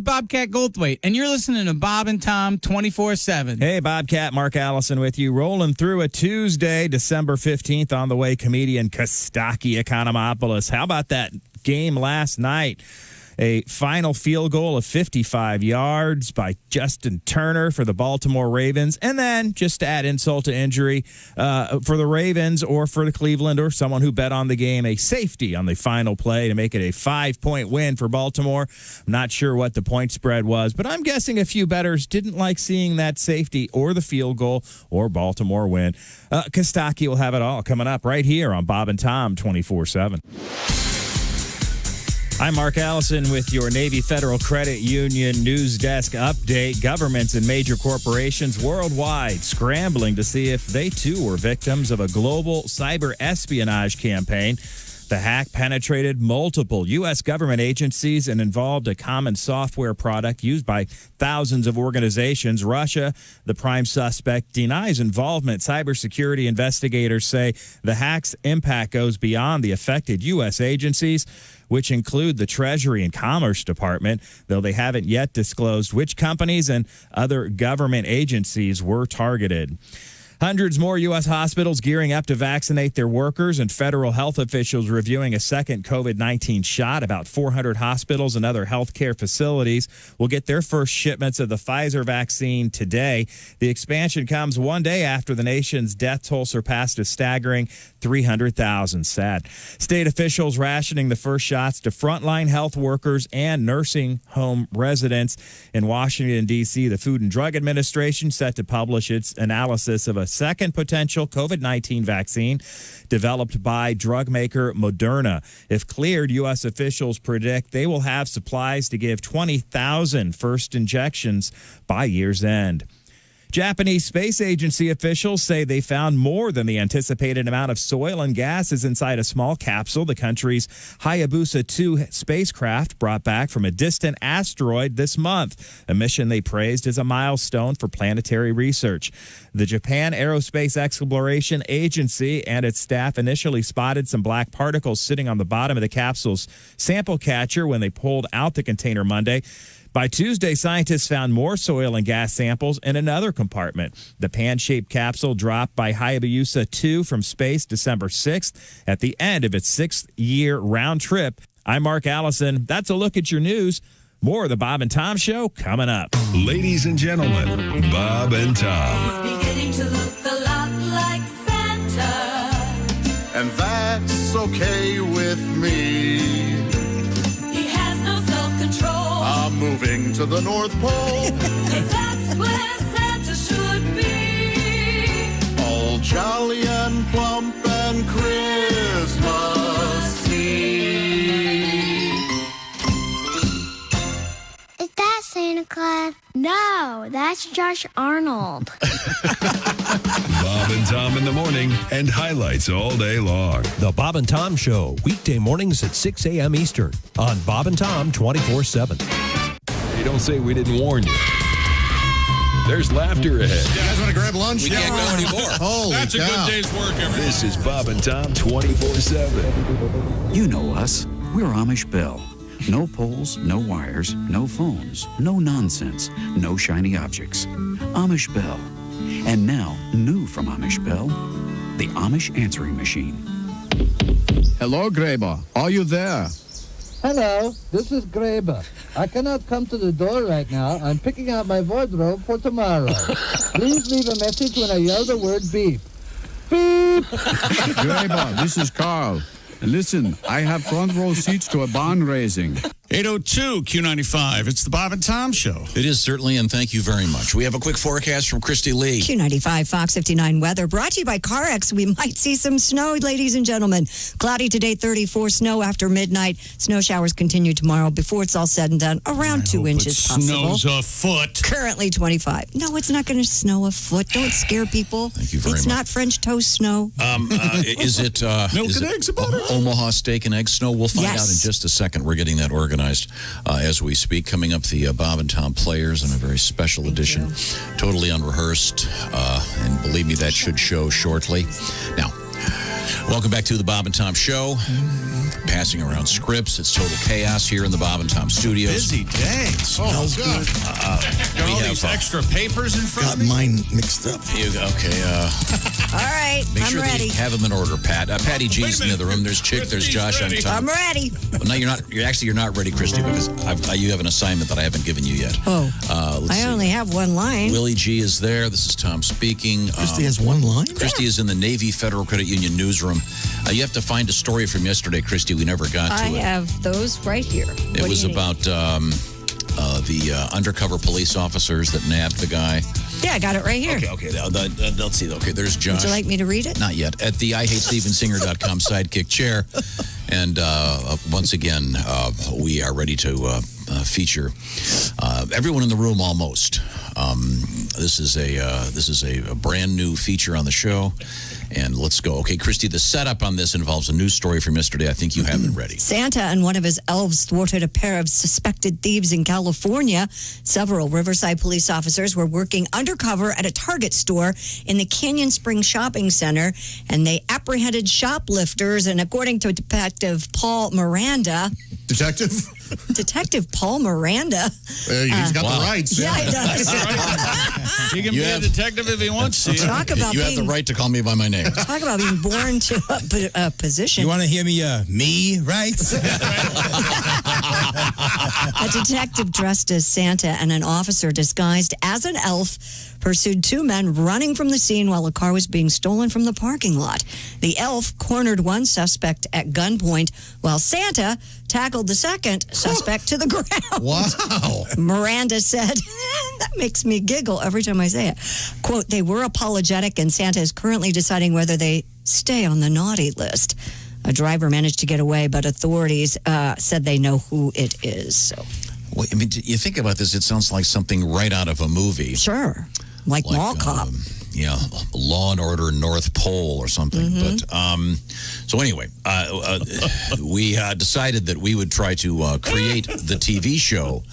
Bobcat Goldthwait, and you're listening to Bob and Tom 24/7. Hey, Bobcat, Mark Allison with you. Rolling through a Tuesday, December 15th. On the way, comedian Kostaki Economopoulos. How about that game last night? A final field goal of 55 yards by Justin Turner for the Baltimore Ravens. And then, just to add insult to injury, for the Ravens or for the Cleveland or someone who bet on the game, a safety on the final play to make it a 5-point win for Baltimore. I'm not sure what the point spread was, but I'm guessing a few bettors didn't like seeing that safety or the field goal or Baltimore win. Kostaki will have it all coming up right here on Bob and Tom 24/7. I'm Mark Allison with your Navy Federal Credit Union Newsdesk update. Governments and major corporations worldwide scrambling to see if they too were victims of a global cyber espionage campaign. The hack penetrated multiple U.S. government agencies and involved a common software product used by thousands of organizations. Russia, the prime suspect, denies involvement. Cybersecurity investigators say the hack's impact goes beyond the affected U.S. agencies, which include the Treasury and Commerce Department, though they haven't yet disclosed which companies and other government agencies were targeted. Hundreds more U.S. hospitals gearing up to vaccinate their workers, and federal health officials reviewing a second COVID-19 shot. About 400 hospitals and other healthcare facilities will get their first shipments of the Pfizer vaccine today. The expansion comes one day after the nation's death toll surpassed a staggering 300,000. Sad. State officials rationing the first shots to frontline health workers and nursing home residents. In Washington, D.C., the Food and Drug Administration set to publish its analysis of a second potential COVID-19 vaccine developed by drug maker Moderna. If cleared, U.S. officials predict they will have supplies to give 20,000 first injections by year's end. Japanese space agency officials say they found more than the anticipated amount of soil and gases inside a small capsule the country's Hayabusa 2 spacecraft brought back from a distant asteroid this month, a mission they praised as a milestone for planetary research. The Japan Aerospace Exploration Agency and its staff initially spotted some black particles sitting on the bottom of the capsule's sample catcher when they pulled out the container Monday. By Tuesday, scientists found more soil and gas samples in another compartment. The pan-shaped capsule dropped by Hayabusa 2 from space December 6th at the end of its 6th-year round trip. I'm Mark Allison. That's a look at your news. More of the Bob and Tom Show coming up. Ladies and gentlemen, Bob and Tom. He's beginning to look a lot like Santa. And that's okay with me. He has no self-control. I'm moving to the North Pole. 'Cause that's where Santa should be. All jolly and plump and Christmassy. Is that Santa Claus? No, that's Josh Arnold. Bob and Tom in the morning and highlights all day long. The Bob and Tom Show, weekday mornings at 6 a.m. Eastern on Bob and Tom 24/7. Hey, don't say we didn't warn you. There's laughter ahead. You guys want to grab lunch? We can't go anymore. Holy That's a cow. good day's work, everybody. This is Bob and Tom 24/7. You know us. We're Amish Bell. No poles, no wires, no phones, no nonsense, no shiny objects. Amish Bell. And now, new from Amish Bell, the Amish answering machine. Hello, Graber. Are you there? Hello, this is Graber. I cannot come to the door right now. I'm picking out my wardrobe for tomorrow. Please leave a message when I yell the word beep. Beep! Graber, this is Carl. Listen, I have front row seats to a barn raising. 802 Q95. It's the Bob and Tom Show. It is certainly, and thank you very much. We have a quick forecast from Christy Lee. Q95 Fox 59 weather brought to you by CarX. We might see some snow, ladies and gentlemen. Cloudy today, 34. Snow after midnight. Snow showers continue tomorrow before it's all said and done. Around 2 inches possible. Snows a foot. Currently 25. No, it's not going to snow a foot. Don't scare people. Thank you very much. It's not French toast snow. Is it milk is and it eggs about it? Omaha steak and egg snow? We'll find out in just a second. We're getting that organized as we speak. Coming up, the Bob and Tom Players in a very special edition, totally unrehearsed, and believe me, that should show shortly. Now, welcome back to the Bob and Tom Show. passing around scripts. It's total chaos here in the Bob and Tom studios. Busy day. Smells good. Got all these extra papers in front Got of me. mine mixed up. Okay. All right, Make I'm sure ready. they have them in order, Pat. Patty G's in the other room. There's Chick. There's Josh on top. I'm ready. Well, no, you're not. You're not ready, Christy, because you have an assignment that I haven't given you yet. Oh, let's I see. only have one line. Willie G is there. This is Tom speaking. Christy has one line? Christy is in the Navy Federal Credit Union newsroom. You have to find a story from yesterday, Christy. We never got to I it. have those right here. It was about the undercover police officers that nabbed the guy. Yeah, I got it right here. Okay. Let's see. Okay, there's Josh. Would you like me to read it? Not yet. At the IHateStevenSinger.com sidekick chair. And once again, we are ready to feature everyone in the room almost. This is a brand new feature on the show. And let's go. Okay, Christy, the setup on this involves a news story from yesterday. I think you have it ready. Santa and one of his elves thwarted a pair of suspected thieves in California. Several Riverside police officers were working undercover at a Target store in the Canyon Springs Shopping Center, and they apprehended shoplifters. And according to Detective Paul Miranda... Detective Paul Miranda. He's got the rights. Yeah, he does. He can be a detective if he wants to. Talk about you have the right to call me by my name. Talk about being born to a position. You want to hear me rights? A detective dressed as Santa and an officer disguised as an elf pursued two men running from the scene while a car was being stolen from the parking lot. The elf cornered one suspect at gunpoint while Santa tackled the second suspect to the ground. Wow. Miranda said, that makes me giggle every time I say it. Quote, they were apologetic and Santa is currently deciding whether they stay on the naughty list. A driver managed to get away, but authorities said they know who it is. So, Well, I mean, you think about this, it sounds like something right out of a movie. Sure. Like Mall Cop. Yeah, Law and Order North Pole or something. Mm-hmm. But so anyway, we decided that we would try to create the TV show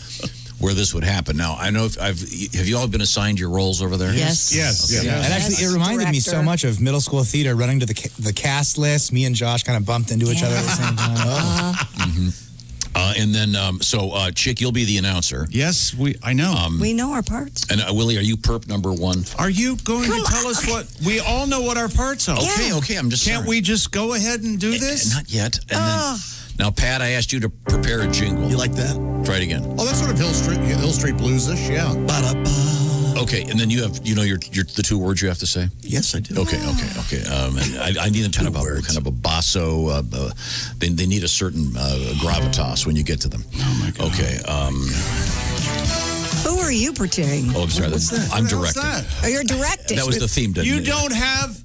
where this would happen. Now, I know have you all been assigned your roles over there? Yes. Okay. And actually, it reminded me so much of middle school theater, running to the cast list. Me and Josh kind of bumped into each other at the same time. And then, Chick, you'll be the announcer. Yes, I know. We know our parts. And Willie, are you perp number one? Are you going to tell us what? We all know what our parts are. Okay. I'm just. Can't we just go ahead and do this? Not yet. And then, now, Pat, I asked you to prepare a jingle. You like that? Try it again. Oh, that's sort of Hill Street Blues-ish, yeah. Ba-da-ba. Okay, and then you have, your the two words you have to say. Yes, I do. Okay. And I need them kind of a basso. They need a certain gravitas when you get to them. Oh my God. Okay. Who are you portraying? Oh, I'm sorry. I'm directing. Oh, you're directing. That was the theme. You don't have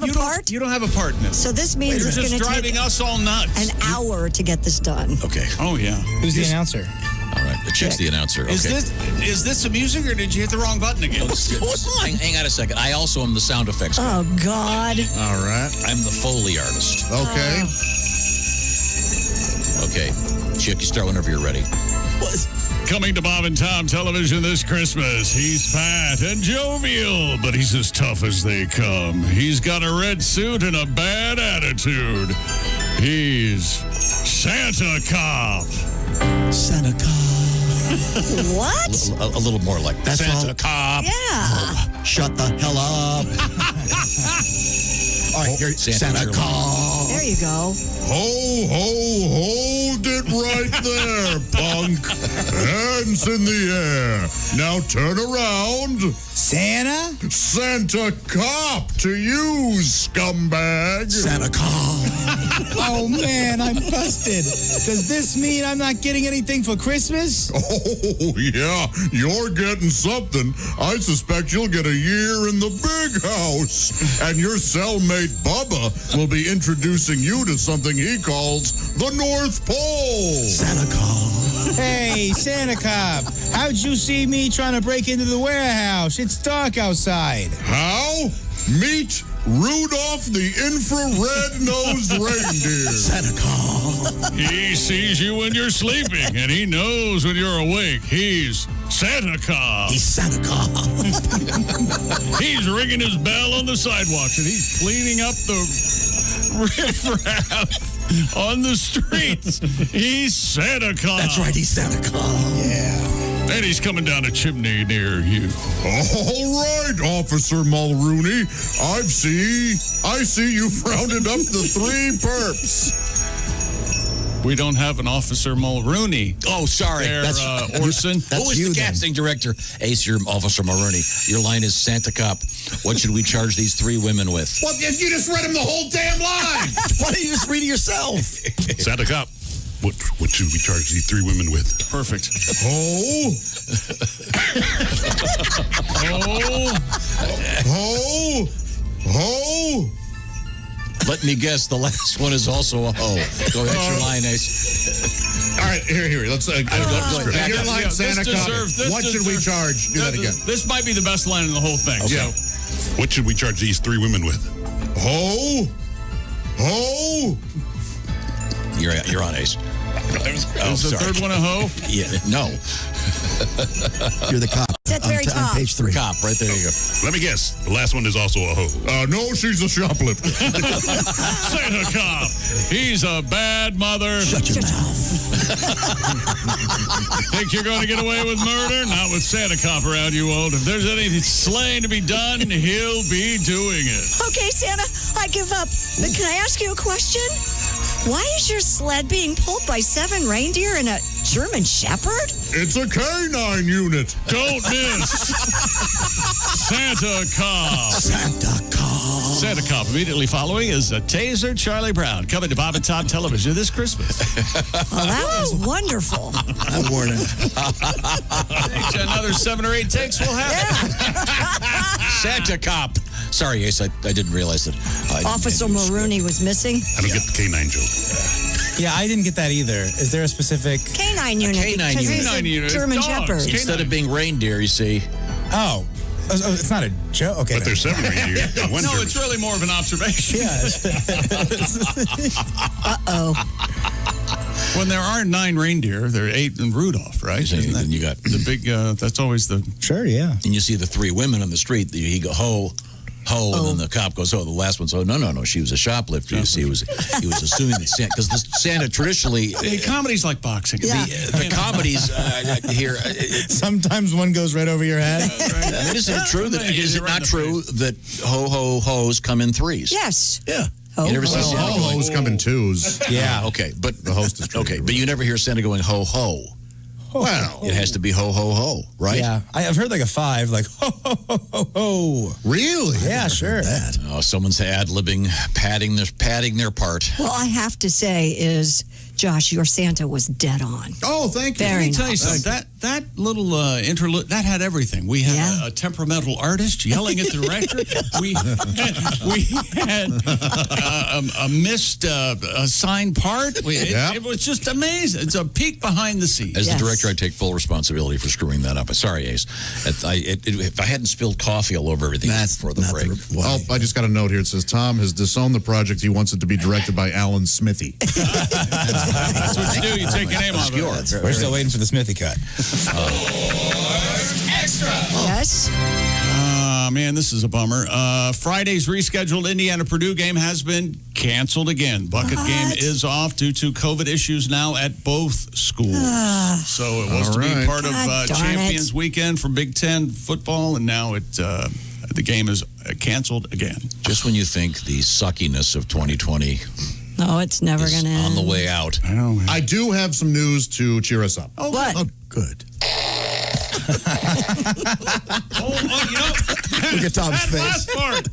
a part? You don't have a part in this. So this means You're it's just going to driving take us all nuts. an hour to get this done. Okay. Oh yeah. Who's the announcer? All right. The Chick's the announcer. Okay. Is this the music, or did you hit the wrong button again? Hang on a second. I also am the sound effects guy. Oh, God. All right. I'm the Foley artist. Okay. Okay. Chick, you start whenever you're ready. Coming to Bob and Tom Television this Christmas, he's fat and jovial, but he's as tough as they come. He's got a red suit and a bad attitude. He's Santa Cop. Santa Cop. What? A little more like That's Santa all. Cop. Yeah. Shut the hell up. All right, here's Santa Cop. There you go. Ho, ho, hold it right there, punk. Hands in the air. Now turn around. Santa? Santa Cop to you, scumbag. Santa Cop. Oh, man, I'm busted. Does this mean I'm not getting anything for Christmas? Oh, yeah, you're getting something. I suspect you'll get a year in the big house. And your cellmate, Bubba, will be introducing you to something he calls the North Pole. Santa Cop. Hey, Santa Cop, how'd you see me trying to break into the warehouse? It's dark outside. How? Meet Rudolph the infrared-nosed reindeer. Santa Cop. He sees you when you're sleeping, and he knows when you're awake. He's Santa Cop. He's Santa Cop. He's ringing his bell on the sidewalks, and he's cleaning up the riffraff. on the streets. He's Santa Claus. That's right, he's Santa Claus. Yeah. And he's coming down a chimney near you. All right, Officer Mulrooney. I see you've rounded up the 3 perps. We don't have an Officer Mulrooney. Oh, sorry. There, Orson. Who is the casting director? Ace, you're Officer Mulrooney. Your line is Santa Cop. What should we charge these 3 women with? Well, you just read him the whole damn line. Why don't you just read it yourself? Santa Cop. What should we charge these 3 women with? Perfect. Ho. Ho. Ho. Let me guess, the last one is also a hoe. Go ahead, your line, Ace. All right, here. Let's your line, Santa Cop. What should we charge? Do that again. This might be the best line in the whole thing. Okay. So. What should we charge these 3 women with? Ho. Ho. You're on, Ace. Is the third one a hoe? Yeah, no. You're the cop. It's at the very top. On page 3. Cop, right there you go. Let me guess. The last one is also a hoe. No, she's a shoplifter. Santa Cop. He's a bad mother. Shut your mouth. Think you're going to get away with murder? Not with Santa Cop around, you old. If there's any slaying to be done, he'll be doing it. Okay, Santa, I give up. But can I ask you a question? Why is your sled being pulled by 7 reindeer and a German Shepherd? It's a canine unit. Don't miss. Santa Cop. Santa Cop. Santa Cop. Immediately following is a Taser Charlie Brown coming to Bob and Tom Television this Christmas. Well, that was wonderful. I'm warning. Another 7 or 8 takes we'll have. Yeah. Santa Cop. Sorry, Ace, I didn't realize that. Officer Mulrooney was missing. I don't get the canine joke. Yeah, I didn't get that either. Is there a specific Canine unit. Canine because unit. he's a Canine unit. German Dogs. Shepherd. Instead of being reindeer, you see. Oh, it's not a joke. Okay. But there's 7 reindeer. One No, German. it's really more of an observation. Uh-oh. When there are 9 reindeer, there are 8 in Rudolph, right? And then you got the big, that's always the... Sure, yeah. And you see the 3 women on the street. He go, ho, and then the cop goes, the last one's, no, she was a shoplifter. You see, he was assuming that Santa, because Santa traditionally... Comedy's like boxing. Yeah. The comedies here... Sometimes one goes right over your head. I mean, is it true that, is it not true that ho-ho-hos come in 3s? Yes. Yeah. Ho, You never ho, see Santa All going, hoes come in 2s. yeah, okay, but The host is true. okay, but you never hear Santa going ho-ho. Well, It has to be ho-ho-ho, right? Yeah, I've heard like a 5, like ho ho ho ho ho. really? Yeah, sure. That. Oh, someone's ad-libbing, padding their part. Well, I have to say is, Josh, your Santa was dead on. Oh, thank you. Very Let me tell you nice. something. That little interlude, that had everything. We had Yeah. a temperamental artist yelling at the record. we had a missed assigned part. It was just amazing. It's a peek behind the scenes. As Yes. the director, I take full responsibility for screwing that up. Sorry, Ace. If I hadn't spilled coffee all over everything before the break. Oh, I just got a note here. It says, Tom has disowned the project. He wants it to be directed by Alan Smithy. That's what you do. You take your name off of it. We're still waiting for the Smithy cut. Yes. Man, this is a bummer. Friday's rescheduled Indiana-Purdue game has been canceled again. Bucket game is off due to COVID issues now at both schools. So it was All to be right. part of God darn Champions it. Weekend for Big Ten football, and now the game is canceled again. Just when you think the suckiness of 2020 No, it's never is going to end. on the way out. I know. I do have some news to cheer us up. What? Oh, good. Look at Tom's face. Last part.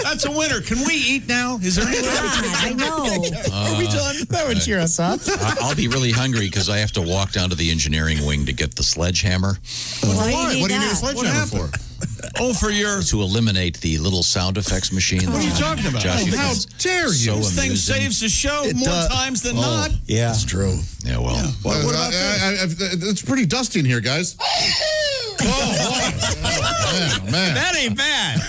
That's a winner. Can we eat now? Is there any? I know. Are we done? That would cheer us up. I'll be really hungry because I have to walk down to the engineering wing to get the sledgehammer Why do you need What do you need a that? sledgehammer for? Oh, for your... to eliminate the little sound effects machine. What are you talking about? Josh, you How think it's dare you? so This thing amusing. saves the show It more does. times than Oh. not. Yeah. It's true. Yeah, well. What about this? It's pretty dusty in here, guys. Man. That ain't bad.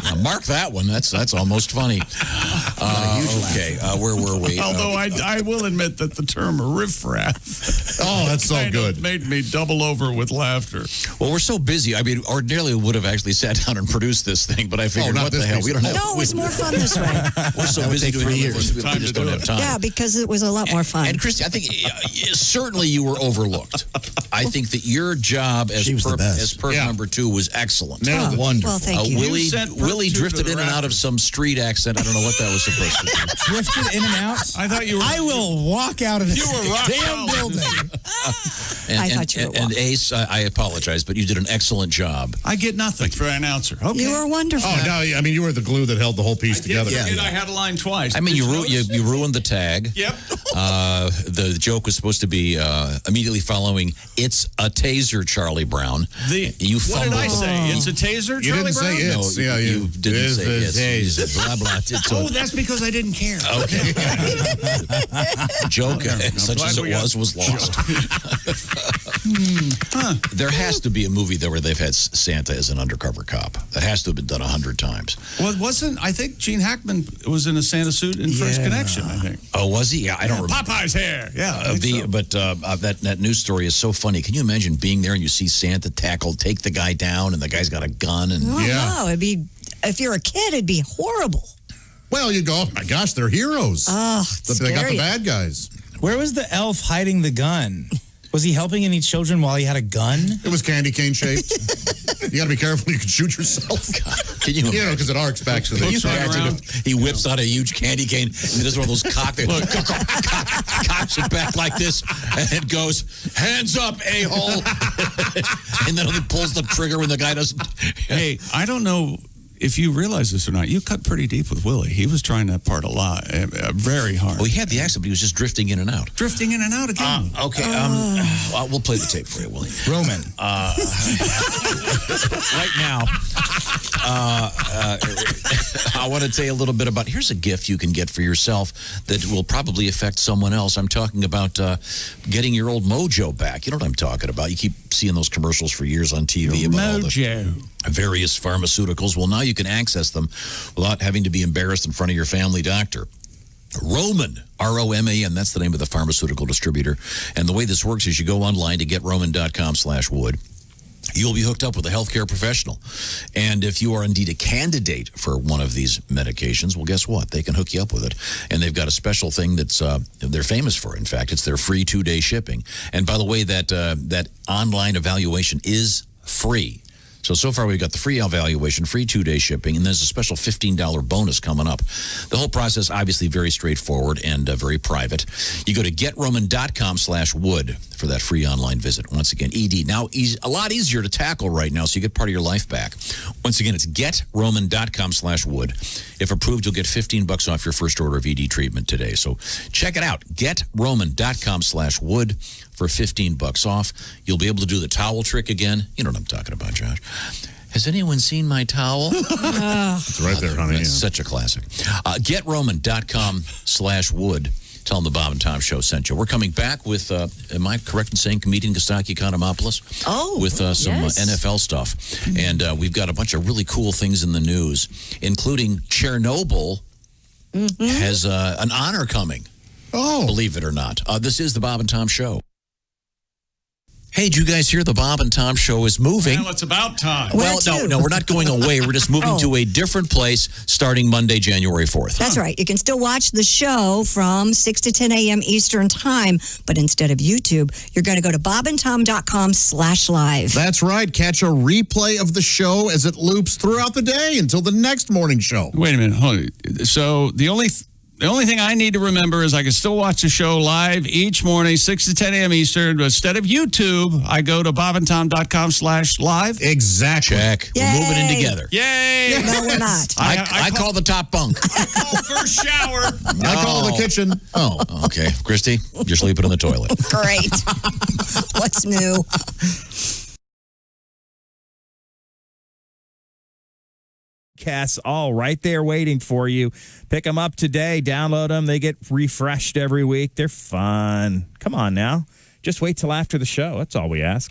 Now mark that one. That's almost funny. Okay, where were we? Although I will admit that the term riffraff. Oh, that's so good. Made me double over with laughter. Well, we're so busy. I mean, ordinarily we would have actually sat down and produced this thing, but I figured, not what the this hell? piece. We don't have. No, it was more fun this way. We're so busy doing 3 years. We just don't have time. Yeah, because it was a lot more fun. And Christy, I think certainly you were overlooked. I think that your job as perp number 2 was excellent. Wonderful. Well, thank you. Willie drifted in and out of some street accent. I don't know what that was supposed to be. Drifted in and out? I thought you were. I will walk out of this damn building. And, I thought you were and Ace, I apologize, but you did an excellent job. I get nothing for an announcer. Okay. You were wonderful. Oh, no, I mean, you were the glue that held the whole piece together. I had a line twice. I mean, you ruined the tag. Yep. The joke was supposed to be immediately following, "It's a taser, Charlie Brown." What did I say? It's a taser, You Charlie didn't Brown? say it's. No, you didn't say it's. You said blah, blah. Oh, that's because I didn't care. Okay. Joke, such as it was lost. There has to be a movie there where they've had Santa as an undercover cop. That has to have been done 100 times. Well, it wasn't. I think Gene Hackman was in a Santa suit in First Connection, I think. Oh, was he? Yeah, I don't remember. Popeye's hair. Yeah. But that news story is so funny. Can you imagine being there and you see Santa take the guy down, and the guy's got a gun? And No, it'd be, if you're a kid, it'd be horrible. Well, you'd go, oh my gosh, they're heroes. Oh, They got the bad guys. Where was the elf hiding the gun? Was he helping any children while he had a gun? It was candy cane shaped. You got to be careful. You can shoot yourself. Can you? You know, because it arcs back to the. Can you imagine if he whips out a huge candy cane and does one of those cocks it back like this and goes, "Hands up, a-hole," and then he pulls the trigger when the guy doesn't. Hey, I don't know if you realize this or not. You cut pretty deep with Willie. He was trying that part a lot, very hard. Well, he had the accent, but he was just drifting in and out. Drifting in and out again. Okay, we'll play the tape for you, Willie. Roman. Right now, I want to tell you a little bit about, here's a gift you can get for yourself that will probably affect someone else. I'm talking about getting your old mojo back. You know what I'm talking about. You keep seeing those commercials for years on TV about all the various pharmaceuticals. Well, now you can access them without having to be embarrassed in front of your family doctor. Roman, R-O-M-A-N, that's the name of the pharmaceutical distributor. And the way this works is you go online to getroman.com/wood. You'll be hooked up with a healthcare professional. And if you are indeed a candidate for one of these medications, well, guess what? They can hook you up with it. And they've got a special thing that's they're famous for. In fact, it's their free 2-day shipping. And by the way, that online evaluation is free. So far, we've got the free evaluation, free 2-day shipping, and there's a special $15 bonus coming up. The whole process, obviously, very straightforward and very private. You go to getroman.com/wood for that free online visit. Once again, ED. Now, a lot easier to tackle right now, so you get part of your life back. Once again, it's getroman.com/wood. If approved, you'll get $15 off your first order of ED treatment today. So check it out. Getroman.com/wood for $15 off. You'll be able to do the towel trick again. You know what I'm talking about, Josh. Has anyone seen my towel? It's right there, honey. That's such a classic. Getroman.com/wood. Tell them the Bob and Tom Show sent you. We're coming back with, am I correct in saying, comedian Kostaki Economopoulos? With some NFL stuff. And we've got a bunch of really cool things in the news, including Chernobyl has an honor coming. Oh. Believe it or not. This is the Bob and Tom Show. Hey, did you guys hear the Bob and Tom Show is moving? Well, it's about time. Well, no, we're not going away. We're just moving to a different place starting Monday, January 4th. That's right. You can still watch the show from 6 to 10 a.m. Eastern Time, but instead of YouTube, you're going to go to bobandtom.com/live. That's right. Catch a replay of the show as it loops throughout the day until the next morning show. Wait a minute. Hold on. So the only thing I need to remember is I can still watch the show live each morning, 6 to 10 a.m. Eastern. But instead of YouTube, I go to bobandtom.com/live. Exactly. Check. Yay. We're moving in together. Yay! No, we're not. I call the top bunk. I call first shower. I call the kitchen. Oh. Okay. Christy, you're sleeping in the toilet. Great. What's new? Podcasts all right there waiting for you. Pick them up today. Download them. They get refreshed every week. They're fun. Come on now. Just wait till after the show. That's all we ask.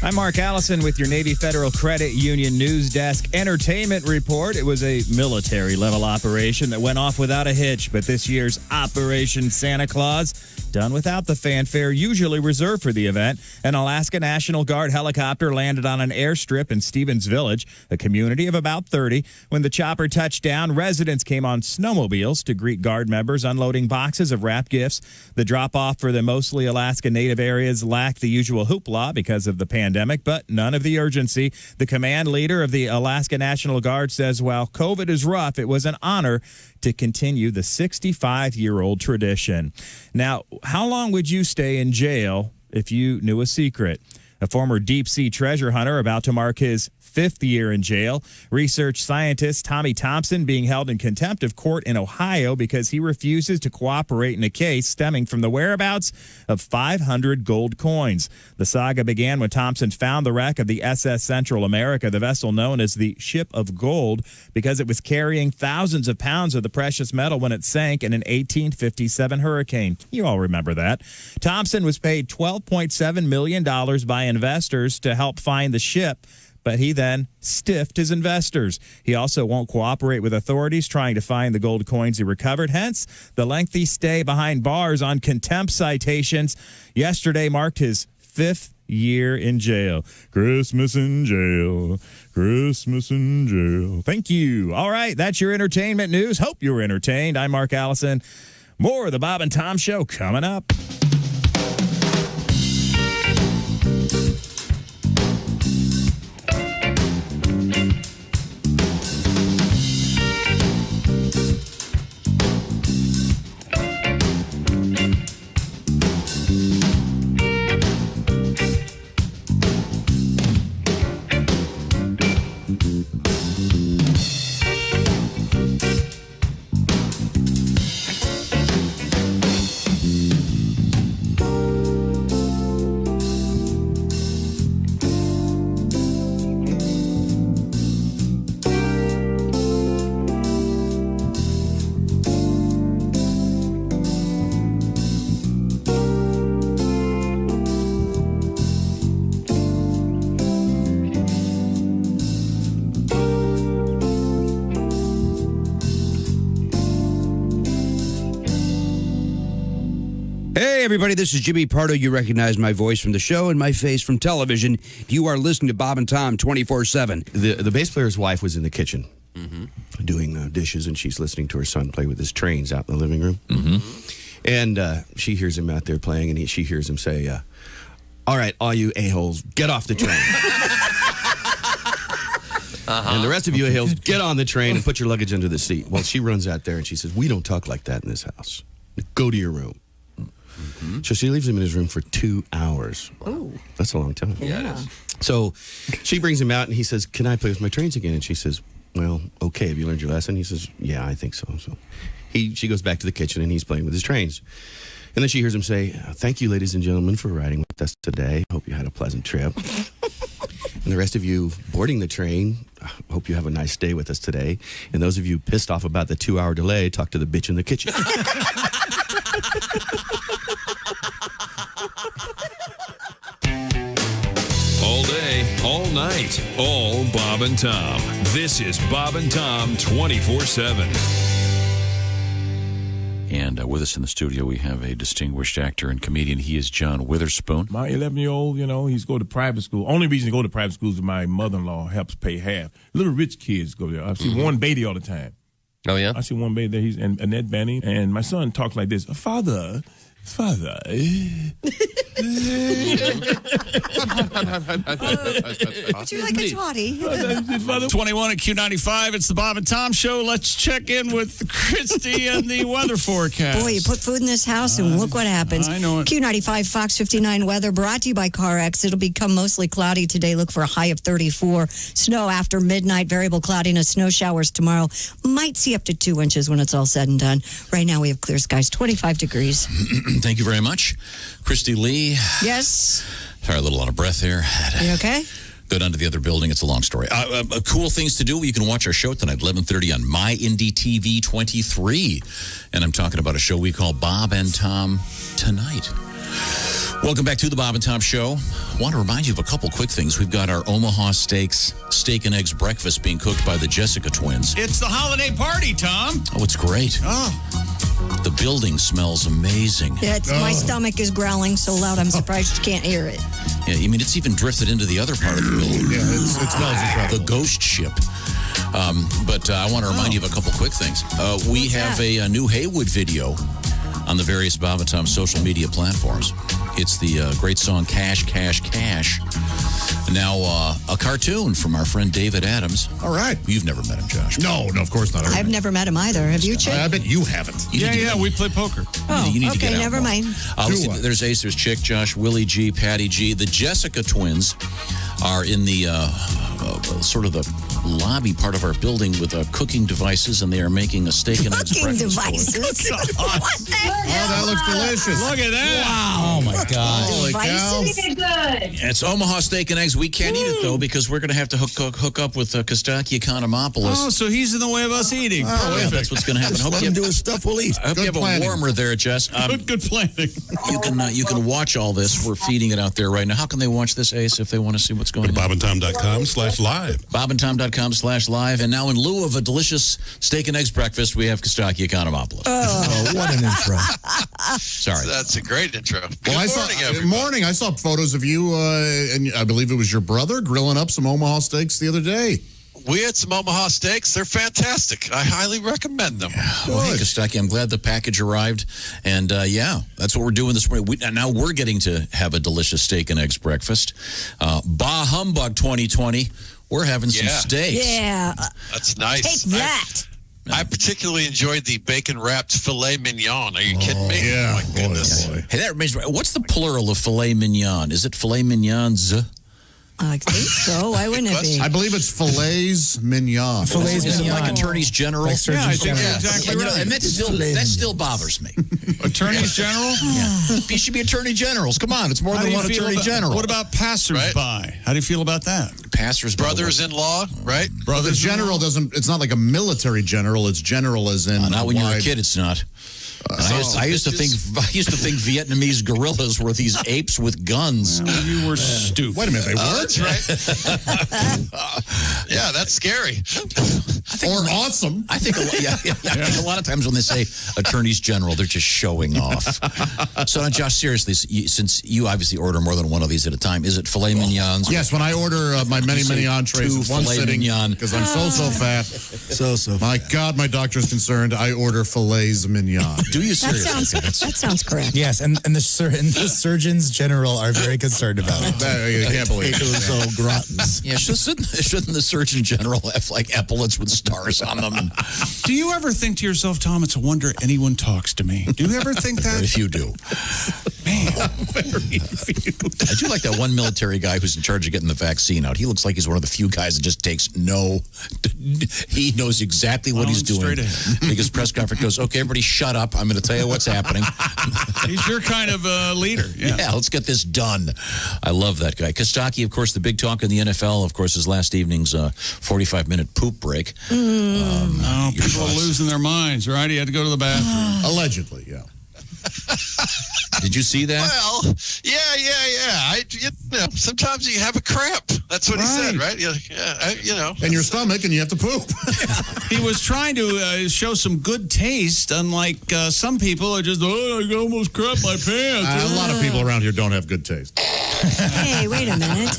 I'm Mark Allison with your Navy Federal Credit Union Newsdesk Entertainment Report. It was a military-level operation that went off without a hitch, but this year's Operation Santa Claus, done without the fanfare usually reserved for the event. An Alaska National Guard helicopter landed on an airstrip in Stevens Village, a community of about 30. When the chopper touched down, residents came on snowmobiles to greet Guard members, unloading boxes of wrapped gifts. The drop-off for the mostly Alaska Native areas lacked the usual hoopla because of the pandemic, but none of the urgency. The command leader of the Alaska National Guard says while COVID is rough, it was an honor to continue the 65-year-old tradition. Now, how long would you stay in jail if you knew a secret? A former deep-sea treasure hunter about to mark his 5th year in jail. Research scientist Tommy Thompson being held in contempt of court in Ohio because he refuses to cooperate in a case stemming from the whereabouts of 500 gold coins. The saga began when Thompson found the wreck of the SS Central America, the vessel known as the Ship of Gold, because it was carrying thousands of pounds of the precious metal when it sank in an 1857 hurricane. You all remember that. Thompson was paid $12.7 million by investors to help find the ship, but he then stiffed his investors. He also won't cooperate with authorities trying to find the gold coins he recovered, hence the lengthy stay behind bars on contempt citations. Yesterday marked his 5th year in jail. Christmas in jail. Christmas in jail. Thank you. All right, that's your entertainment news. Hope you were entertained. I'm Mark Allison. More of the Bob and Tom Show coming up. Hey, everybody, this is Jimmy Pardo. You recognize my voice from the show and my face from television. You are listening to Bob and Tom 24/7. The bass player's wife was in the kitchen doing dishes, and she's listening to her son play with his trains out in the living room. And she hears him out there playing, and she hears him say, all right, all you a-holes, get off the train. And the rest of you a-holes, get on the train and put your luggage under the seat. Well, she runs out there, and she says, we don't talk like that in this house. Go to your room. So she leaves him in his room for 2 hours. Oh. That's a long time. Yeah, it is. So she brings him out, and he says, can I play with my trains again? And she says, well, okay, have you learned your lesson? He says, yeah, I think so. So she goes back to the kitchen, and he's playing with his trains. And then she hears him say, thank you, ladies and gentlemen, for riding with us today. Hope you had a pleasant trip. And the rest of you boarding the train, hope you have a nice day with us today. And those of you pissed off about the 2-hour delay, talk to the bitch in the kitchen. All day, all night, all Bob and Tom. This is Bob and Tom 24/7. And with us in the studio, we have a distinguished actor and comedian. He is John Witherspoon. My 11-year-old, he's going to private school. Only reason to go to private school is my mother-in-law helps pay half. Little rich kids go there. I see Warren Beatty all the time. Oh, yeah? I see Warren Beatty there. He's and Annette Bening. And my son talks like this. Father. Would you like a toddy? 21 at Q95. It's the Bob and Tom Show. Let's check in with Christy and the weather forecast. Boy, you put food in this house and look what happens. I know it. Q95 Fox 59 weather brought to you by CarX. It'll become mostly cloudy today. Look for a high of 34. Snow after midnight. Variable cloudiness. Snow showers tomorrow. Might see up to 2 inches when it's all said and done. Right now we have clear skies. 25 degrees. Thank you very much. Christy Lee. Yes. Sorry, a little out of breath here. You okay? Go down to the other building. It's a long story. Cool things to do. You can watch our show tonight, 11:30 on My Indie TV 23. And I'm talking about a show we call Bob and Tom Tonight. Welcome back to the Bob and Tom Show. I want to remind you of a couple quick things. We've got our Omaha Steaks steak and eggs breakfast being cooked by the Jessica twins. It's the holiday party, Tom. Oh, it's great. Oh. The building smells amazing. Yeah, my stomach is growling so loud I'm surprised you can't hear it. Yeah, I mean, it's even drifted into the other part of the building. Yeah, it smells incredible. The ghost ship. But I want to remind you of a couple quick things. We have a new Haywood video on the various Bob and Tom social media platforms. It's the great song Cash, Cash, Cash. Now, a cartoon from our friend David Adams. All right. You've never met him, Josh. No, of course not. I've never met him either. Have you, Chick? I bet you haven't. Yeah, we play poker. Oh, you need to okay, get out never more. mind. There's Ace, there's Chick, Josh, Willie G, Patty G. The Jessica twins are in the sort of the lobby part of our building with cooking devices, and they are making a steak and eggs Cooking breakfast. devices? What the hell? Oh, that looks delicious. Look at that. Oh, my God. Holy cow. It's Omaha steak and eggs. We can't eat it, though, because we're going to have to hook up with Kostaki Economopoulos. Oh, so he's in the way of us eating. Oh, yeah, that's what's going to happen. Just let him do his stuff, we'll eat. I hope you have a warmer there, Jess. Good planning. You can watch all this. We're feeding it out there right now. How can they watch this, Ace, if they want to see what's going on? BobandTom.com/live. BobandTom.com/live. And now, in lieu of a delicious steak and eggs breakfast, we have Kostaki Economopoulos. Oh, what an intro. Sorry. That's a great intro. Well, I saw photos of you, and I believe it was your brother, grilling up some Omaha steaks the other day. We had some Omaha steaks. They're fantastic. I highly recommend them. Well, hey, Kostaki, I'm glad the package arrived. And, that's what we're doing this morning. Now we're getting to have a delicious steak and eggs breakfast. Bah Humbug 2020. We're having some steaks. Yeah. That's nice. Take that. I particularly enjoyed the bacon-wrapped filet mignon. Are you kidding me? Yeah. Oh, my goodness. Hey, that reminds me. What's the plural of filet mignon? Is it filet mignons? I think so. Why wouldn't it be? I believe it's fillets mignon. Is it like attorneys general? I think you're exactly right. And that still bothers me. Attorneys general? Yeah. You should be attorney generals. Come on, it's more than one attorney general. What about passersby? How do you feel about that? Passersby. Brothers-in-law, right? The general doesn't, it's not like a military general, it's general as in. Not when you're a kid, it's not. I used to think Vietnamese guerrillas were these apes with guns. Well, you were stupid. Wait a minute, they were? That's right. Yeah, that's scary. Or awesome. I think a lot of times when they say attorneys general, they're just showing off. So now, Josh, seriously, since you obviously order more than one of these at a time, is it filet mignons? Yes, when I order my many entrees in one sitting, because I'm so fat. So My God, my doctor's concerned. I order filets mignon. Do you seriously? That sounds correct. Yes, and the surgeons general are very concerned about it. I can't believe it. Yeah, shouldn't the surgeon general have like epaulets with stars on them? Do you ever think to yourself, Tom, it's a wonder anyone talks to me? Do you ever think that? Very few do. Man, I do like that one military guy who's in charge of getting the vaccine out. He looks like he's one of the few guys that just takes he knows exactly what he's doing. Because press conference goes, okay, everybody shut up. I'm going to tell you what's happening. He's your kind of leader. Yeah, let's get this done. I love that guy. Kostaki, of course, the big talk in the NFL, of course, is last evening's 45-minute poop break. People are losing their minds, right? He had to go to the bathroom. Allegedly, yeah. Did you see that? Well, yeah. Sometimes you have a cramp. That's what he said, right? Yeah. In your stomach, and you have to poop. He was trying to show some good taste, unlike some people are just, I almost crapped my pants. A lot of people around here don't have good taste. Hey, wait a minute.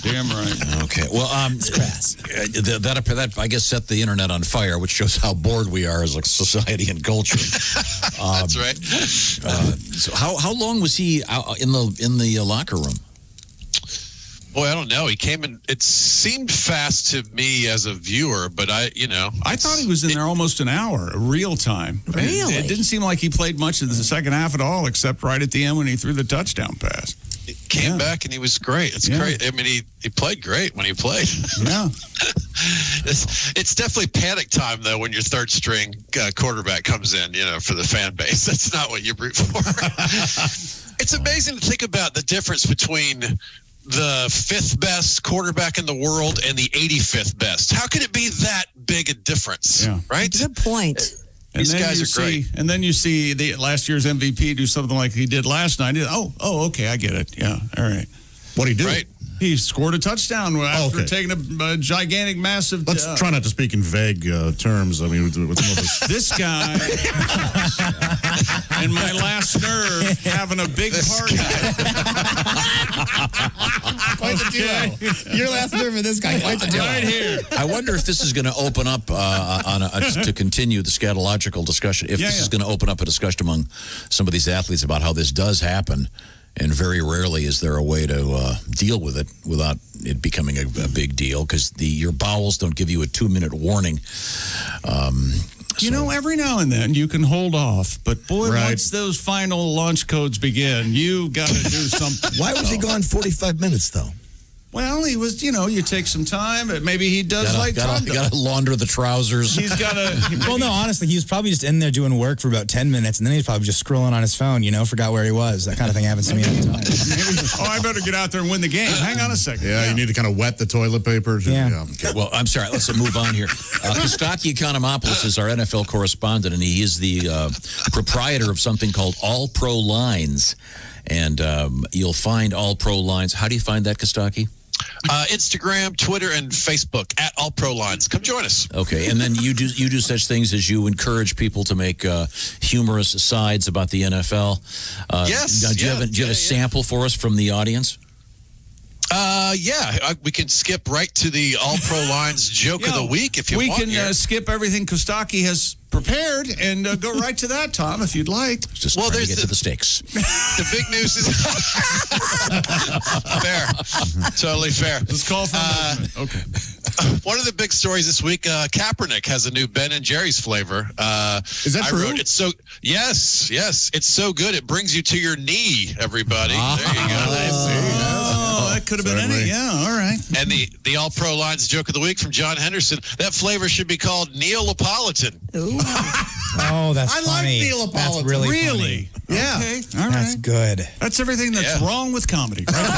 Damn right. Okay. Well, it's crass. That I guess set the internet on fire, which shows how bored we are as a society and culture. That's right. So how long was he out in the locker room? Boy, I don't know. He came in. It seemed fast to me as a viewer, but I thought he was in there almost an hour, real time. Really? It didn't seem like he played much of the second half at all, except right at the end when he threw the touchdown pass. He came back and he was great. It's great. I mean, he played great when he played. Yeah. It's definitely panic time, though, when your third string quarterback comes in, for the fan base. That's not what you root for. It's amazing to think about the difference between the 5th best quarterback in the world and the 85th best. How could it be that big a difference? Yeah. Right? Good point. These guys are great. And then you see the last year's MVP do something like he did last night. Okay, I get it. Yeah, all right. What'd he do? Right. He scored a touchdown after taking a gigantic, massive... Let's try not to speak in vague terms. I mean, with this guy and my last nerve having a big party. Quite the duo. Your last nerve and this guy, quite the duo. Right here. I wonder if this is going to open up to continue the scatological discussion. If this is going to open up a discussion among some of these athletes about how this does happen. And very rarely is there a way to deal with it without it becoming a big deal because your bowels don't give you a 2-minute warning. Every now and then you can hold off, but boy, once those final launch codes begin, you got to do something. Why was he gone 45 minutes, though? Well, he was, you take some time. Maybe he does Tom. You got to launder the trousers. He's got to. Well, no, honestly, he was probably just in there doing work for about 10 minutes, and then he's probably just scrolling on his phone, forgot where he was. That kind of thing happens to me all the time. I better get out there and win the game. Hang on a second. Yeah, you need to kind of wet the toilet paper. Okay, well, I'm sorry. Let's move on here. Kostaki Economopoulos is our NFL correspondent, and he is the proprietor of something called All Pro Lines. And you'll find All Pro Lines. How do you find that, Kostaki? Instagram, Twitter, and Facebook at All Pro Lines. Come join us. Okay, and then you do such things as you encourage people to make humorous asides about the NFL. Yes. Now, do you have a sample for us from the audience? We can skip right to the All Pro Lines joke of the week if you want. We can skip everything Kostaki has prepared and go right to that, Tom, if you'd like. Just trying to get to the stakes. The big news is fair, totally fair. Let's call for okay. One of the big stories this week: Kaepernick has a new Ben and Jerry's flavor. Is that true? Yes, it's so good it brings you to your knee. Everybody, there you go. That could have been any. Yeah, all right. And the All Pro Lines joke of the week from John Henderson. That flavor should be called Neapolitan. Ooh. Oh, that's funny. I like Neapolitan. That's really funny. Yeah. Okay. All right. That's good. That's everything that's wrong with comedy. Right?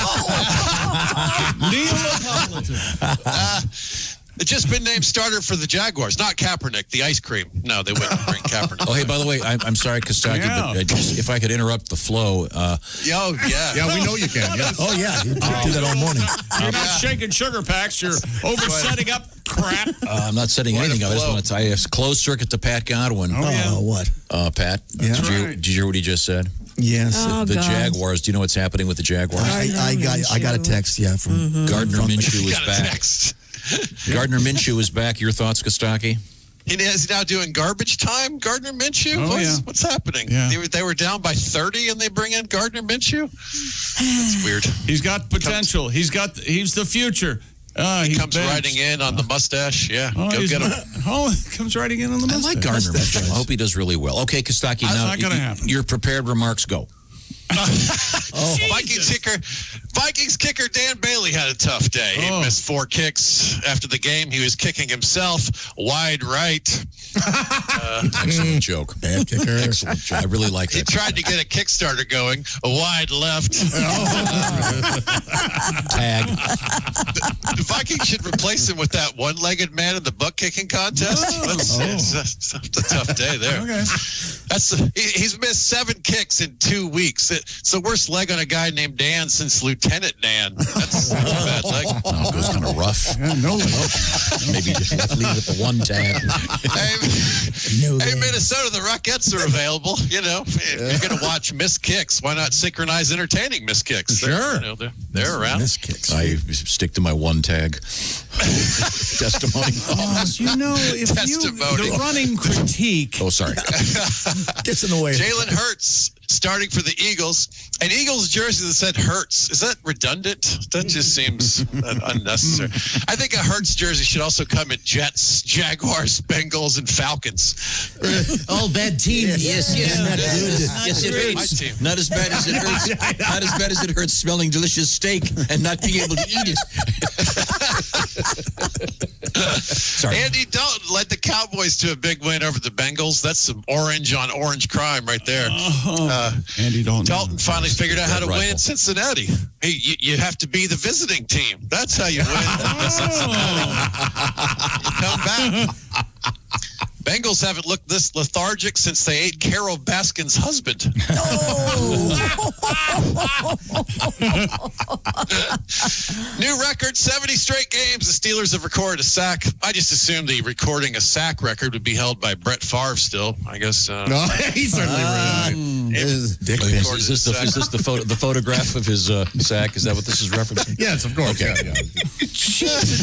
Neapolitan. It's just been named starter for the Jaguars, not Kaepernick, the ice cream. No, they wouldn't bring Kaepernick. Oh, hey, by the way, I'm sorry, Kostaki, but if I could interrupt the flow. Yeah, we know you can. Yeah. Oh, yeah. You do that all morning. You're not shaking sugar packs. You're oversetting up crap. I'm not setting anything up. I just want to tell you, closed circuit to Pat Godwin. Oh, what? Pat, did you hear what he just said? Yes. The Jaguars. Do you know what's happening with the Jaguars? I got a text, from Gardner Minshew is back. Gardner Minshew is back. Your thoughts, Kostaki? He's now doing garbage time, Gardner Minshew? What's happening? Yeah. They were down by 30 and they bring in Gardner Minshew? That's weird. He's got potential. He's the future. He comes riding in on the mustache. Yeah, go get him. He comes riding in on the mustache. I like Gardner Minshew. I hope he does really well. Okay, Kostaki, That's now not gonna happen. Your prepared remarks go. Vikings kicker Dan Bailey had a tough day. He missed 4 kicks after the game. He was kicking himself wide right. Excellent joke. Bad kicker. Excellent joke. I really like that. He tried to get a Kickstarter going, a wide left. Tag. The Vikings should replace him with that one-legged man in the butt kicking contest. It's a tough day there. Okay. He's missed 7 kicks in 2 weeks. It's the worst leg on a guy named Dan since Lieutenant Dan. That's a bad leg. It was kind of rough. Yeah, Maybe just leave it at the 1 tag. Hey, Minnesota, the Rockettes are available. If you're going to watch missed kicks, why not synchronize entertaining missed kicks? Sure. They're around. Missed kicks. I stick to my 1 tag testimony. The running critique. Oh, sorry. Gets in the way. Jalen Hurts starting for the Eagles. An Eagles jersey that said Hurts. Is that redundant? That just seems unnecessary. I think a Hurts jersey should also come in Jets, Jaguars, Bengals, and Falcons. All bad teams. Yes. Yes, it My hurts. team. Not as bad as it hurts. Not as bad as it hurts smelling delicious steak and not being able to eat it. Sorry. Andy Dalton led the Cowboys to a big win over the Bengals. That's some orange on orange crime right there. Andy Dalton finally figured out how to win in Cincinnati. Hey, you have to be the visiting team. That's how you win. You come back. Bengals haven't looked this lethargic since they ate Carol Baskin's husband. New record, 70 straight games. The Steelers have recorded a sack. I just assumed the recording a sack record would be held by Brett Favre still. I guess. No, he's certainly right. Is this the photograph of his sack? Is that what this is referencing? Yes, of course. Okay. Yeah.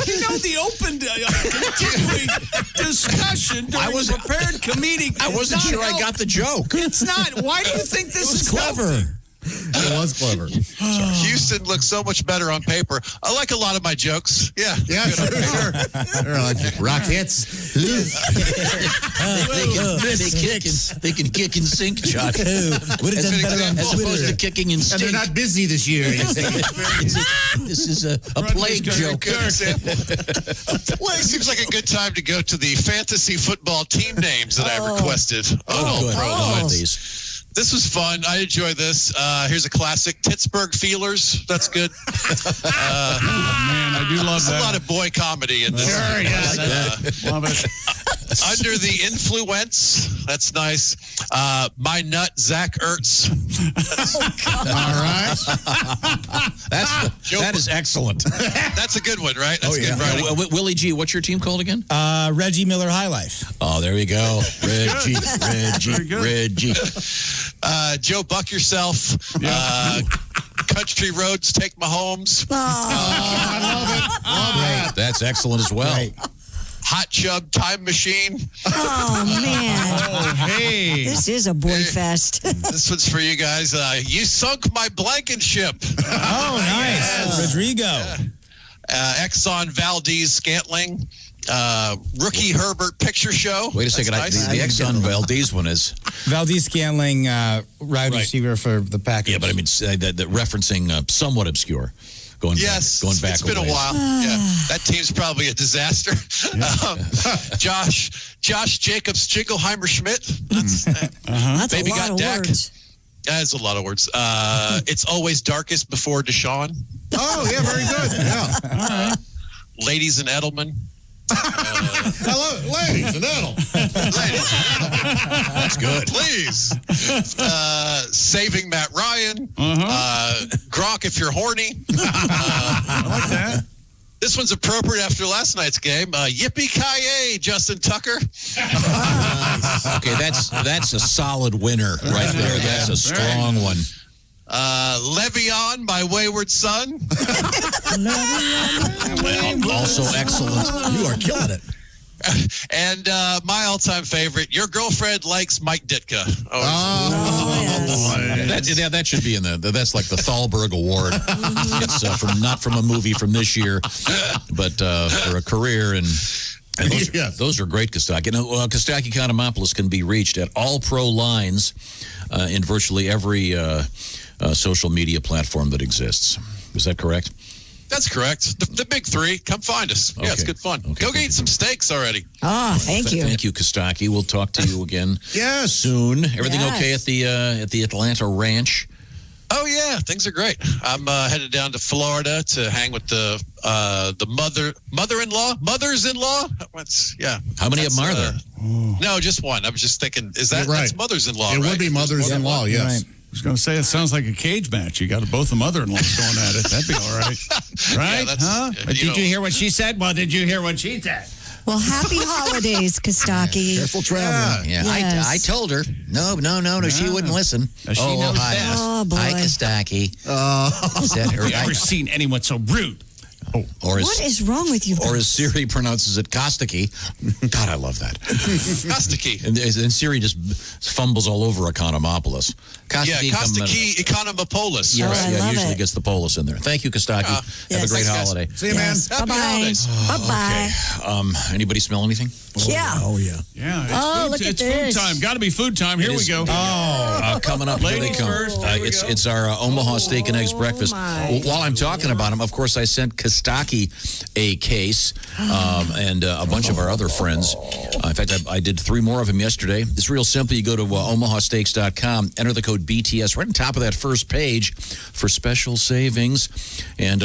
You know, the open continuing discussion during prepared comedic. I wasn't sure I got the joke. It's not. Why do you think this is clever? It was clever. Houston looks so much better on paper. I like a lot of my jokes. Yeah. Yeah, sure. They're like rock hits. They can kick and sink, John. Would have done better on as opposed to Twitter. kicking and And stink. they're not busy this year. This is a plague joke. Good example. It seems like a good time to go to the fantasy football team names that I requested. This was fun. I enjoy this. Here's a classic. Pittsburgh Feelers. That's good. Man, I do love that. A lot of boy comedy in this. Sure, yeah. Love it. Under the Influence. That's nice. My Nut, Zach Ertz. All right. That is excellent. That's a good one, right? That's good writing. Willie G, what's your team called again? Reggie Miller High Life. Oh, there you go. Reggie. Joe Buck Yourself. Country Roads Take Mahomes. I love it. Love it. That's excellent as well. Right. Hot Chub Time Machine. Oh, man. Oh, hey. This is a boy fest. This one's for you guys. You sunk my Blankenship. Oh, nice. Rodrigo. Exxon Valdez Scantling. Rookie Herbert Picture Show. Wait a second. Nice. The Exxon Valdez one is. Valdez Scantling, wide receiver for the Packers. Yeah, but I mean, the referencing somewhat obscure. Going back It's been a ways. while. Yeah, that team's probably a disaster. Josh Jacobs Jingleheimer Schmidt. That's a lot of words. That's a lot of words. It's always darkest before Deshaun. Oh, yeah, very good. Yeah. Ladies and Edelman. Hello, ladies and Edelman. That's good. Please. Saving Matt Ryan. Gronk if you're horny. I like that. This one's appropriate after last night's game. Yippee-ki-yay, Justin Tucker. Okay, that's a solid winner right there. That's a strong one. Le'Veon, my wayward son. Also excellent. You are killing it. And my all-time favorite, your girlfriend likes Mike Ditka. That should be in that's like the Thalberg Award. It's not from a movie from this year, but for a career and those are great, Kostaki. Now, Kostaki Economopoulos can be reached at all pro lines in virtually every social media platform that exists. Is that correct? That's correct. The big three. Come find us. Yeah, it's good fun. Go eat some steaks already. Thank you. Thank you, Kostaki. We'll talk to you again soon. Everything okay at the Atlanta Ranch? Oh yeah, things are great. I'm headed down to Florida to hang with the mothers-in-law. How many of them are there? No, just one. I was just thinking, that's mothers-in-law? It right? would be mothers-in-law. Yes. Right. I was going to say, it sounds like a cage match. You got both the mother-in-laws going at it. That'd be all right. Right? Did you hear what she said? Well, did you hear what she said? Well, happy holidays, Kostaki. Careful traveling. Yeah, Yes. I told her. No, she wouldn't listen. She knows hi. best. Oh, boy. Hi, Kostaki. Is that her? Have you ever seen anyone so rude? What is wrong with you? Or as Siri pronounces it, Kostaki. God, I love that. Kostaki. And Siri just fumbles all over Economopoulos. Kostaki Economopoulos. Yes, I love usually it. gets the polis in there. Thank you, Kostaki. Have a great holiday. See you, man. Happy Bye-bye. holidays. Bye-bye. Okay. Anybody smell anything? Yeah. Oh, yeah. Yeah. Look at it's this. food time. Got to be food time. Here we go. Coming up, here they Ladies come. first. Here we go. It's our Omaha Steak and Eggs breakfast. my. While I'm talking about them, of course, I sent Stocky a case, and a bunch of our other friends. In fact, I did 3 more of them yesterday. It's real simple. You go to omahasteaks.com, enter the code BTS right on top of that first page for special savings. And,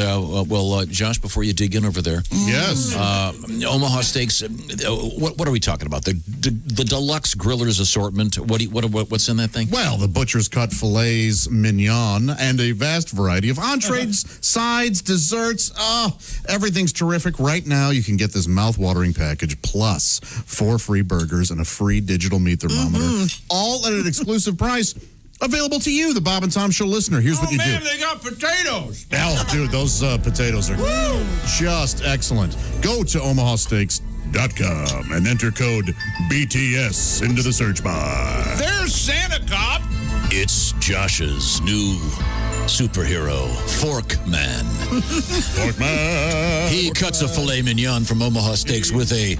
Josh, before you dig in over there. Yes. Omaha Steaks, what are we talking about? The deluxe grillers assortment. What's in that thing? Well, the butcher's cut fillets, mignon, and a vast variety of entrees, sides, desserts. Everything's terrific. Right now, you can get this mouth-watering package plus 4 free burgers and a free digital meat thermometer, all at an exclusive price. Available to you, the Bob and Tom Show listener. Here's what you do. Oh, man, they got potatoes. Oh, dude, those potatoes are just excellent. Go to omahasteaks.com and enter code BTS into the search bar. There's Santa Cop. It's Josh's new superhero, Fork Man. Fork Man. He cuts a filet mignon from Omaha Steaks with a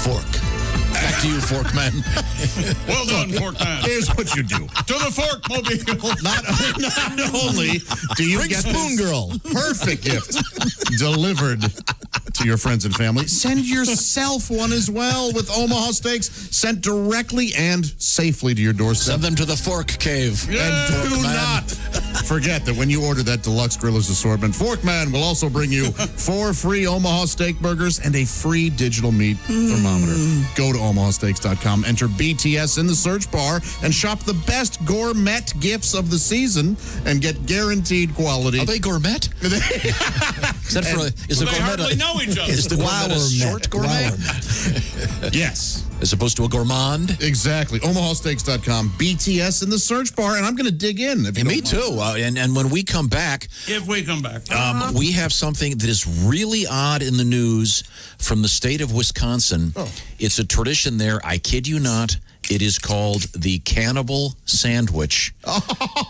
fork. Back to you, Fork Man. Well done, Fork Man. Here's what you do. To the Fork Mobile. Not only do you get Spoon Girl. Perfect gift delivered to your friends and family, send yourself one as well with Omaha Steaks sent directly and safely to your doorstep. Send them to the Fork Cave. And do not forget that when you order that deluxe grillers assortment, Fork Man will also bring you 4 free Omaha steak burgers and a free digital meat thermometer. Go to omahasteaks.com, enter BTS in the search bar, and shop the best gourmet gifts of the season and get guaranteed quality. Are they gourmet? Is that for is the gourmet hardly know each other. Is the gourmet a short gourmet? Yes. As opposed to a gourmand? Exactly. Omahasteaks.com, BTS in the search bar, and I'm going to dig in. If you me too. And when we come back, If we come back. we have something that is really odd in the news from the state of Wisconsin. It's a tradition there. I kid you not. It is called the cannibal sandwich.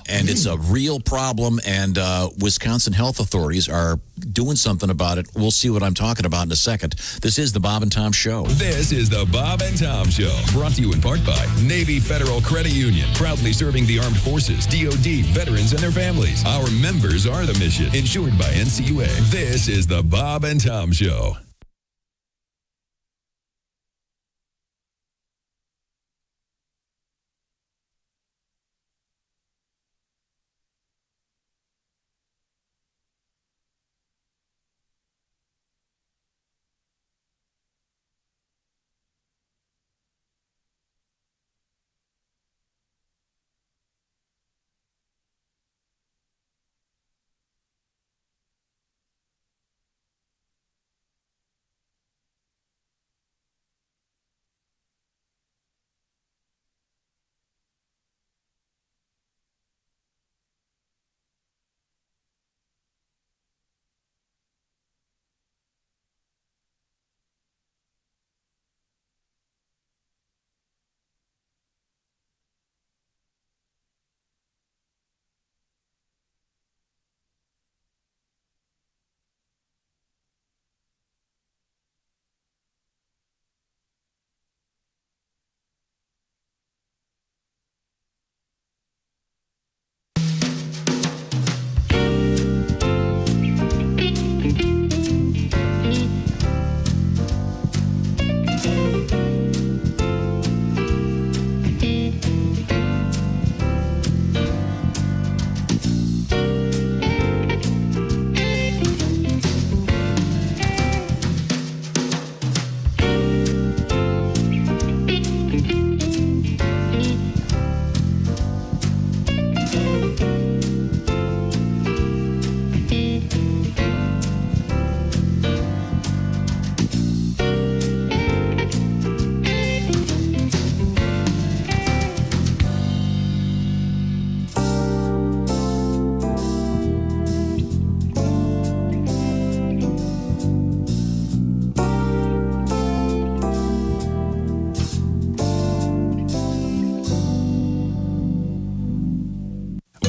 And it's a real problem, and Wisconsin health authorities are doing something about it. We'll see what I'm talking about in a second. This is the Bob and Tom Show. This is the Bob and Tom Show, brought to you in part by Navy Federal Credit Union, proudly serving the armed forces, DOD, veterans, and their families. Our members are the mission, insured by NCUA. This is the Bob and Tom Show.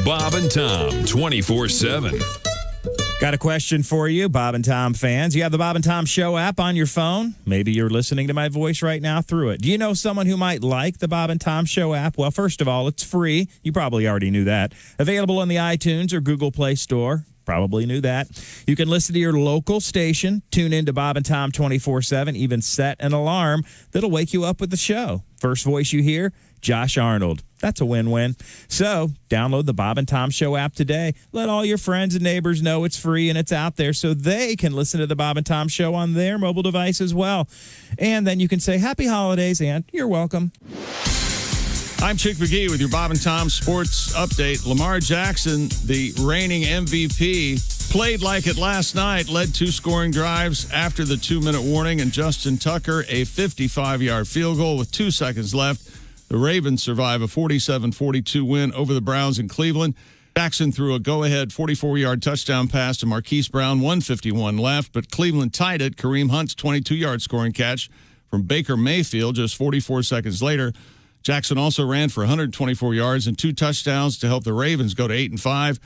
Bob and Tom 24/7. Got a question for you, Bob and Tom fans. You have the Bob and Tom Show app on your phone. Maybe you're listening to my voice right now through it. Do you know someone who might like the Bob and Tom Show app? Well, first of all, it's free. You probably already knew that. Available in the iTunes or Google Play Store. Probably knew that. You can listen to your local station, tune in to Bob and Tom 24/7, even set an alarm that'll wake you up with the show. First voice you hear, Josh Arnold. That's a win-win. So download the Bob and Tom Show app today. Let all your friends and neighbors know it's free and it's out there so they can listen to the Bob and Tom Show on their mobile device as well. And then you can say happy holidays and you're welcome. I'm Chick McGee with your Bob and Tom Sports Update. Lamar Jackson, the reigning MVP, played like it last night, led 2 scoring drives after the 2-minute warning, and Justin Tucker a 55-yard field goal with 2 seconds left. The Ravens survive a 47-42 win over the Browns in Cleveland. Jackson threw a go-ahead 44-yard touchdown pass to Marquise Brown, 1:51 left, but Cleveland tied it. Kareem Hunt's 22-yard scoring catch from Baker Mayfield just 44 seconds later. Jackson also ran for 124 yards and 2 touchdowns to help the Ravens go to 8-5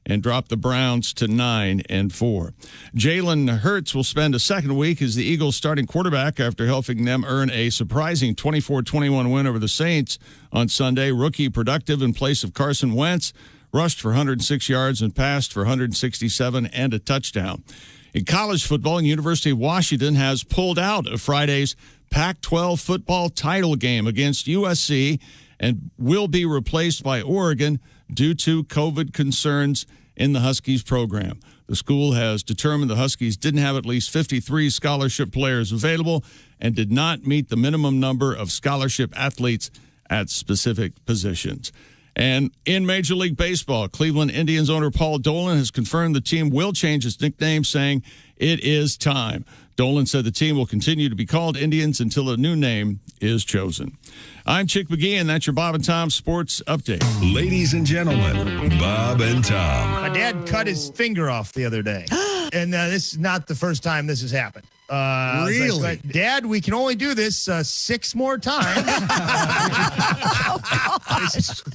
and drop the Browns to 9-4. Jalen Hurts will spend a second week as the Eagles' starting quarterback after helping them earn a surprising 24-21 win over the Saints on Sunday. Rookie productive in place of Carson Wentz, rushed for 106 yards and passed for 167 and a touchdown. In college football, University of Washington has pulled out of Friday's Pac-12 football title game against USC and will be replaced by Oregon due to COVID concerns in the Huskies program. The school has determined the Huskies didn't have at least 53 scholarship players available and did not meet the minimum number of scholarship athletes at specific positions. And in Major League Baseball, Cleveland Indians owner Paul Dolan has confirmed the team will change its nickname, saying it is time. Dolan said the team will continue to be called Indians until a new name is chosen. I'm Chick McGee, and that's your Bob and Tom Sports Update. Ladies and gentlemen, Bob and Tom. My dad cut his finger off the other day, and this is not the first time this has happened. Really? Like, Dad, we can only do this 6 more times.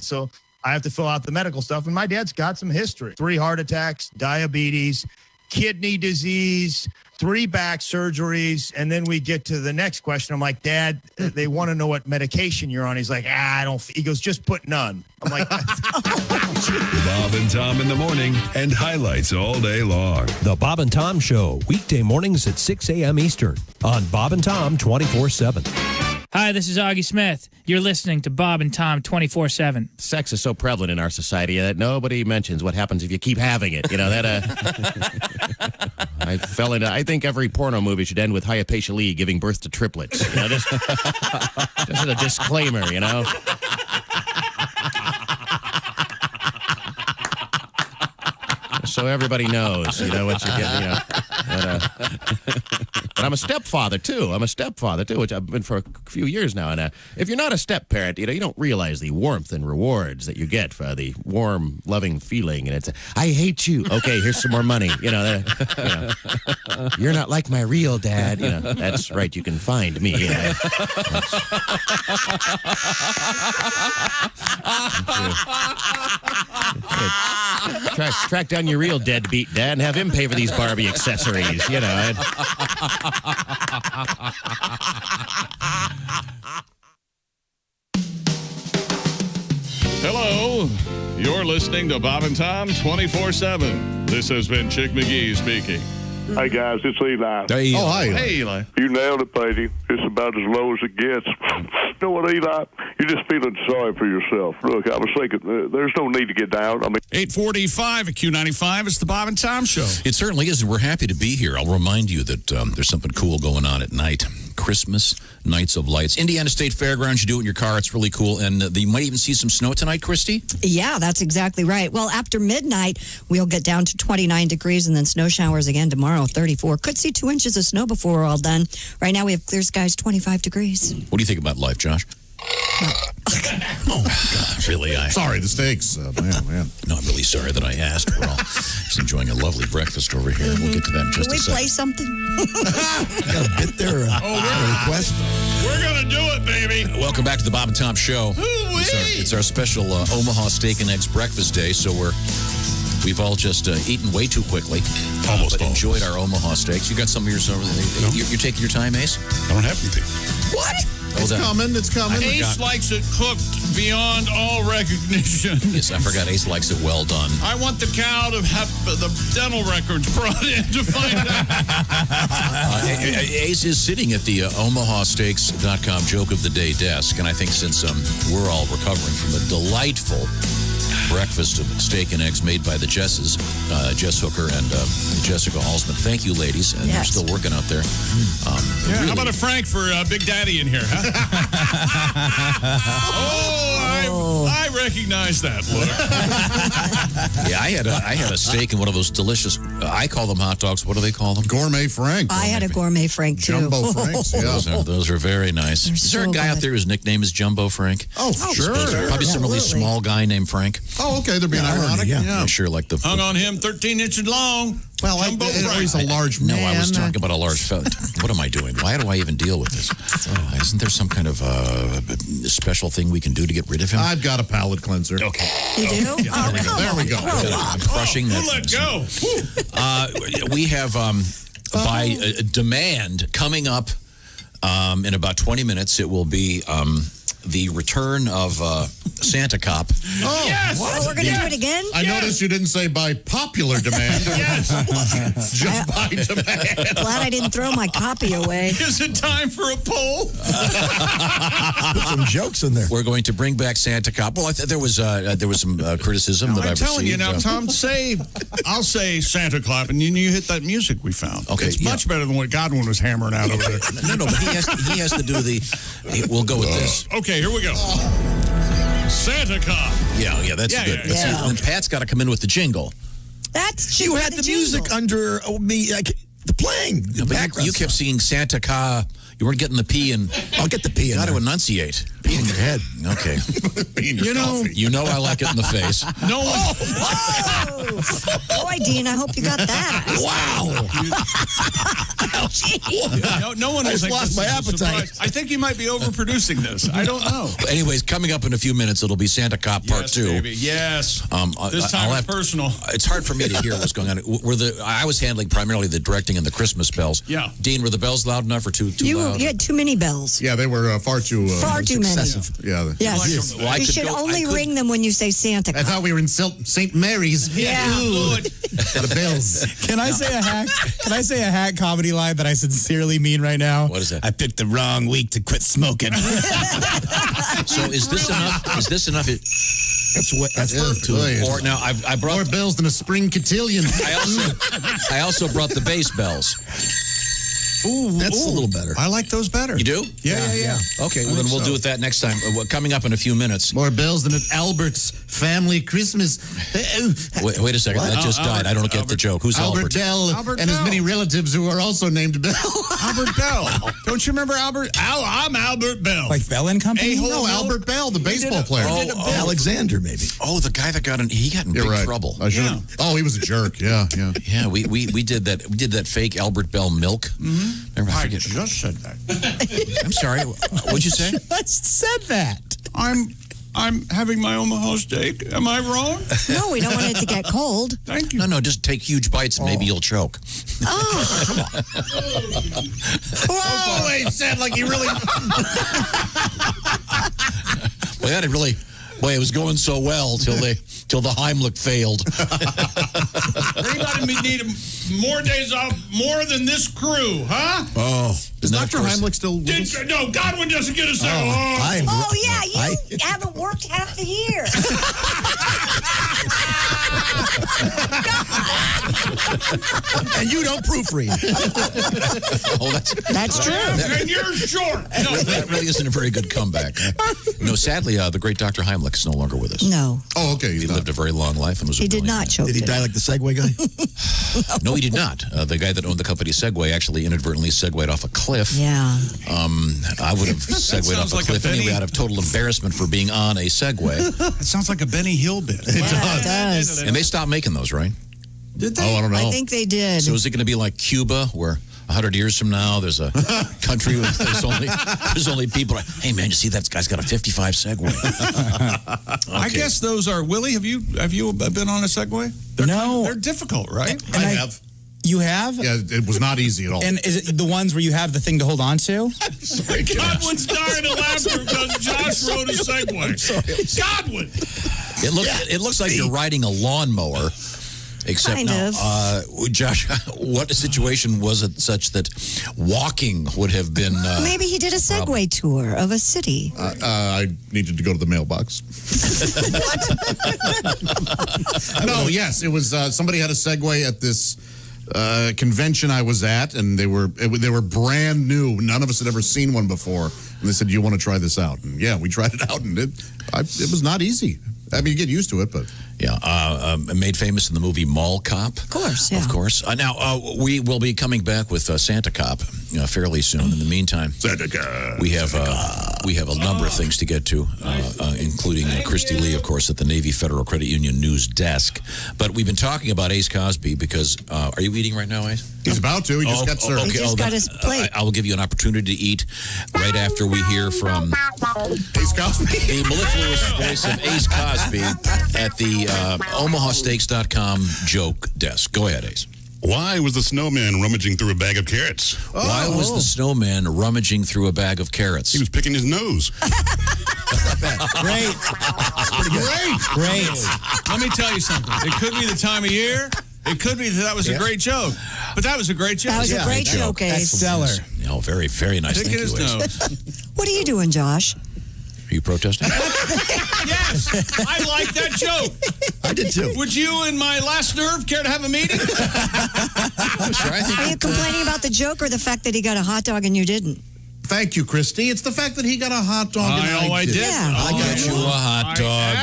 So I have to fill out the medical stuff, and my dad's got some history. 3 heart attacks, diabetes, kidney disease, 3 back surgeries, and then we get to the next question. I'm like, Dad, they want to know what medication you're on. He's like, I don't. He goes, just put none. I'm like, Bob and Tom in the morning and highlights all day long. The Bob and Tom Show, weekday mornings at 6 a.m. Eastern on Bob and Tom 24/7. Hi, this is Augie Smith. You're listening to Bob and Tom 24/7. Sex is so prevalent in our society that nobody mentions what happens if you keep having it. You know, that I think every porno movie should end with Hypatia Lee giving birth to triplets. You know, just as a disclaimer, you know. So everybody knows, you know, what you get, you know. But I'm a stepfather, too. Which I've been for a few years now. And if you're not a step-parent, you know, you don't realize the warmth and rewards that you get for the warm, loving feeling. And it's, I hate you. Okay, here's some more money. You know, you're not like my real dad. You know, that's right. You can find me. You know. Track down your real deadbeat dad and have him pay for these Barbie accessories, you know. Hello, you're listening to Bob and Tom 24/7. This has been Chick McGee speaking. Hey, guys, it's Eli. Hey, Eli. Oh, hi, Eli. Hey, Eli. You nailed it, Petey. It's about as low as it gets. You know what, Eli? You're just feeling sorry for yourself. Look, I was thinking, there's no need to get down. I mean, 8:45 at Q95. It's the Bob and Tom Show. It certainly is, and we're happy to be here. I'll remind you that there's something cool going on at night. Christmas Nights of Lights. Indiana State Fairgrounds, you do it in your car. It's really cool. And you might even see some snow tonight, Christy? Yeah, that's exactly right. Well, after midnight, we'll get down to 29 degrees and then snow showers again tomorrow, 34. Could see 2 inches of snow before we're all done. Right now, we have clear skies, 25 degrees. What do you think about life, Josh? Oh, God, really? Sorry, the steaks. Man. No, I'm really sorry that I asked. We're all just enjoying a lovely breakfast over here. We'll get to that in just a second. Can we play something? Got a bit there, a request? We're going to do it, baby. Welcome back to the Bob and Tom Show. It's our special Omaha Steak and Eggs breakfast day, so we've all just eaten way too quickly. But enjoyed our Omaha steaks. You got some of yours over there. No. You're taking your time, Ace? I don't have anything. What? It's coming. It's coming. Ace likes it cooked beyond all recognition. Yes, I forgot Ace likes it well done. I want the cow to have the dental records brought in to find out. Ace is sitting at the OmahaSteaks.com joke of the day desk, and I think since we're all recovering from a delightful breakfast of steak and eggs made by the Jesses, Jess Hooker and Jessica Halsman. Thank you, ladies, and they're still working out there. How about a Frank for Big Daddy in here, huh? I recognize that look. Yeah, I had a steak and one of those delicious. I call them hot dogs. What do they call them? Gourmet Frank. I had a gourmet Frank too. Jumbo Franks. Yeah. Those are very nice. Is there a guy out there whose nickname is Jumbo Frank? Oh, sure. Probably some really small guy named Frank. Oh, okay. They're being ironic. Yeah, sure. Like the hung on him 13 inches long. Well, he's a large man. No, I was talking about a large fella. What am I doing? Why do I even deal with this? Isn't there some kind of special thing we can do to get rid of him? I've got a palate cleanser. Okay. You do? There we go. I'm crushing that. Let go. We have, by demand, coming up in about 20 minutes, it will be the return of Santa Cop. Oh, yes! We're going to do it again? I noticed you didn't say by popular demand. Just by demand. Glad I didn't throw my copy away. Is it time for a poll? Put some jokes in there. We're going to bring back Santa Cop. Well, there was some criticism that I've telling received. you now, Tom. I'll say Santa Claus, and you hit that music we found. Okay, it's much better than what Godwin was hammering out over there. No, but he has to do the. We'll go with this. Okay, here we go. Santa Cop. Yeah, that's good. But see, then Pat's got to come in with the jingle. That's You had the music under me, the playing. The background you kept singing Santa Ca. You weren't getting the P, and I'll get the P in. Got to enunciate. P in your head. Okay. You know I like it in the face. No one. Boy, Dean, I hope you got that. Wow. No one I has just lost my appetite. I think you might be overproducing this. I don't know. Anyways, coming up in a few minutes, it'll be Santa Cop Part 2. Baby. Yes. This time it's personal. It's hard for me to hear what's going on. I was handling primarily the directing and the Christmas bells. Yeah. Dean, were the bells loud enough or too loud? You had too many bells. Yeah, they were far too many. excessive. Yeah. Yes. Well, you should only ring them when you say Santa Claus. I thought we were in St. Mary's. Yeah. Good. For the bells. Can I say a hack? Can I say a hack comedy line that I sincerely mean right now? What is that? I picked the wrong week to quit smoking. So is this enough? Is this enough? That's perfect. Or now I brought more bells than a spring cotillion. I also brought the bass bells. That's a little better. I like those better. You do? Yeah. Okay, well then we'll do it that next time. Coming up in a few minutes. More bells than at Albert's family Christmas. Wait a second. That just died. I don't get the joke. Who's Albert Bell and his many relatives who are also named Bell. Albert Bell. Don't you remember Albert? I'm Albert Bell. Like Bell and Company? No, Albert Bell, the baseball player. Alexander, maybe. Oh, the guy that got in big trouble. Oh, he was a jerk. Yeah. Yeah, we did that. We did that fake Albert Bell milk. Mm-hmm. I just said that. I'm sorry. What'd you say? Just said that. I'm having my Omaha steak. Am I wrong? No, we don't want it to get cold. Thank you. No, just take huge bites and maybe you'll choke. Oh. Oh, he said like he really. Well, that really. Boy, it was going so well till the Heimlich failed. Anybody need more days off, more than this crew, huh? Oh, is Dr. Heimlich still with us? No, Godwin doesn't get us out. You haven't worked half the year. And you don't proofread. Oh, that's true. And you're short. No, that really isn't a very good comeback. No, sadly, the great Dr. Heimlich is no longer with us. No. Oh, okay. He lived a very long life and was. He did not choke. Did he die like the Segway guy? No, he did not. The guy that owned the company Segway actually inadvertently segued off a cliff. Yeah. I would have segued off a cliff anyway out of total embarrassment for being on a Segway. That sounds like a Benny Hill bit. It does. And they stopped making those, right? Did they? Oh, I don't know. I think they did. So is it going to be like Cuba, where 100 years from now there's a country with there's only people? Hey man, you see that guy's got a 55 Segway? Okay. I guess those are Willie. Have you been on a Segway? No, they're difficult, right? I have. You have? Yeah, it was not easy at all. And is it the ones where you have the thing to hold on to? Sorry, Godwin's dying of laughter because Josh rode a Segway. Godwin! It looks like you're riding a lawnmower. Except Kind now, of. Josh, what situation was it such that walking would have been? Maybe he did a Segway tour of a city. I needed to go to the mailbox. No, yes, it was somebody had a Segway at this convention I was at, and they were brand new. None of us had ever seen one before, and they said, "Do you want to try this out?" And yeah, we tried it out, and it was not easy. I mean, you get used to it, but yeah, made famous in the movie Mall Cop. Of course, yeah. Of course. Now we will be coming back with Santa Cop fairly soon. In the meantime, Santa Cop. We have a number of things to get to, including Christy Lee, of course, at the Navy Federal Credit Union news desk. But we've been talking about Ace Cosby because are you eating right now, Ace? He's about to. He just got served. He just got his plate. I will give you an opportunity to eat right after we hear from Ace Cosby, the mellifluous voice of Ace Cosby at the OmahaSteaks.com joke desk. Go ahead, Ace. Why was the snowman rummaging through a bag of carrots? Why was the snowman rummaging through a bag of carrots? He was picking his nose. Great. Let me tell you something. It could be the time of year. It could be that was a great joke. But that was a great joke. That was a great joke, Ace. Stellar. Oh, very, very nice. Picking Thank you, his Ace. nose. What are you doing, Josh? Are you protesting? Yes, I like that joke. I did too. Would you and my last nerve care to have a meeting? Are you complaining about the joke or the fact that he got a hot dog and you didn't? Thank you, Christy. It's the fact that he got a hot dog. I did. Yeah. I got you a hot dog.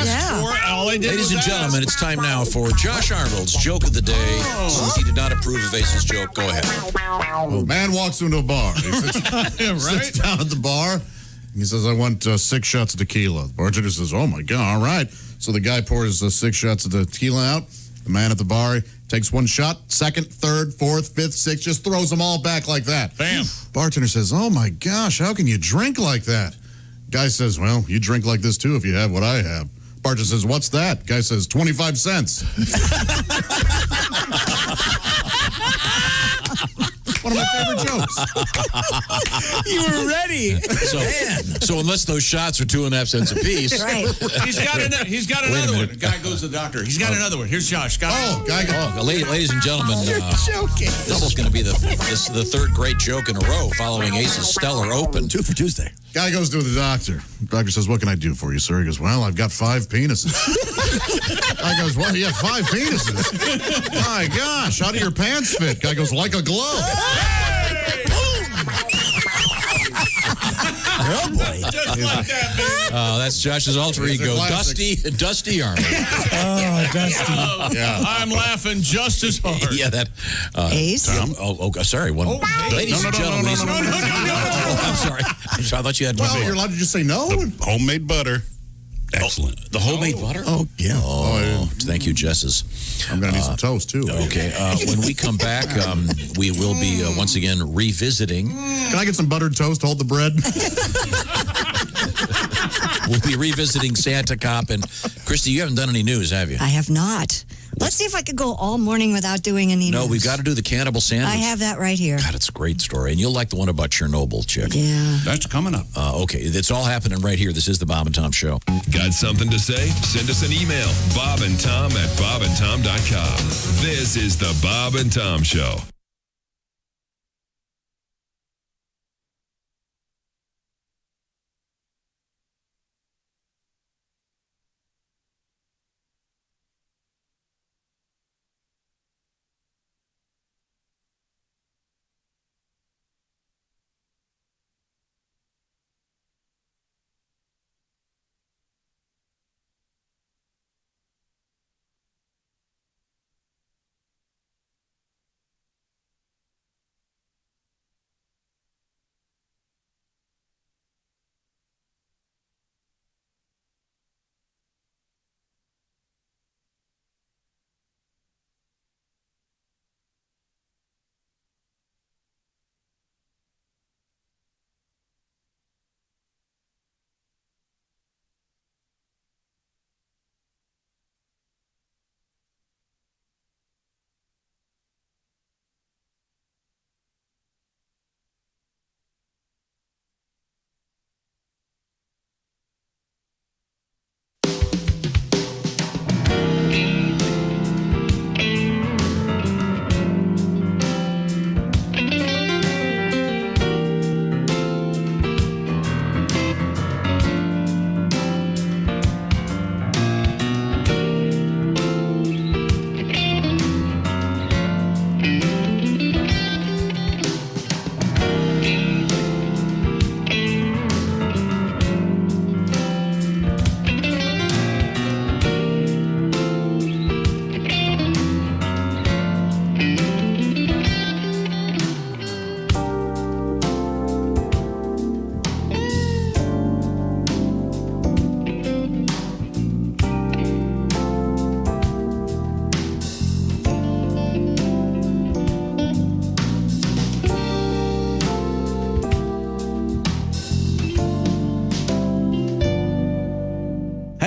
All I did Ladies was and gentlemen, it's time now for Josh Arnold's joke of the day. Since he did not approve of Ace's joke, go ahead. A man walks into a bar. He sits down at the bar. He says, "I want 6 shots of tequila." The bartender says, "Oh, my God, all right." So the guy pours 6 shots of tequila out. The man at the bar takes 1 shot, 2nd, 3rd, 4th, 5th, 6th, just throws them all back like that. Bam. Bartender says, "Oh, my gosh, how can you drink like that?" Guy says, "Well, you drink like this, too, if you have what I have." Bartender says, "What's that?" Guy says, 25 cents. One of my favorite jokes. You were ready. So unless those shots are 2.5 cents a piece. Right. He's got another one. The guy goes to the doctor. He's got another one. Here's Josh. Ladies and gentlemen, joking. this is going to be the 3rd great joke in a row following Ace's stellar open. 2 for Tuesday. Guy goes to the doctor. The doctor says, "What can I do for you, sir?" He goes, "Well, I've got 5 penises." Guy goes, "What? You have 5 penises? My gosh, how do your pants fit?" Guy goes, "Like a glove." Oh, boy. Just like that, baby. That's Josh's alter It's a ego, classic. Dusty Arnold. Oh, Dusty. Yeah. I'm laughing just as hard. Yeah, that. Ace? Tom, sorry. Ladies and gentlemen. No. I'm sorry. I thought you had one Well, more. you're allowed to just say no? Homemade butter. Excellent. The homemade butter? Oh, yeah. Oh, thank you, Jesses. I'm going to need some toast, too. Okay. When we come back, we will be once again revisiting. Can I get some buttered toast to hold the bread? We'll be revisiting Santa Cop. And Christy, you haven't done any news, have you? I have not. Let's see if I could go all morning without doing any No, news. we've got to do the cannibal sandwich. I have that right here. God, it's a great story. And you'll like the one about Chernobyl, chick. Yeah. That's coming up. Okay, it's all happening right here. This is the Bob and Tom Show. Got something to say? Send us an email, bobandtom@bobandtom.com. This is the Bob and Tom Show.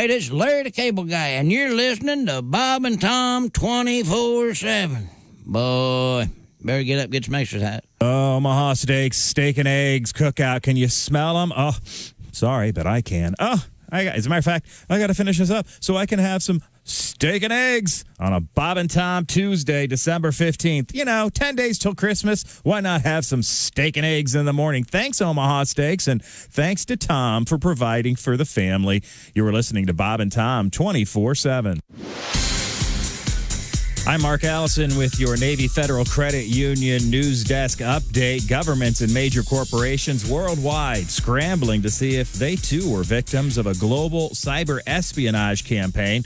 right, it's Larry the Cable Guy, and you're listening to Bob and Tom 24/7. Boy, better get up, get some exercise. Omaha Steaks, steak and eggs, cookout. Can you smell them? Oh, sorry, but I can. As a matter of fact, I got to finish this up so I can have some steak and eggs on a Bob and Tom Tuesday, December 15th. 10 days till Christmas. Why not have some steak and eggs in the morning? Thanks, Omaha Steaks, and thanks to Tom for providing for the family. You were listening to Bob and Tom 24/7. I'm Mark Allison with your Navy Federal Credit Union Newsdesk update. Governments and major corporations worldwide scrambling to see if they too were victims of a global cyber espionage campaign.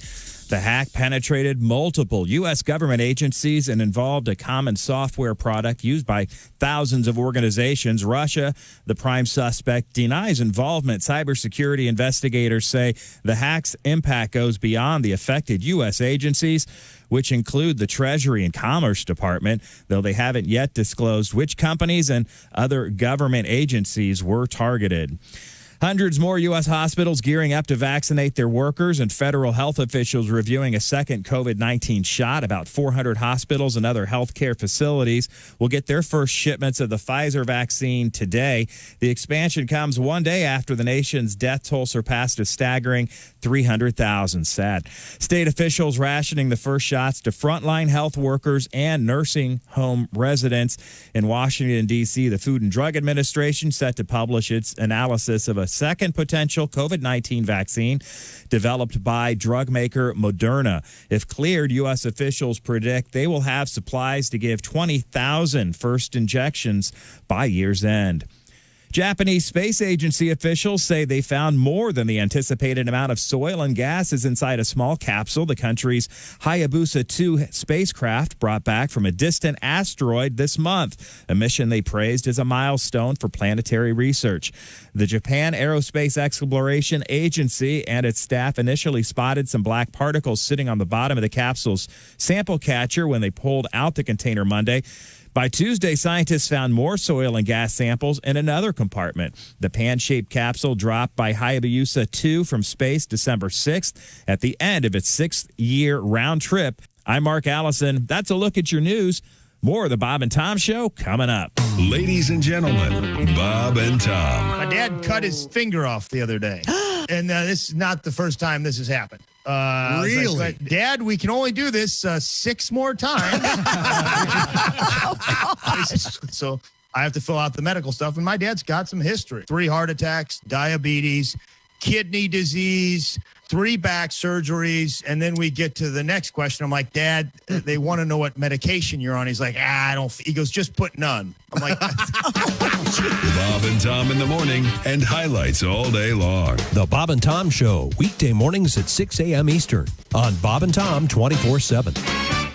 The hack penetrated multiple U.S. government agencies and involved a common software product used by thousands of organizations. Russia, the prime suspect, denies involvement. Cybersecurity investigators say the hack's impact goes beyond the affected U.S. agencies, which include the Treasury and Commerce Department, though they haven't yet disclosed which companies and other government agencies were targeted. Hundreds more U.S. hospitals gearing up to vaccinate their workers, and federal health officials reviewing a second COVID-19 shot. About 400 hospitals and other healthcare facilities will get their first shipments of the Pfizer vaccine today. The expansion comes one day after the nation's death toll surpassed a staggering 300,000. Sad. State officials rationing the first shots to frontline health workers and nursing home residents. In Washington, D.C., the Food and Drug Administration set to publish its analysis of a second potential COVID-19 vaccine developed by drug maker Moderna. If cleared, U.S. officials predict they will have supplies to give 20,000 first injections by year's end. Japanese space agency officials say they found more than the anticipated amount of soil and gases inside a small capsule the country's Hayabusa 2 spacecraft brought back from a distant asteroid this month, a mission they praised as a milestone for planetary research. The Japan Aerospace Exploration Agency and its staff initially spotted some black particles sitting on the bottom of the capsule's sample catcher when they pulled out the container Monday. By Tuesday, scientists found more soil and gas samples in another compartment. The pan-shaped capsule dropped by Hayabusa 2 from space December 6th at the end of its 6th-year round trip. I'm Mark Allison. That's a look at your news. More of the Bob and Tom Show coming up. Ladies and gentlemen, Bob and Tom. My dad cut his finger off the other day. And this is not the first time this has happened. Really? Like, Dad, we can only do this 6 more times. So I have to fill out the medical stuff. And my dad's got some history. 3 heart attacks, diabetes, kidney disease, 3 back surgeries. And then we get to the next question. I'm like, Dad, they want to know what medication you're on. He's like, I don't. He goes, just put none. I'm like, Bob and Tom in the morning and highlights all day long. The Bob and Tom Show, weekday mornings at 6 a.m. Eastern on Bob and Tom 24/7.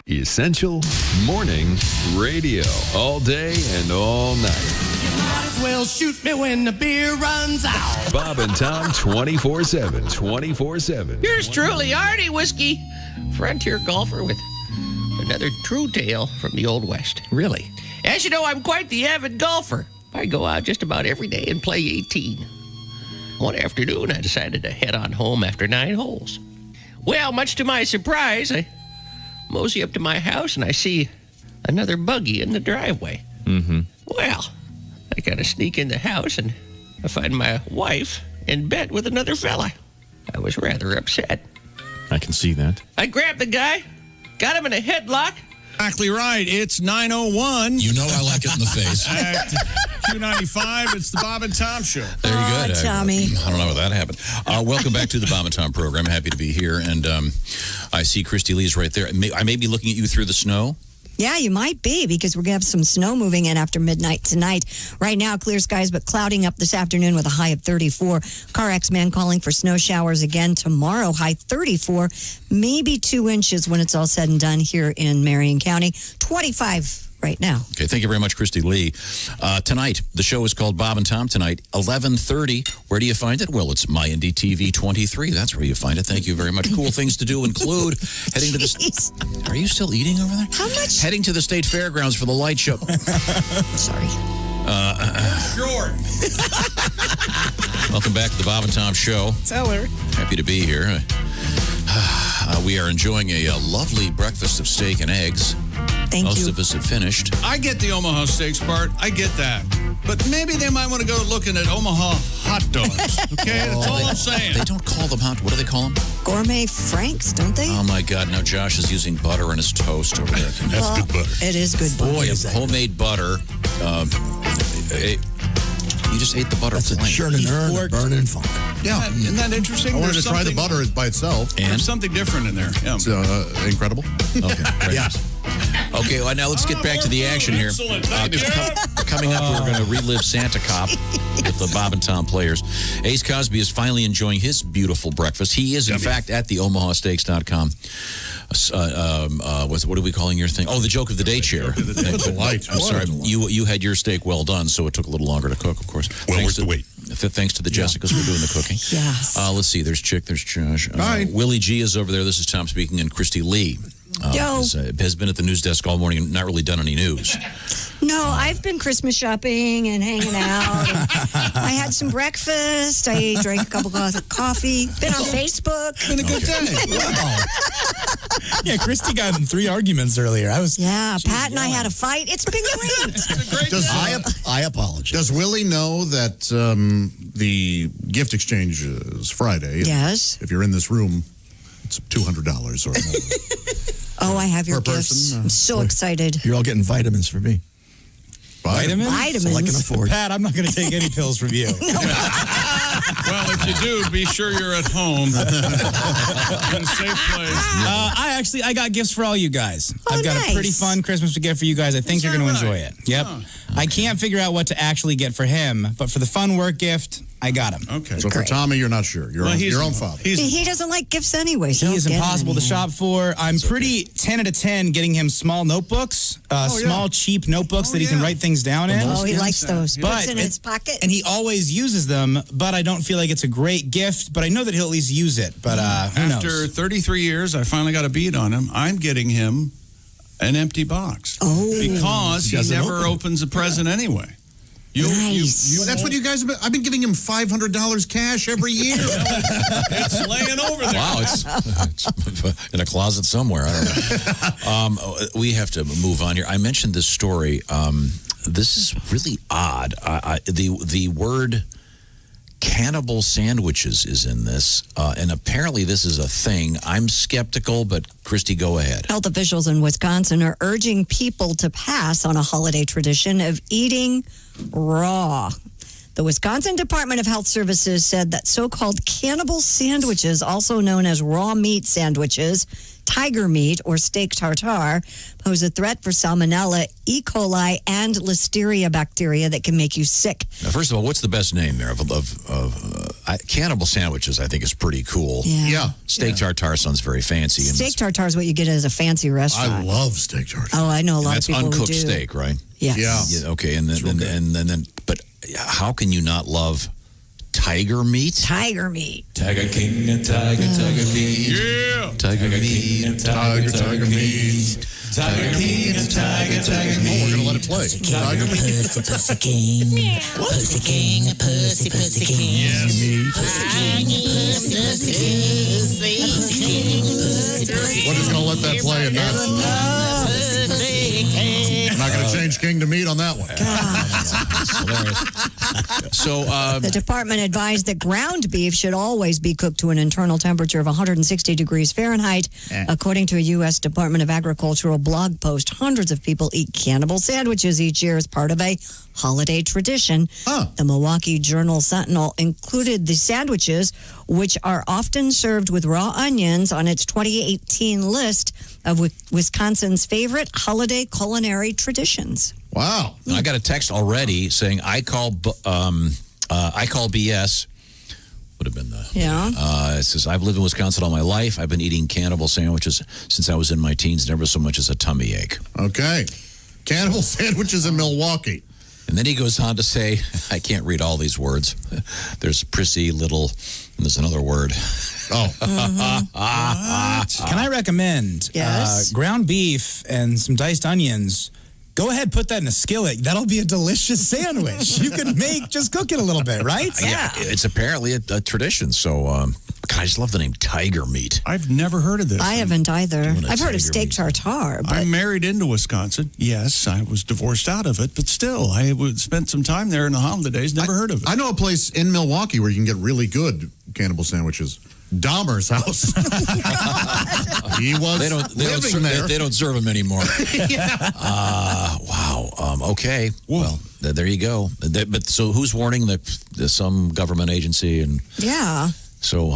Essential morning radio. All day and all night. Might as well shoot me when the beer runs out. Bob and Tom 24/7. 24/7. Yours truly, Artie Whiskey, frontier golfer with another true tale from the Old West. Really? As you know, I'm quite the avid golfer. I go out just about every day and play 18. One afternoon, I decided to head on home after 9 holes. Well, much to my surprise, I mosey up to my house and I see another buggy in the driveway. Mm-hmm. Well, I kind of sneak in the house and I find my wife in bed with another fella. I was rather upset. I can see that. I grabbed the guy, got him in a headlock. Exactly right. It's 9:01. You know I like it in the face. At Q95, it's the Bob and Tom Show. Very good. Tommy. I don't know how that happened. Welcome back to the Bob and Tom program. Happy to be here. And I see Christy Lee's right there. I may be looking at you through the snow. Yeah, you might be, because we're going to have some snow moving in after midnight tonight. Right now, clear skies, but clouding up this afternoon with a high of 34. CarX man calling for snow showers again tomorrow, high 34, maybe 2 inches when it's all said and done here in Marion County. 25 right now. Okay, thank you very much, Christy Lee. Tonight, the show is called Bob and Tom Tonight, 11:30. Where do you find it? Well, it's My Indie TV 23. That's where you find it. Thank you very much. Cool things to do include heading to the... Are you still eating over there? How much? Heading to the State Fairgrounds for the light show. Sorry. Sure. Welcome back to the Bob and Tom Show. Tell her. Happy to be here. We are enjoying a lovely breakfast of steak and eggs. Most of us have finished. I get the Omaha Steaks part. I get that. But maybe they might want to go looking at Omaha hot dogs. Okay? That's all I'm saying. They don't call them hot. What do they call them? Gourmet Franks, don't they? Oh, my God. Now Josh is using butter in his toast over there. That's good butter. It is good butter. Boy, homemade butter. You just ate the butter plain. Churn and earn, burn and funk. Yeah. Isn't that interesting? I wanted There's to try the something- butter by itself. There's something different in there. Yeah. It's incredible. Okay, great. Yeah. Okay, well, now let's get back to the action here. Coming up, we're going to relive Santa Cop with the Bob and Tom players. Ace Cosby is finally enjoying his beautiful breakfast. He is, in fact, at the omahasteaks.com. What are we calling your thing? Oh, the joke of the day chair. I'm sorry. You had your steak well done, so it took a little longer to cook, of course. Well worth the wait. Thanks to the Jessicas for doing the cooking. Yes. Let's see. There's Chick. There's Josh. Hi. Willie G is over there. This is Tom speaking, and Christy Lee has been at the news desk all morning and not really done any news. No, I've been Christmas shopping and hanging out. And I had some breakfast. I drank a couple glasses of coffee. Been on Facebook. Been a good day. Wow. Yeah, Christy got in 3 arguments earlier. Pat and I had a fight. It's been great. I apologize. Does Willie know that the gift exchange is Friday? Yes. If you're in this room, it's $200 or more. Oh, I have your Per gifts. person? I'm so excited. You're all getting vitamins for me. Vitamins? So I can afford. Pat, I'm not going to take any pills from you. Well, if you do, be sure you're at home in a safe place. I got gifts for all you guys. Oh, I've got nice. a pretty fun Christmas gift for you guys. I think you're going to enjoy it. Yep. I can't figure out what to actually get for him, but for the fun work gift, I got him. Okay. So for Tommy, you're not sure. Your own father. He doesn't like gifts anyway. So He is don't get him impossible to anything. shop for. I'm pretty 10 out of 10 getting him small notebooks, small, cheap notebooks that he can write things down in. Oh, he likes those. But Puts in his pocket. And he always uses them, but I don't feel like it's a great gift, but I know that he'll at least use it. But who knows? After 33 years, I finally got a beat on him. I'm getting him an empty box. Oh. Because he never opens a present anyway. Nice. That's what you guys have been. I've been giving him $500 cash every year. It's laying over there. Wow, it's in a closet somewhere. I don't know. We have to move on here. I mentioned this story. This is really odd. The word cannibal sandwiches is in this, and apparently this is a thing. I'm skeptical, but Christy, go ahead. Health officials in Wisconsin are urging people to pass on a holiday tradition of eating raw. The Wisconsin Department of Health Services said that so-called cannibal sandwiches, also known as raw meat sandwiches, tiger meat, or steak tartare, pose a threat for salmonella, E. coli, and listeria bacteria that can make you sick. Now, first of all, what's the best name there of cannibal sandwiches? I think is pretty cool. Yeah. Steak tartare sounds very fancy. And Steak tartare is what you get at a fancy restaurant. I love steak tartare. Oh, I know a lot that's of people uncooked who do. steak, right? Yes. Yeah. Okay, and then, but how can you not love tiger meat? Tiger meat. Tiger King, a tiger meat. Yeah. Tiger meat. Tiger meat. Tiger King, a tiger meat. We're gonna let it play. Tiger meat. Pussy king, pussy king, pussy king. Pussy king, pussy king. We're just gonna let that play and not. I'm not gonna change king to meat on that one. So The department advised that ground beef should always be cooked to an internal temperature of 160 degrees Fahrenheit. According to a U.S. Department of Agricultural blog post, hundreds of people eat cannibal sandwiches each year as part of a holiday tradition. The Milwaukee Journal Sentinel included the sandwiches, which are often served with raw onions, on its 2018 list of Wisconsin's favorite holiday culinary traditions. Wow. I got a text already saying I call BS. Would have been the it says I've lived in Wisconsin all my life. I've been eating cannibal sandwiches since I was in my teens. Never so much as a tummy ache. Okay. Cannibal sandwiches in Milwaukee. And then he goes on to say, I can't read all these words. There's prissy, little, and there's another word. Oh. Can I recommend ground beef and some diced onions Go ahead, put that in a skillet. That'll be a delicious sandwich. You can just cook it a little bit, right? Yeah, it's apparently a tradition. So, God, I just love the name tiger meat. I've never heard of this. I haven't either. I've heard of steak meat. tartare. But I'm married into Wisconsin. Yes, I was divorced out of it, but still, I spent some time there in the holidays. Never heard of it. I know a place in Milwaukee where you can get really good cannibal sandwiches. Dahmer's house. He was living there. They don't serve them anymore. Wow. Okay. Well, there you go. But so who's warning that some government agency and yeah. So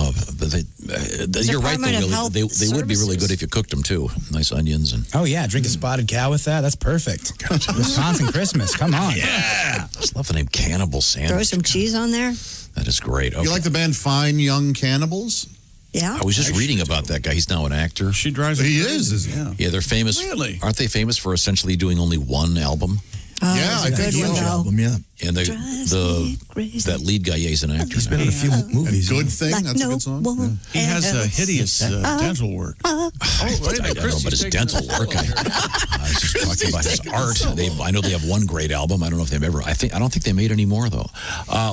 you're right. They would be really good if you cooked them too. Nice onions and. Oh yeah, drink a spotted cow with that. That's perfect. Wisconsin Christmas. Come on. Yeah. I just love the name Cannibal Sandwich. Throw some cheese on there. That is great. Okay. You like the band Fine Young Cannibals? Yeah. I was just reading about that guy. He's now an actor. She drives. He is. Yeah, they're famous. Really? Aren't they famous for essentially doing only one album? Yeah, I think so. Album, yeah. And that lead guy, he's an actor. He's been in a few movies. Good Thing. Like That's a good song. Yeah. He has hideous dental work. I don't know about his dental work. I was just talking about his art. I know they have one great album. I don't know if they've ever. I don't think they made any more though.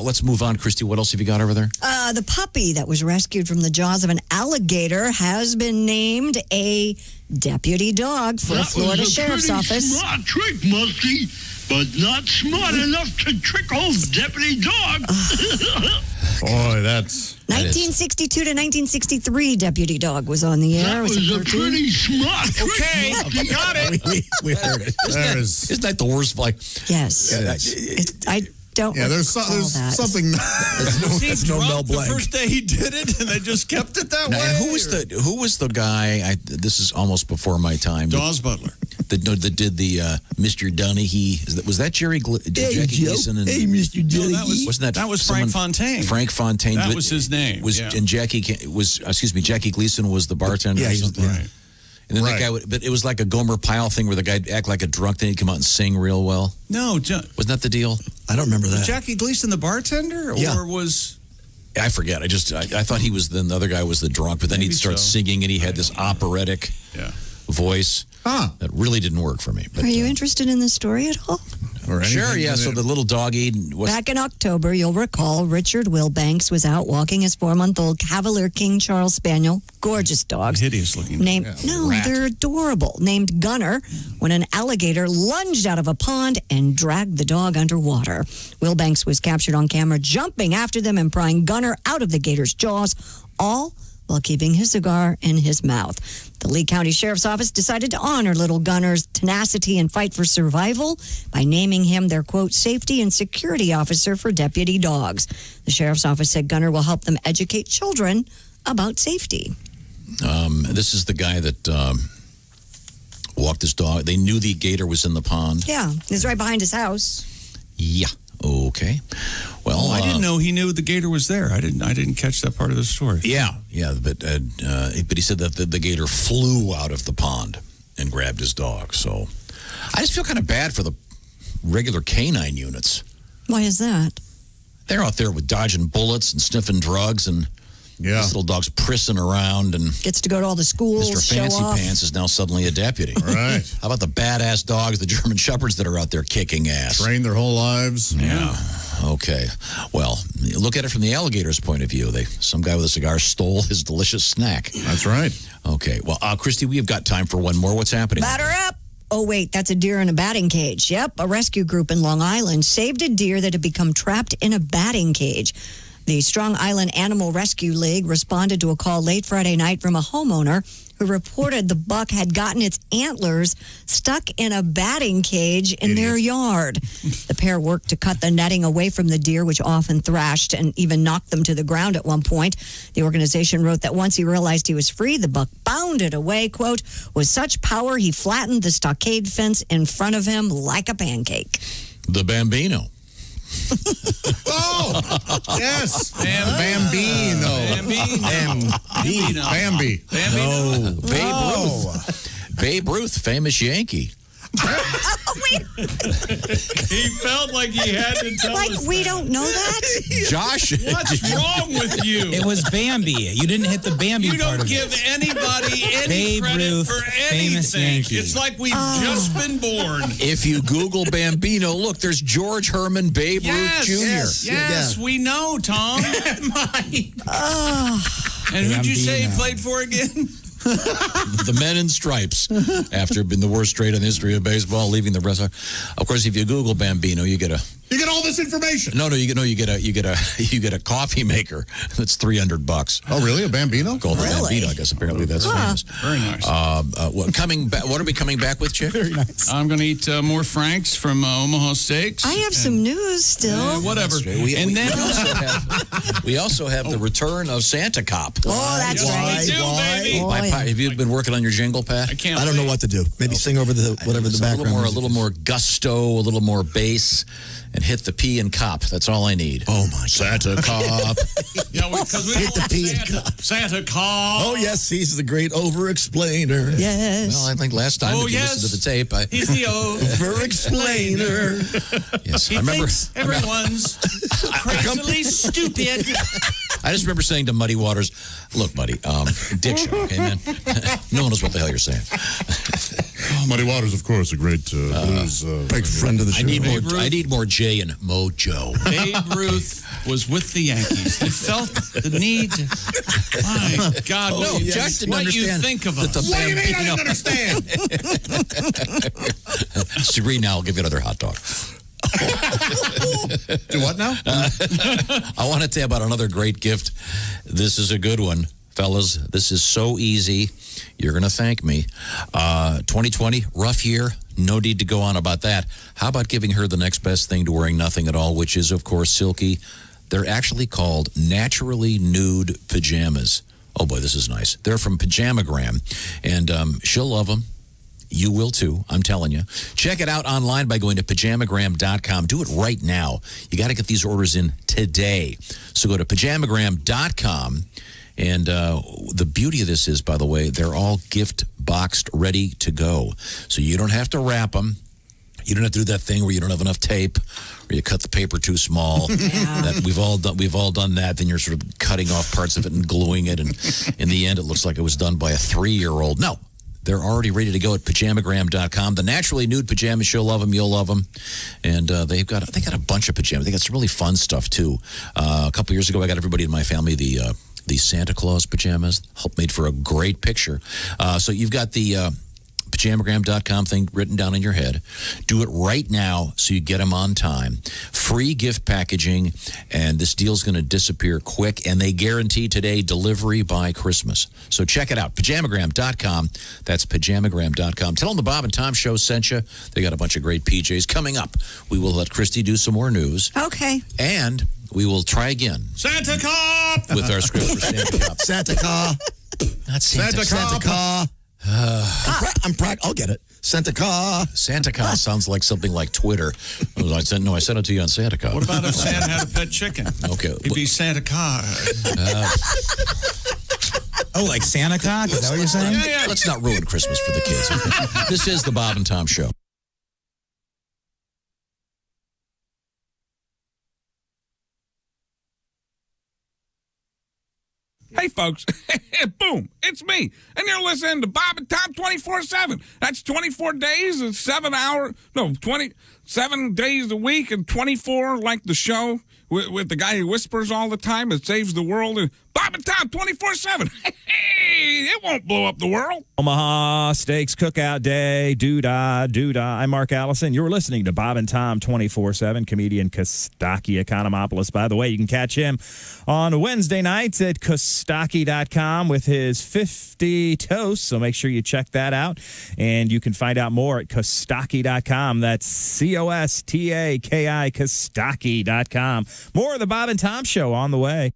Let's move on, Christy. What else have you got over there? The puppy that was rescued from the jaws of an alligator has been named a deputy dog for the Florida Sheriff's Office. Smart trick, Musty, but not smart enough to trick old deputy dog. Boy, that's 1962 to 1963, Deputy Dog was on the air. That was a pretty smart trick. Okay, you got it. We heard it. Isn't that the worst? Like, yes, I don't. Yeah, there's something. That's no Mel Blanc. The first day he did it, and they just kept it that way. And who was the guy? This is almost before my time. Dawes Butler. That did the Mr. Donaghy. Was that Jackie Gleason? Hey, Mr. Donaghy. Wasn't that was Frank Fontaine? Frank Fontaine. That was his name. And Jackie Gleason was the bartender. Yeah, right. And then that guy but it was like a Gomer Pyle thing where the guy'd act like a drunk, then he'd come out and sing real well. No, wasn't that the deal? I don't remember that. Was Jackie Gleason the bartender, or was? I forget. I thought he was. Then the other guy was the drunk, but then he'd start singing, and he had this operatic voice. That really didn't work for me. But, Are you interested in this story at all? Sure, yeah. So the little doggy was... Back in October, you'll recall, Richard Wilbanks was out walking his 4-month-old Cavalier King Charles Spaniel. Gorgeous dogs. Hideous looking. They're adorable. Named Gunner, when an alligator lunged out of a pond and dragged the dog underwater. Wilbanks was captured on camera jumping after them and prying Gunner out of the gator's jaws, all while keeping his cigar in his mouth. The Lee County Sheriff's Office decided to honor little Gunner's tenacity and fight for survival by naming him their, quote, safety and security officer for deputy dogs. The Sheriff's Office said Gunner will help them educate children about safety. This is the guy that walked his dog. They knew the gator was in the pond. Yeah, he's right behind his house. Yeah. Okay. Well, I didn't know he knew the gator was there. I didn't catch that part of the story. Yeah, but he said that the gator flew out of the pond and grabbed his dog. So I just feel kind of bad for the regular canine units. Why is that? They're out there with dodging bullets and sniffing drugs, and this little dog's prissing around and gets to go to all the schools. Mr. Fancy Pants is now suddenly a deputy. Right. How about the badass dogs, the German Shepherds that are out there kicking ass? Trained their whole lives. Yeah. Okay. Well, look at it from the alligator's point of view. Some guy with a cigar stole his delicious snack. That's right. Okay. Well, Christy, we have got time for one more. What's happening? Batter up. Oh, wait, that's a deer in a batting cage. Yep, a rescue group in Long Island saved a deer that had become trapped in a batting cage. The Strong Island Animal Rescue League responded to a call late Friday night from a homeowner who reported the buck had gotten its antlers stuck in a batting cage in their yard. The pair worked to cut the netting away from the deer, which often thrashed and even knocked them to the ground at one point. The organization wrote that once he realized he was free, the buck bounded away, quote, with such power he flattened the stockade fence in front of him like a pancake. The Bambino. Oh, yes. Bambino. Bambi. Bambi. No. Babe Ruth. Babe Ruth, famous Yankee. He felt like he had to tell Like, us we that. don't know that? Josh, What's wrong with you? It was Bambi. You didn't hit the Bambi You part don't of give it. anybody any Babe credit Ruth, for famous anything. Yankee. It's like we've just been born. if you Google Bambino, look, there's George Herman Babe Ruth Jr. Yes, we know, Tom. And who'd you say he Bambino. played for again? The Men in Stripes, after being the worst trade in the history of baseball, leaving the rest. Of course, if you Google Bambino, you get a You get all this information. you get a coffee maker that's $300. Oh, really? A Bambino? Called the Bambino. I guess apparently that's famous. Very nice. What are we coming back with, Chick? Very nice. I'm going to eat more Franks from Omaha Steaks. I have some news still. Whatever. We also have the return of Santa Cop. Oh, that's right. We do, baby. Oh, yeah. Have you been working on your jingle, Pat? I can't I don't know wait. what to do. Maybe sing over the whatever the background a music little is. more gusto, a little more bass, and hit the P in cop. That's all I need. Oh my Santa Cop. Yeah, because we Hit the don't P and Santa, cop. Santa Cop. Oh yes, he's the great over-explainer. Yes. Well, I think last time, if you listen to the tape, He's the Over-explainer. yes, He I remember. thinks everyone's crazily stupid. I just remember saying to Muddy Waters, "Look, Muddy, diction, okay, man. No one knows what the hell you're saying." Muddy Waters, of course, a great blues. Big friend of the show. I need more J and Mojo. Babe Ruth was with the Yankees. He felt the need. My God, Oh, no, Josh didn't what you understand think of that us. the What do you mean I Bambino- didn't understand? Sabrina, now I'll give you another hot dog. Do what now? I want to tell you about another great gift. This is a good one, fellas. This is so easy. You're going to thank me. 2020, rough year. No need to go on about that. How about giving her the next best thing to wearing nothing at all, which is, of course, Silky. They're actually called naturally nude pajamas. Oh, boy, this is nice. They're from Pajamagram, and she'll love them. You will too, I'm telling you. Check it out online by going to pajamagram.com. Do it right now. You got to get these orders in today. So go to pajamagram.com. And the beauty of this is, by the way, they're all gift boxed, ready to go. So you don't have to wrap them. You don't have to do that thing where you don't have enough tape, or you cut the paper too small. That we've all done that. Then you're sort of cutting off parts of it and gluing it, and in the end, it looks like it was done by a 3-year-old. No. They're already ready to go at pajamagram.com. The naturally nude pajamas, she'll love them, you'll love them. And they got a bunch of pajamas. They got some really fun stuff, too. A couple years ago, I got everybody in my family the Santa Claus pajamas. Made for a great picture. So you've got the pajamagram.com thing written down in your head. Do it right now so you get them on time. Free gift packaging, and this deal's going to disappear quick, and they guarantee today delivery by Christmas. So check it out, pajamagram.com. That's pajamagram.com. Tell them the Bob and Tom Show sent you. They got a bunch of great PJs. Coming up, we will let Christy do some more news. Okay. And we will try again Santa Cop! with our script for Santa Cop. Santa car. Not Santa, Santa car. I'll get it. Santa car. Santa Car sounds like something like Twitter. I sent it to you on Santa Car. What about if Santa had a pet chicken? Okay. It'd be Santa Car. Oh, like Santa Cock? Is that what you're saying? Yeah. Let's not ruin Christmas for the kids. Okay? This is the Bob and Tom Show. Hey, folks. Boom. It's me. And you're listening to Bob and Tom 24/7. That's 24 days and 7 hours. No, 27 days a week and 24 like the show with the guy who whispers all the time and saves the world. And Bob and Tom 24/7. Hey, it won't blow up the world. Omaha Steaks Cookout Day. Doo-dah, doo-dah. I'm Mark Allison. You're listening to Bob and Tom 24/7. Comedian Kostaki Economopoulos. By the way, you can catch him on Wednesday nights at Kostaki.com with his 50 toasts. So make sure you check that out. And you can find out more at Kostaki.com. That's Kostaki, Kostaki.com. More of the Bob and Tom Show on the way.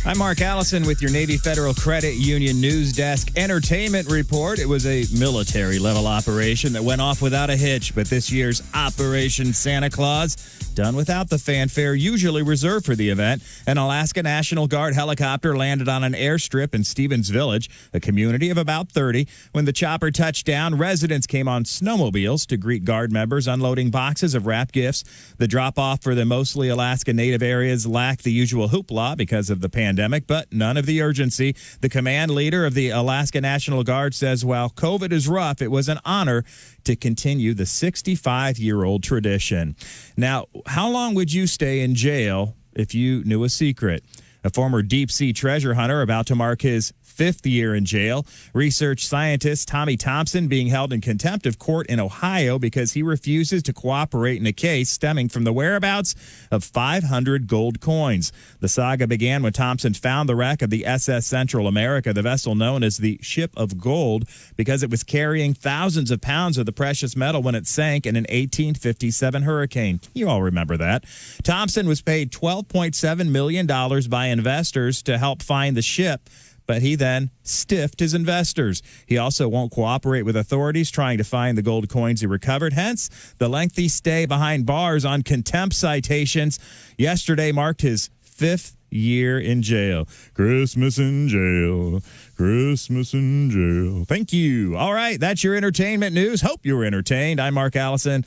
I'm Mark Allison with your Navy Federal Credit Union Newsdesk entertainment report. It was a military-level operation that went off without a hitch, but this year's Operation Santa Claus, done without the fanfare usually reserved for the event. An Alaska National Guard helicopter landed on an airstrip in Stevens Village, a community of about 30. When the chopper touched down, residents came on snowmobiles to greet Guard members, unloading boxes of wrapped gifts. The drop-off for the mostly Alaska Native areas lacked the usual hoopla because of the pandemic, but none of the urgency. The command leader of the Alaska National Guard says while COVID is rough, it was an honor to continue the 65-year-old tradition. Now, how long would you stay in jail if you knew a secret? A former deep-sea treasure hunter about to mark his 5th year in jail. Research scientist Tommy Thompson being held in contempt of court in Ohio because he refuses to cooperate in a case stemming from the whereabouts of 500 gold coins. The saga began when Thompson found the wreck of the SS Central America, the vessel known as the Ship of Gold, because it was carrying thousands of pounds of the precious metal when it sank in an 1857 hurricane. You all remember that. Thompson was paid $12.7 million by investors to help find the ship, but he then stiffed his investors. He also won't cooperate with authorities trying to find the gold coins he recovered, hence the lengthy stay behind bars on contempt citations. Yesterday marked his 5th year in jail. Christmas in jail. Christmas in jail. Thank you. All right, that's your entertainment news. Hope you were entertained. I'm Mark Allison.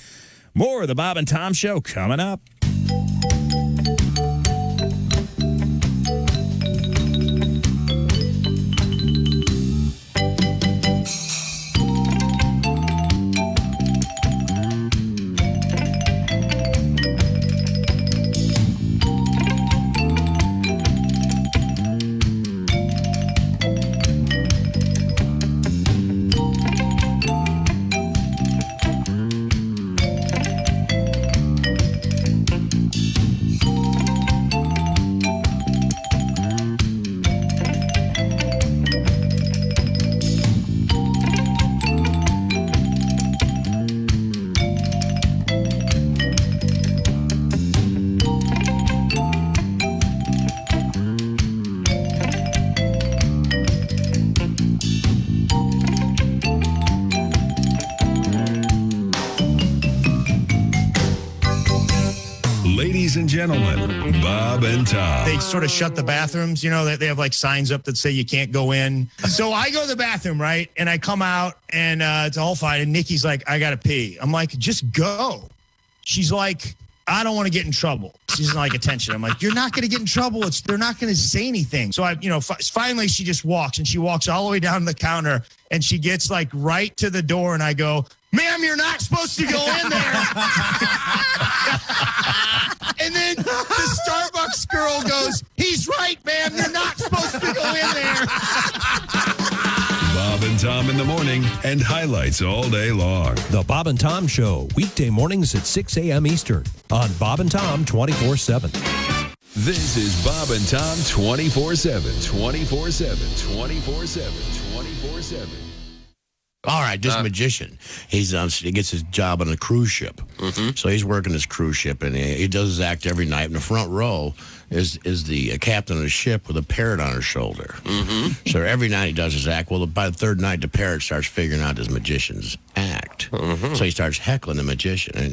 More of the Bob and Tom Show coming up. Ladies and gentlemen, Bob and Tom. They sort of shut the bathrooms. You know, they have like signs up that say you can't go in. So I go to the bathroom, right? And I come out and it's all fine. And Nikki's like, I got to pee. I'm like, just go. She's like, I don't want to get in trouble. She doesn't like attention. I'm like, you're not going to get in trouble. They're not going to say anything. So finally she just walks, and she walks all the way down to the counter, and she gets like right to the door, and I go, ma'am, you're not supposed to go in there. And then the Starbucks girl goes, he's right, ma'am, you're not supposed to go in there. Bob and Tom in the morning and highlights all day long. The Bob and Tom Show, weekday mornings at 6 a.m. Eastern on Bob and Tom 24/7. This is Bob and Tom 24/7, 24/7, 24/7, 24/7. All right, this magician, he gets his job on a cruise ship. So he's working this cruise ship, and he does his act every night. In the front row is the captain of the ship with a parrot on her shoulder. So every night he does his act. Well, by the third night, the parrot starts figuring out his magician's act. So he starts heckling the magician, and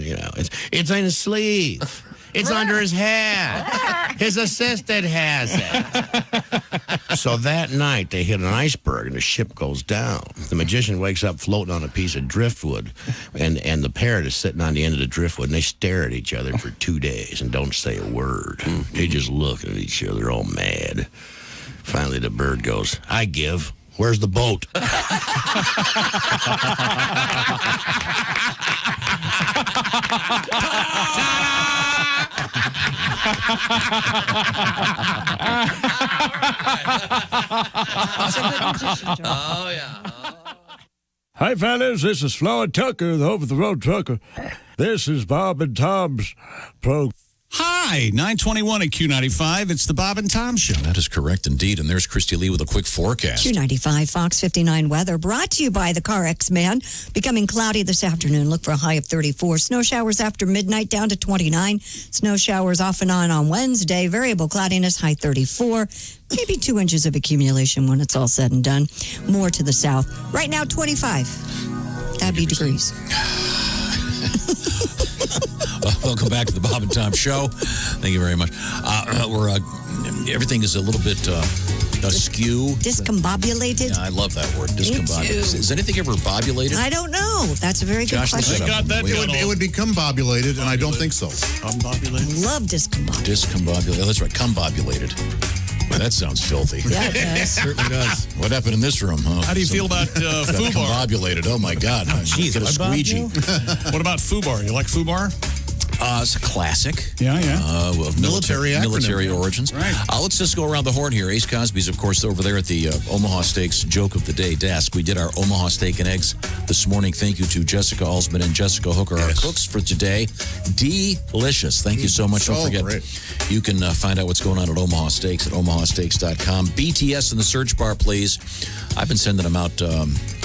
it's in his sleeve. It's under his hat. His assistant has it. So that night, they hit an iceberg, and the ship goes down. The magician wakes up floating on a piece of driftwood, and the parrot is sitting on the end of the driftwood, and they stare at each other for 2 days and don't say a word. They just look at each other all mad. Finally, the bird goes, I give. Where's the boat? Oh, yeah. Hi, fellas. This is Floyd Tucker, the over-the-road trucker. This is Bob and Tom's program. Hi. Hi, 921 at Q95. It's the Bob and Tom Show. That is correct indeed. And there's Christy Lee with a quick forecast. Q95 Fox 59 weather brought to you by the CarX Man. Becoming cloudy this afternoon. Look for a high of 34. Snow showers after midnight down to 29. Snow showers off and on Wednesday. Variable cloudiness, high 34. Maybe 2 inches of accumulation when it's all said and done. More to the south. Right now, 25. That'd be degrees. Welcome back to the Bob and Tom Show. Thank you very much. Everything is a little bit askew. Discombobulated? Yeah, I love that word. Discombobulated. Is anything ever bobulated? I don't know. That's a very good Josh, question. It would become bobulated, and I don't think so. Love discombobulated. Discombobulated. That's right. Combobulated. Well, that sounds filthy. Yeah, it does. Certainly does. What happened in this room, huh? How do you feel about FUBAR? Combobulated. Oh, my God. Jeez, Get a squeegee. What about FUBAR? You like FUBAR? It's a classic. Yeah. Of military origins. Right. Let's just go around the horn here. Ace Cosby's, of course, over there at the Omaha Steaks Joke of the Day desk. We did our Omaha Steak and Eggs this morning. Thank you to Jessica Alsman and Jessica Hooker, our cooks for today. Delicious. Thank you so much. Don't forget, you can find out what's going on at Omaha Steaks at omahasteaks.com. BTS in the search bar, please. I've been sending them out.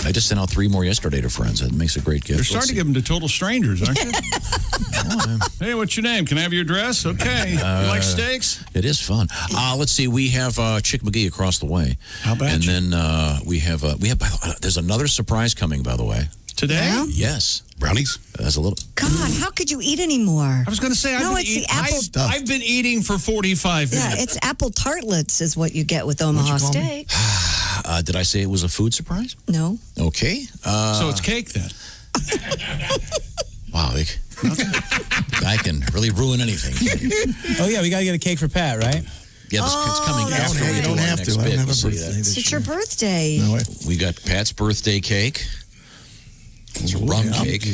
I just sent out 3 more yesterday to friends. It makes a great gift. You're starting to give them to total strangers, aren't you? Hey, what's your name? Can I have your address? Okay. You like steaks? It is fun. Let's see. We have Chick McGee across the way. How about And then we have. There's another surprise coming, by the way. Today? Yeah? Yes. Brownies? There's a little. God, how could you eat any more? I was going to say, I've been eating for 45 minutes. Yeah, it's apple tartlets is what you get with Omaha Steak. Did I say it was a food surprise? No. Okay. So it's cake then? Wow. I can really ruin anything. Oh, yeah, we got to get a cake for Pat, right? Yeah, it's coming after we do our next bit. I don't have a birthday. It's your birthday. No, we got Pat's birthday cake. It's rum cake.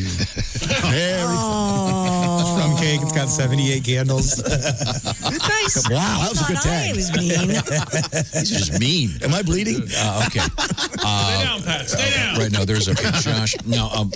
Rum cake. It's got 78 candles. Nice. Wow, that was a good tag. I was mean. He's just mean. Am I bleeding? Okay. Stay down, Pat. Stay down. Right now, there's Josh. Now,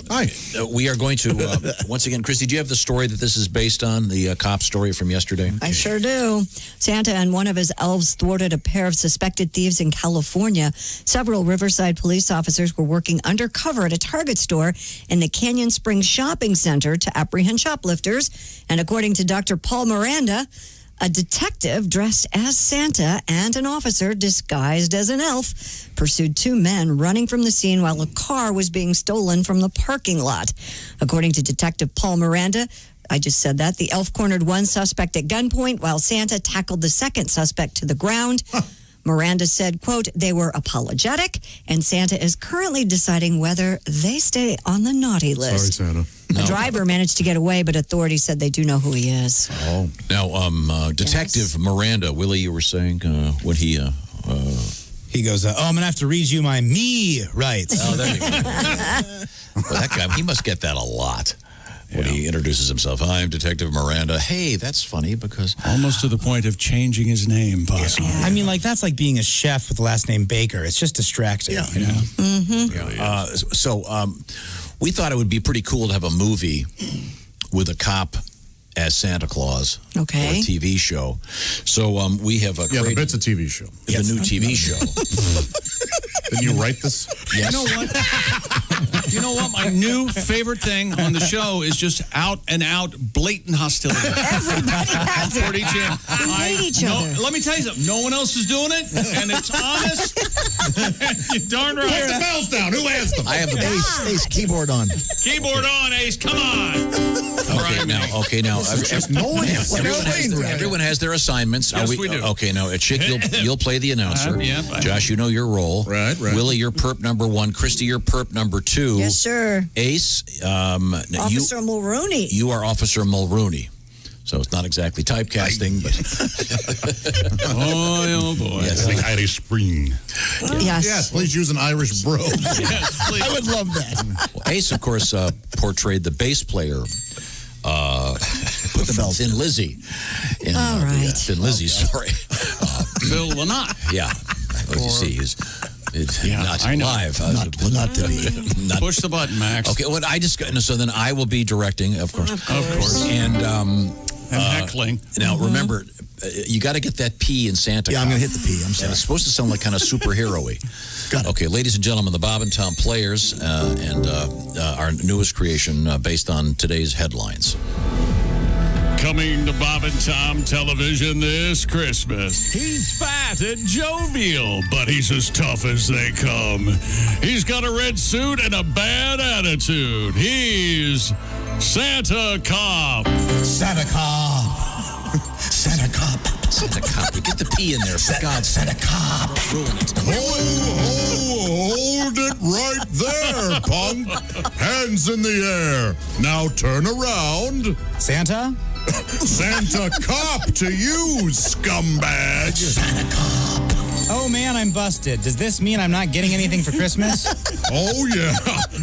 we are going to, once again, Christy, do you have the story that this is based on, the cop story from yesterday? I sure do. Santa and one of his elves thwarted a pair of suspected thieves in California. Several Riverside police officers were working undercover at a Target store in the Canyon Springs Shopping Center to apprehend shoplifters. And according to Dr. Paul Miranda, a detective dressed as Santa and an officer disguised as an elf pursued 2 men running from the scene while a car was being stolen from the parking lot. According to Detective Paul Miranda, I just said that, the elf cornered one suspect at gunpoint while Santa tackled the second suspect to the ground. Miranda said, quote, they were apologetic, and Santa is currently deciding whether they stay on the naughty list. Sorry, Santa. The driver managed to get away, but authorities said they do know who he is. Oh. Now, Detective Miranda, Willie, you were saying when he... He goes, I'm going to have to read you my me rights. Oh, there you go. Well, that guy, he must get that a lot. When he introduces himself, I'm Detective Miranda. Hey, that's funny because... Almost to the point of changing his name, possibly. I mean, like, that's like being a chef with the last name Baker. It's just distracting. Yeah. You know? Mm-hmm. So we thought it would be pretty cool to have a movie with a cop as Santa Claus. Okay. Or a TV show. So we have a... Yeah, but it's a TV show. It's a new TV show. Did you write this? Yes. You know what? You know what? My new favorite thing on the show is just out and out blatant hostility. Everybody has it. We hate each other. Let me tell you something. No one else is doing it, and it's honest. You're darn right. Put the bells down. Who has them? I have the Ace, keyboard on. Keyboard on, Ace. Come on. Okay, now. Everyone has their assignments. Yes, we do. Okay, now, Chick, you'll play the announcer. Josh, you know your role. Right. Willie, you're perp number 1. Christy, you're perp number 2. Yes, sir. Ace, Officer Mulrooney. You are Officer Mulrooney. So it's not exactly typecasting, but... oh, boy. Yes. I think Irish Spring. Yes. Yes, please use an Irish bro. Yes, please. I would love that. Well, Ace, of course, portrayed the bass player... Put the bells Thin Lizzy. In, All right. Thin Lizzy story. Phil Lynott. Yeah. As you see, he's not I know. live. Not to be. Push the button, Max. Okay, well, so then I will be directing, of course. Of course. And and heckling. Now, remember, you got to get that P in Santa. Yeah, I'm going to hit the P. I'm sorry. And it's supposed to sound like kind of superhero-y. Got it. Okay, ladies and gentlemen, the Bob and Tom Players and our newest creation based on today's headlines. Coming to Bob and Tom Television this Christmas. He's fat and jovial, but he's as tough as they come. He's got a red suit and a bad attitude. He's Santa Cop. Santa Cop. Santa Cop. Santa Cop. Get the P in there, for God's sake. Santa Cop. Ruin it. Hold it right there, punk. Hands in the air. Now turn around. Santa? Santa Cop to you, scumbag. Santa Cop. Oh, man, I'm busted. Does this mean I'm not getting anything for Christmas? Oh, yeah.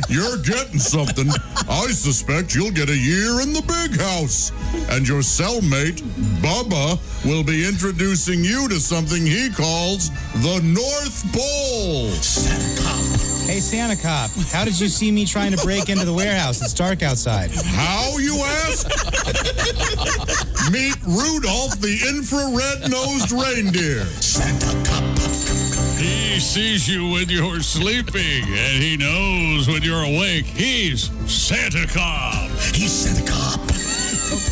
You're getting something. I suspect you'll get a year in the big house. And your cellmate, Bubba, will be introducing you to something he calls the North Pole. Santa Cop. Hey, Santa Cop, how did you see me trying to break into the warehouse? It's dark outside. How, you ask? Meet Rudolph the infrared-nosed reindeer. Santa Cop. He sees you when you're sleeping, and he knows when you're awake. He's Santa Cop. He's Santa Cop.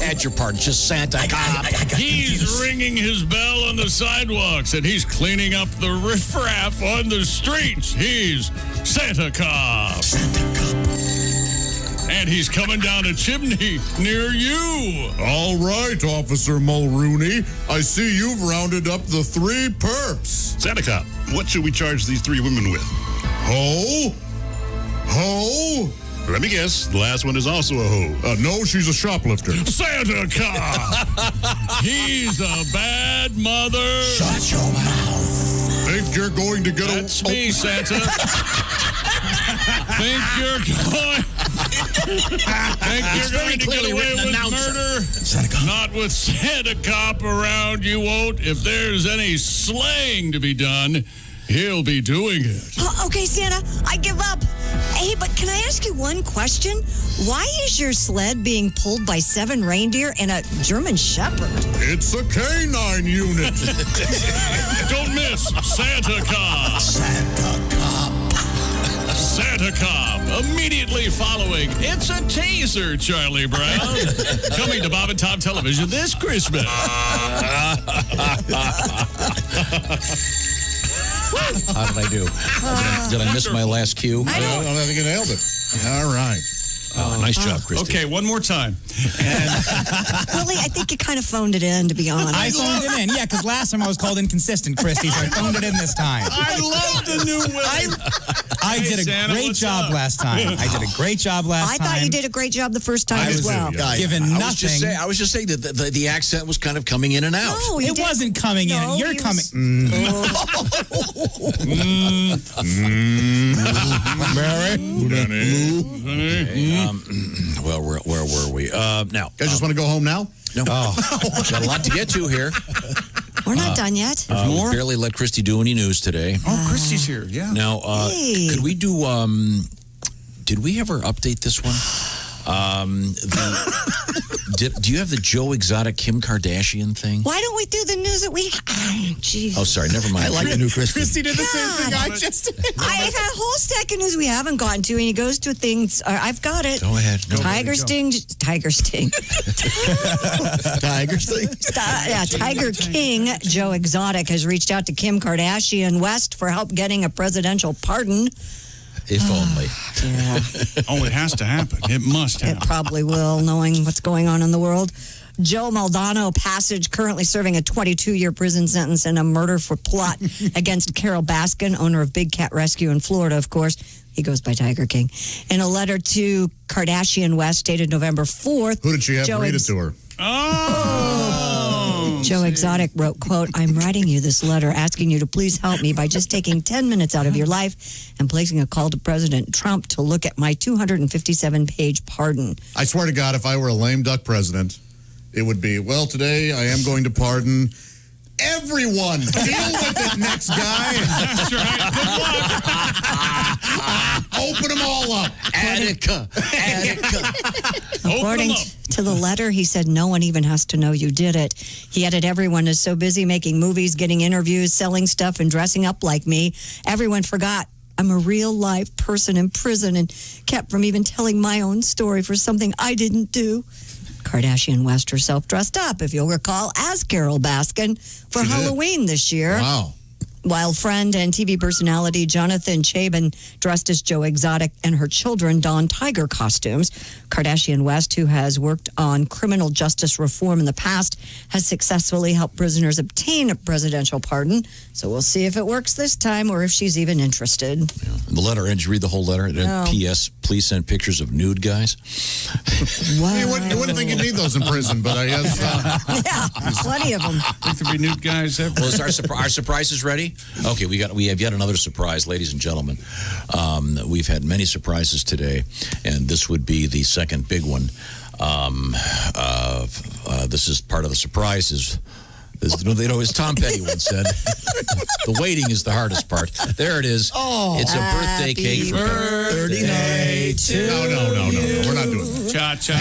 At your part, just Santa Cop. He's ringing his bell on the sidewalks, and he's cleaning up the riffraff on the streets. He's Santa Cop. Santa Cop. And he's coming down a chimney near you. All right, Officer Mulrooney. I see you've rounded up the 3 perps. Santa Cop, what should we charge these 3 women with? Ho? Ho? Let me guess, the last one is also a hoe. No, she's a shoplifter. Santa Cop. He's a bad mother. Shut your mouth. Think you're going to get That's me, Santa. Think you're going to get away with murder? Not with Santa Cop around, you won't. If there's any slaying to be done, he'll be doing it. Okay, Santa, I give up. Hey, but can I ask you one question? Why is your sled being pulled by 7 reindeer and a German Shepherd? It's a canine unit. Don't miss Santa Cop. Santa Cop. Santa Cop, immediately following It's a Taser, Charlie Brown. Coming to Bob and Tom Television this Christmas. How did I do? Did I miss my last cue? I think you nailed it. All right. Nice job, Christy. Okay, one more time. Really, I think you kind of phoned it in, to be honest. I phoned it in, yeah, because last time I was called inconsistent, Christy, so I phoned it in this time. I love the new women. I did a Santa, great job last time. I did a great job last time. I thought you did a great job the first time as well. Given nothing. I was just saying that the accent was kind of coming in and out. No, it wasn't coming in. You're coming. Well, where were we? Now, You guys just want to go home now? no. Got a lot to get to here. We're not done yet. We barely let Christy do any news today. Oh, Christy's here, yeah. Now, Hey. could we do? Did we ever update this one? Do you have the Joe Exotic Kim Kardashian thing? Why don't we do the news that we... Jeez. Oh, sorry, never mind. I like the new Christy. Christy did the same thing I just did. I had a whole stack of news we haven't gotten to, and he goes to things. I've got it. Go ahead. No, Tiger Sting. Tiger Sting. Tiger King Joe Exotic has reached out to Kim Kardashian West for help getting a presidential pardon. If only. Yeah. Oh, it has to happen. It must happen. It probably will, knowing what's going on in the world. Joe Maldonado Passage, currently serving a 22-year prison sentence in a murder for plot against Carol Baskin, owner of Big Cat Rescue in Florida, of course. He goes by Tiger King. In a letter to Kardashian West, dated November 4th. Who did she have to read it to her? Joe Exotic wrote, quote, I'm writing you this letter asking you to please help me by just taking 10 minutes out of your life and placing a call to President Trump to look at my 257-page pardon. I swear to God, if I were a lame duck president, it would be, well, today I am going to pardon everyone. Deal with it, next guy. That's right. Good luck. Open them all up. Attica. According to the letter, he said no one even has to know you did it. He added, everyone is so busy making movies, getting interviews, selling stuff, and dressing up like me. Everyone forgot I'm a real live person in prison and kept from even telling my own story for something I didn't do. Kardashian West herself dressed up, if you'll recall, as Carol Baskin for Halloween this year. Wow. While friend and TV personality Jonathan Chabin dressed as Joe Exotic and her children donned tiger costumes. Kardashian West, who has worked on criminal justice reform in the past, has successfully helped prisoners obtain a presidential pardon. So we'll see if it works this time or if she's even interested. Yeah. The letter, did you read the whole letter? No. P.S. Please send pictures of nude guys. You wouldn't think you'd need those in prison, but I guess. Yeah, plenty of them. There could be nude guys everywhere. Well, is our surprise is ready? Okay, we have yet another surprise, ladies and gentlemen. We've had many surprises today, and this would be the second big one. This is part of the surprise. As Tom Petty once said, the waiting is the hardest part. There it is. Oh, it's a birthday cake for birthday to No. We're not doing that. Cha-cha.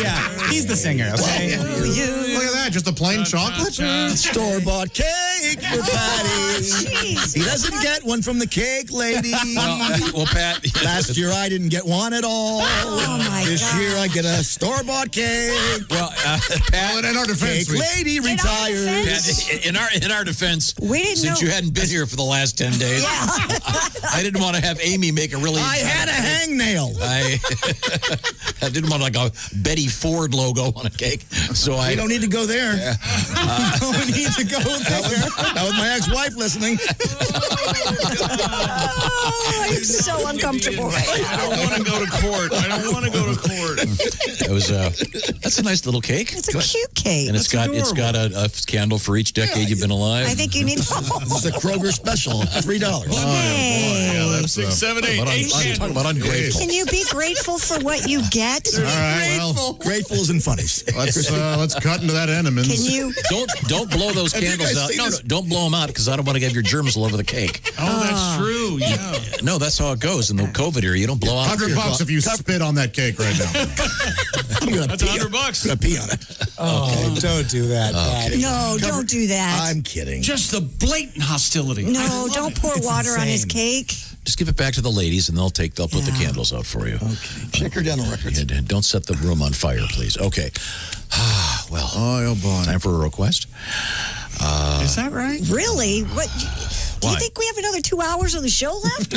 Yeah, he's the singer, okay? Look at that. Just a plain chocolate? Store-bought cake for Patty. He doesn't get one from the cake lady. Well, Pat. Last year I didn't get one at all. Oh, my This God. year I get a store-bought cake. Well, Pat, in our defense, Cake lady retires. Pat, in our defense, We didn't since know- you hadn't been here for the last 10 days, I didn't want to have Amy make a really. I had a hangnail. I didn't want like a Betty Ford logo on a cake, so We don't need to go there. Don't need to go there. That was my ex-wife listening. Oh, I'm so uncomfortable right now. I don't want to go to court. It was that's a nice little cake. It's a cute cake. And it's got a candle for each decade you've been alive. I think you need to. This is a Kroger special, $3. Yeah, that's 6, 7, 8, 8 Talk about ungrateful. Can you be grateful for what you get? All right, well, Grateful and funnies. let's cut into that Entenmann's. Can you? Don't blow those Have you candles guys out. seen No, this? don't blow them out because I don't want to have your germs all over the cake. Oh, that's true. Yeah. No, that's how it goes in the COVID era. You don't blow out. $100 if you spit on that cake right now. I'm gonna That's pee. $100. I'm gonna pee on it. Oh, don't do that, Patty. No, don't do that. I'm kidding. Just the blatant hostility. No, don't pour water on his cake. Just give it back to the ladies, and they'll put the candles out for you. Okay. Check her dental records. And don't set the room on fire, please. Okay. Well, Oh, boy. time for a request. Is that right? Really? What? Do you Why? think we have another 2 hours of the show left?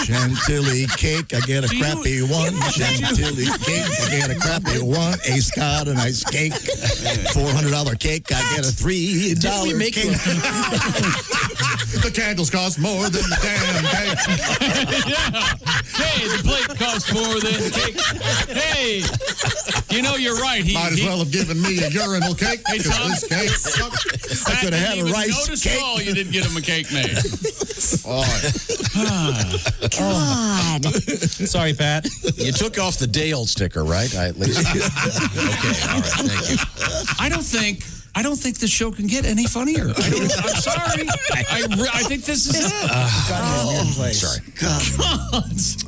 Chantilly cake, I get a crappy one. Chantilly cake, I get a crappy one. A Scott and ice cake. $400 cake, I get a $3 Didn't we make cake. The candles cost more than the damn cake. Hey, the plate costs more than the cake. Hey, you know you're right. Might as well have given me a urinal cake. Hey, Tom. This cake sucks. I could have had a rice Notice cake. at all you didn't get him a cake made. God. Sorry, Pat. You took off the day-old sticker, right? At least. Okay, all right, thank you. I don't think this show can get any funnier. I'm sorry. I think this is it. Sorry.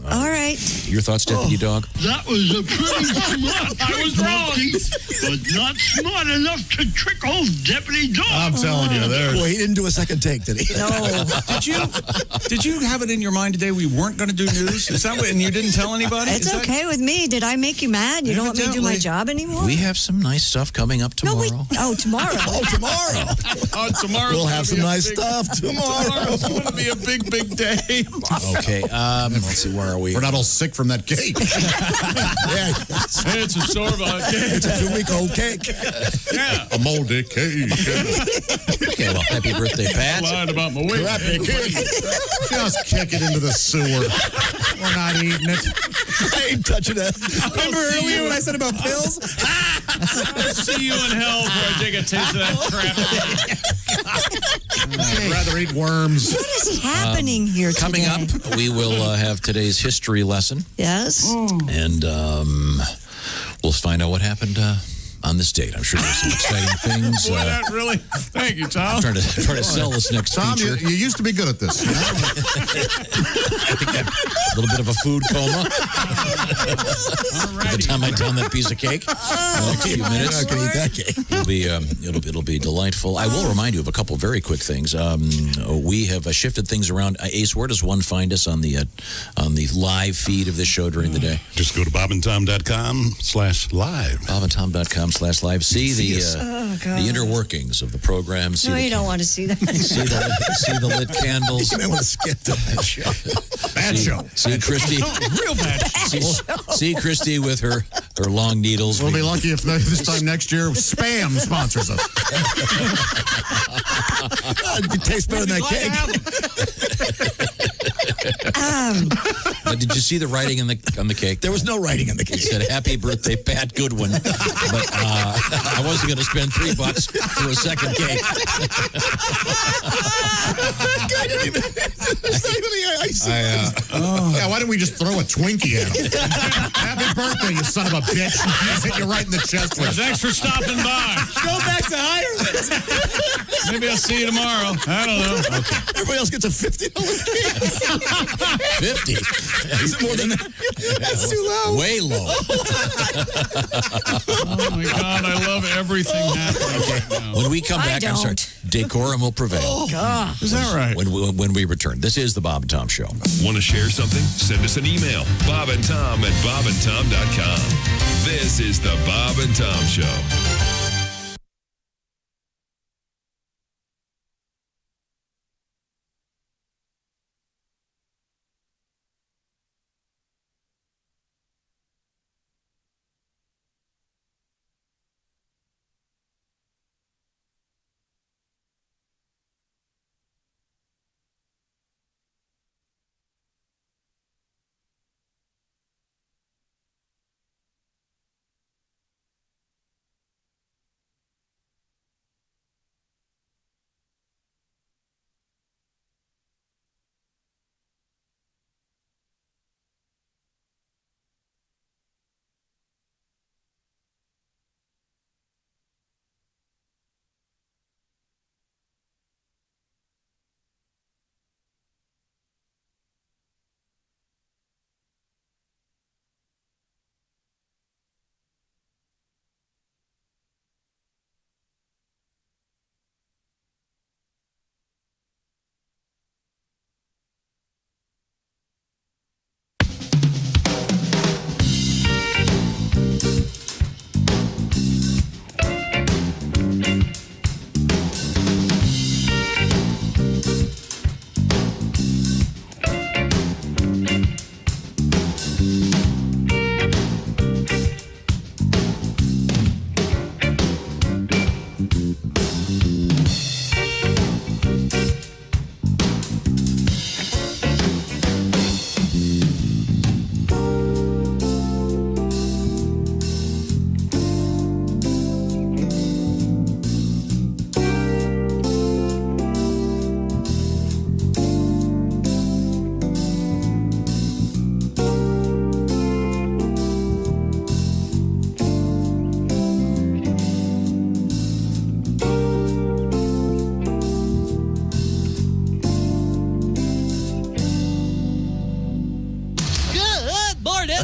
All right. Your thoughts, Deputy Dog? That was a pretty smart I was wrong. but not smart enough to trick old Deputy Dog. I'm telling you, there. Boy, he didn't do a second take, did he? No. Did you have it in your mind today we weren't going to do news? Is that what, and you didn't tell anybody? It's okay with me. Did I make you mad? You don't want me to do my job anymore? We have some nice stuff coming up tomorrow. Tomorrow. Oh, tomorrow. Tomorrow We'll have some nice stuff tomorrow. Tomorrow's going to be a big, big day. Okay, let's see, where are we? We're not all sick from that cake. Yeah, It's a store-bought cake. it's a 2-week-old cake. Yeah. A moldy cake. Okay, well, happy birthday, Pat. Lied about my weight. Crappy cake. Just kick it into the sewer. We're not eating it. I ain't touching that. Remember earlier when I said about pills? I'll see you in hell before I take a taste of that crap. I'd rather eat worms. What is happening here Coming today? up, we will have today's history lesson. Yes. And we'll find out what happened on this date. I'm sure there's some exciting things. Boy, that really. Thank you, Tom. I'm trying to sell this next Tom, feature. you used to be good at this. I think I'm a little bit of a food coma. By the time I down that piece of cake, in the next few minutes, I'm not going to eat that cake. it'll be delightful. I will remind you of a couple of very quick things. We have shifted things around. Ace, where does one find us on the live feed of this show during the day? Just go to bobandtom.com/live. bobandtom.com/live. See the inner workings of the program. No, you don't want to see that. See the lit candles. You may want to skip that show. Bad show. See Christy. Real bad. See Christy with her long needles. We'll be lucky if this time next year Spam sponsors us. It tastes better than that cake. Did you see the writing on the cake? There was no writing on the cake. It said, "Happy birthday, Pat Goodwin." But I wasn't going to spend $3 for a second cake. Yeah, why didn't we just throw a Twinkie at him? Happy birthday, you son of a bitch. Just hit you right in the chest with it. Thanks for stopping by. Go back to Ireland. Maybe I'll see you tomorrow. I don't know. Okay. Everybody else gets a $50 cake. 50? Is it more than that? That's too low. Way low. Oh, my God. I love everything happening right now. When we come back, I'm sorry, decorum will prevail. Oh, God. Is that right? When we return. This is the Bob and Tom Show. Want to share something? Send us an email. bobandtom@bobandtom.com. This is the Bob and Tom Show.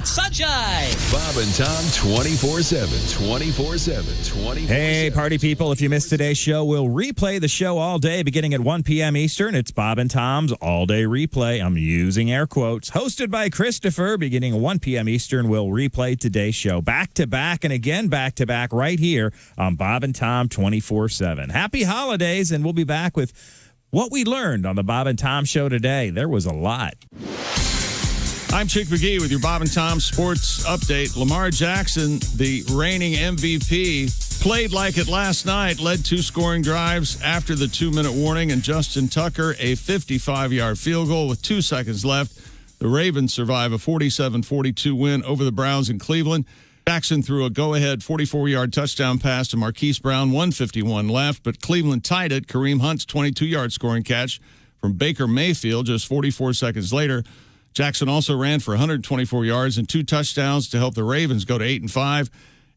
Sunshine. Bob and Tom 24/7. 24/7. 24/7. Hey, party people, if you missed today's show, we'll replay the show all day beginning at 1 p.m. Eastern. It's Bob and Tom's all-day replay. I'm using air quotes. Hosted by Christopher, beginning at 1 p.m. Eastern, we'll replay today's show back-to-back and again back-to-back right here on Bob and Tom 24/7. Happy holidays, and we'll be back with what we learned on the Bob and Tom Show today. There was a lot. I'm Chick McGee with your Bob and Tom Sports Update. Lamar Jackson, the reigning MVP, played like it last night, led 2 scoring drives after the 2-minute warning, and Justin Tucker a 55-yard field goal with 2 seconds left. The Ravens survive a 47-42 win over the Browns in Cleveland. Jackson threw a go-ahead 44-yard touchdown pass to Marquise Brown, 1:51 left, but Cleveland tied it. Kareem Hunt's 22-yard scoring catch from Baker Mayfield just 44 seconds later. Jackson also ran for 124 yards and 2 touchdowns to help the Ravens go to 8-5.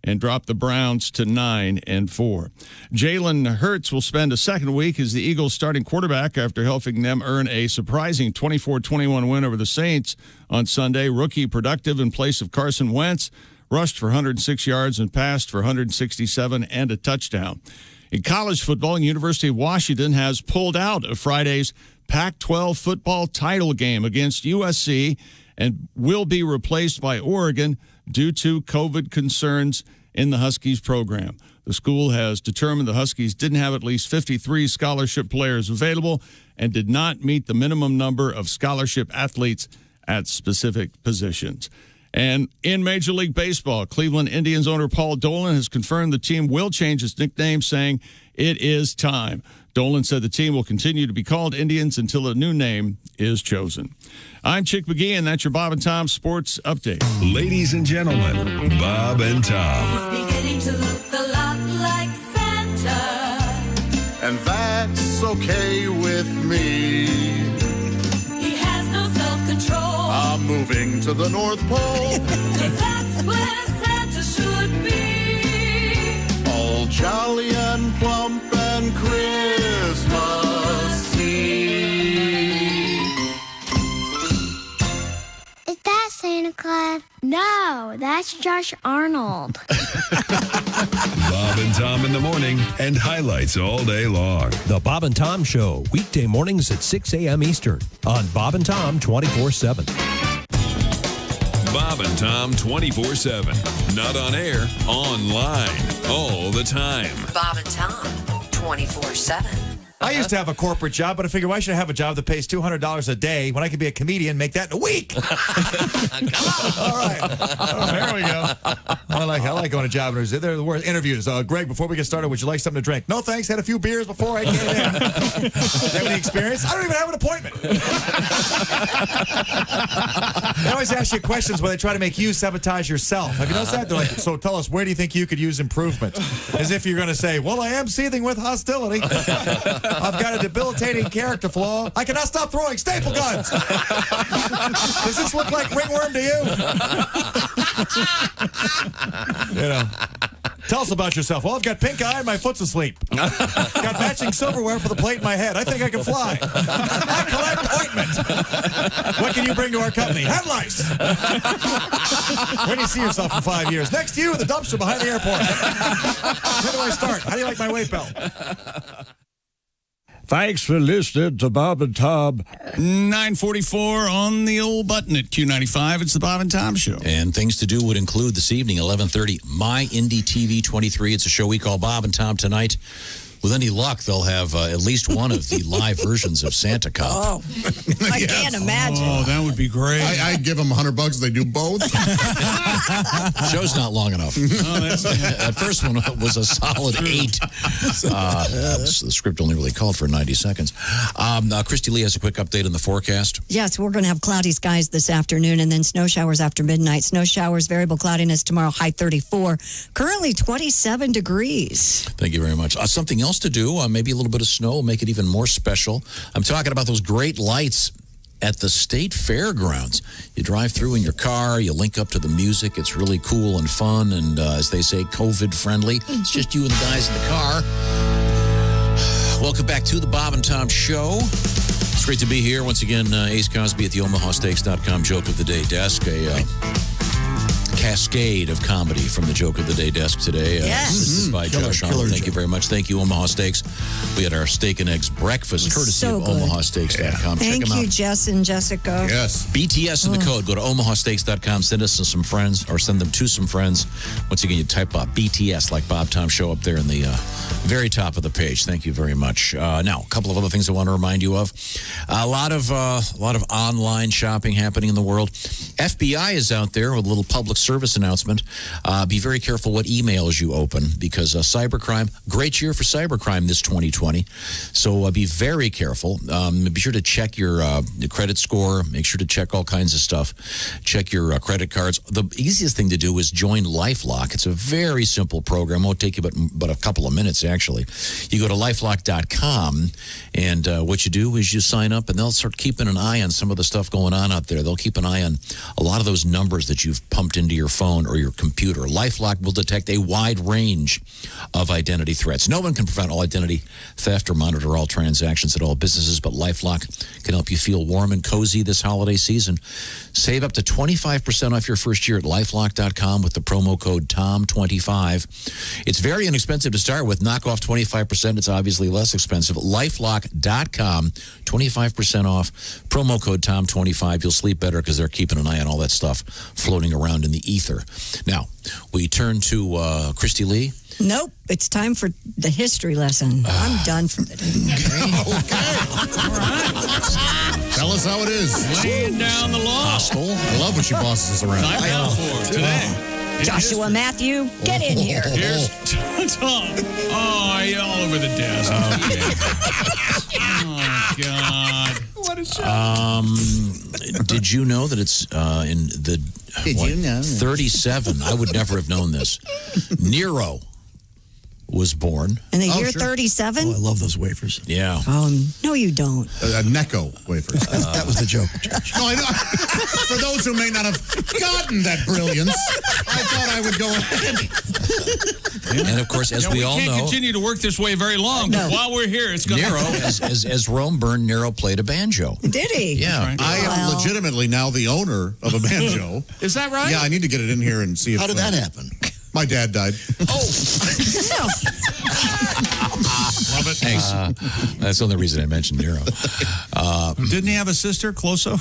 and dropped the Browns to 9-4. Jalen Hurts will spend a second week as the Eagles' starting quarterback after helping them earn a surprising 24-21 win over the Saints on Sunday. Rookie productive in place of Carson Wentz, rushed for 106 yards and passed for 167 and a touchdown. In college football, University of Washington has pulled out of Friday's Pac-12 football title game against USC and will be replaced by Oregon due to COVID concerns in the Huskies program. The school has determined the Huskies didn't have at least 53 scholarship players available and did not meet the minimum number of scholarship athletes at specific positions. And in Major League Baseball, Cleveland Indians owner Paul Dolan has confirmed the team will change its nickname, saying it is time. Dolan said the team will continue to be called Indians until a new name is chosen. I'm Chick McGee, and that's your Bob and Tom Sports Update. Ladies and gentlemen, Bob and Tom. He's beginning to look a lot like Santa. And that's okay with me. He has no self-control. I'm moving to the North Pole. 'Cause that's where Santa should be. All jolly and plump and Christmassy. Is that Santa Claus? No, that's Josh Arnold. Bob and Tom in the morning and highlights all day long. The Bob and Tom Show, weekday mornings at 6 a.m. Eastern on Bob and Tom 24/7. Bob and Tom 24/7. Not on air, online, all the time. Bob and Tom, 24/7. I used to have a corporate job, but I figured why should I have a job that pays $200 a day when I could be a comedian and make that in a week? All right. There we go. I like going to job interviews. They're the worst interviews. Greg, before we get started, would you like something to drink? No, thanks. Had a few beers before I came in. Have any experience? I don't even have an appointment. They always ask you questions where they try to make you sabotage yourself. Have you noticed that? They're like, so tell us, where do you think you could use improvement? As if you're going to say, well, I am seething with hostility. I've got a debilitating character flaw. I cannot stop throwing staple guns. Does this look like ringworm to you? You know. Tell us about yourself. Well, I've got pink eye and my foot's asleep. Got matching silverware for the plate in my head. I think I can fly. I collect ointment. What can you bring to our company? Head lice. Where do you see yourself in 5 years? Next to you in the dumpster behind the airport. Where do I start? How do you like my weight belt? Thanks for listening to Bob and Tom. 9:44 on the old button at Q95. It's the Bob and Tom Show. And things to do would include this evening, 11:30, My Indie TV 23. It's a show we call Bob and Tom Tonight. With any luck, they'll have at least one of the live versions of Santa Cop. Oh, I can't imagine. Oh, that would be great. I'd give them $100 if they do both. Show's not long enough. That first one was a solid 8. The script only really called for 90 seconds. Christy Lee has a quick update on the forecast. Yes, we're going to have cloudy skies this afternoon and then snow showers after midnight. Snow showers, variable cloudiness tomorrow, high 34. Currently 27 degrees. Thank you very much. Something else to do, maybe a little bit of snow will make it even more special. I'm talking about those great lights at the state fairgrounds. You drive through in your car, you link up to the music. It's really cool and fun and, as they say, COVID friendly. It's just you and the guys in the car. Welcome back to the Bob and Tom Show. It's great to be here. Once again, Ace Cosby at the OmahaSteaks.com Joke of the Day desk. A cascade of comedy from the Joke of the Day desk today. Assisted by Josh Arnold. Thank you very much. Thank you, Omaha Steaks. We had our steak and eggs breakfast courtesy of OmahaSteaks.com. Thank Check them you, out. Jess and Jessica. Yes. BTS in the code. Go to OmahaSteaks.com. Send us to some friends or send them to some friends. Once again, you type BTS like Bob Tom Show up there in the very top of the page. Thank you very much. Now, a couple of other things I want to remind you of. A lot of online shopping happening in the world. FBI is out there with a little public service announcement. Be very careful what emails you open because cybercrime, great year for cybercrime this 2020. So be very careful. Be sure to check your credit score. Make sure to check all kinds of stuff. Check your credit cards. The easiest thing to do is join LifeLock. It's a very simple program. Won't take you but a couple of minutes, actually. You go to lifelock.com, and what you do is you sign up, and they'll start keeping an eye on some of the stuff going on out there. They'll keep an eye on a lot of those numbers that you've pumped into your phone or your computer. LifeLock will detect a wide range of identity threats. No one can prevent all identity theft or monitor all transactions at all businesses, but LifeLock can help you feel warm and cozy this holiday season. Save up to 25% off your first year at LifeLock.com with the promo code TOM25. It's very inexpensive to start with. Knock off 25%. It's obviously less expensive. LifeLock.com, 25% off. Promo code TOM25. You'll sleep better because they're keeping an eye on all that stuff floating around in the ether. Now, we turn to Christy Lee. Nope. It's time for the history lesson. I'm done for the day. Tell us how it is. Laying down the law. Hostile. I love when she bosses us around. Time now for today. Joshua Matthew, get in here. Here's Tom. Oh, you're all over the desk. Oh, God. What a show. Did you know that it's in the 37? I would never have known this. Nero was born. In the year 37? Oh, I love those wafers. Yeah. No, you don't. Necco wafers. That was the joke, Josh. No, I know. For those who may not have gotten that brilliance, I thought I would go ahead. And of course, as we all can't know, continue to work this way very long. But while we're here, it's going to Nero, as Rome burned, Nero played a banjo. Did he? Yeah. I am legitimately now the owner of a banjo. Is that right? Yeah, I need to get it in here and see if. How did that happen? My dad died. Love it. Thanks. That's the only reason I mentioned Nero. Didn't he have a sister, Closo?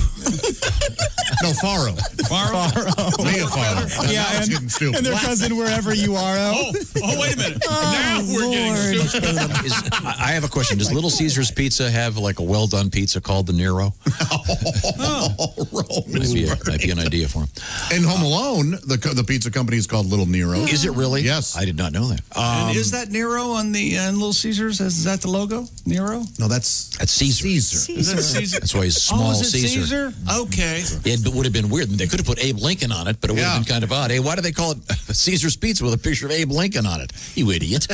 No, Faro. Mia Faro. Yeah, and their cousin wherever you are. Oh, wait a minute. Now we're getting stupid. I have a question. Does Little Caesar's Pizza have like a well-done pizza called the Nero? Might be an idea for him. In Home Alone, the pizza company is called Little Nero. Is it really? Yes. I did not know that. And is that Nero on the Little Caesars? Is that the logo? Nero? No, that's Caesar. Caesar. Is that Caesar? That's why he's small is it Caesar. Okay. It would have been weird. They could have put Abe Lincoln on it, but it would have been kind of odd. Hey, why do they call it Caesar's Pizza with a picture of Abe Lincoln on it? You idiot.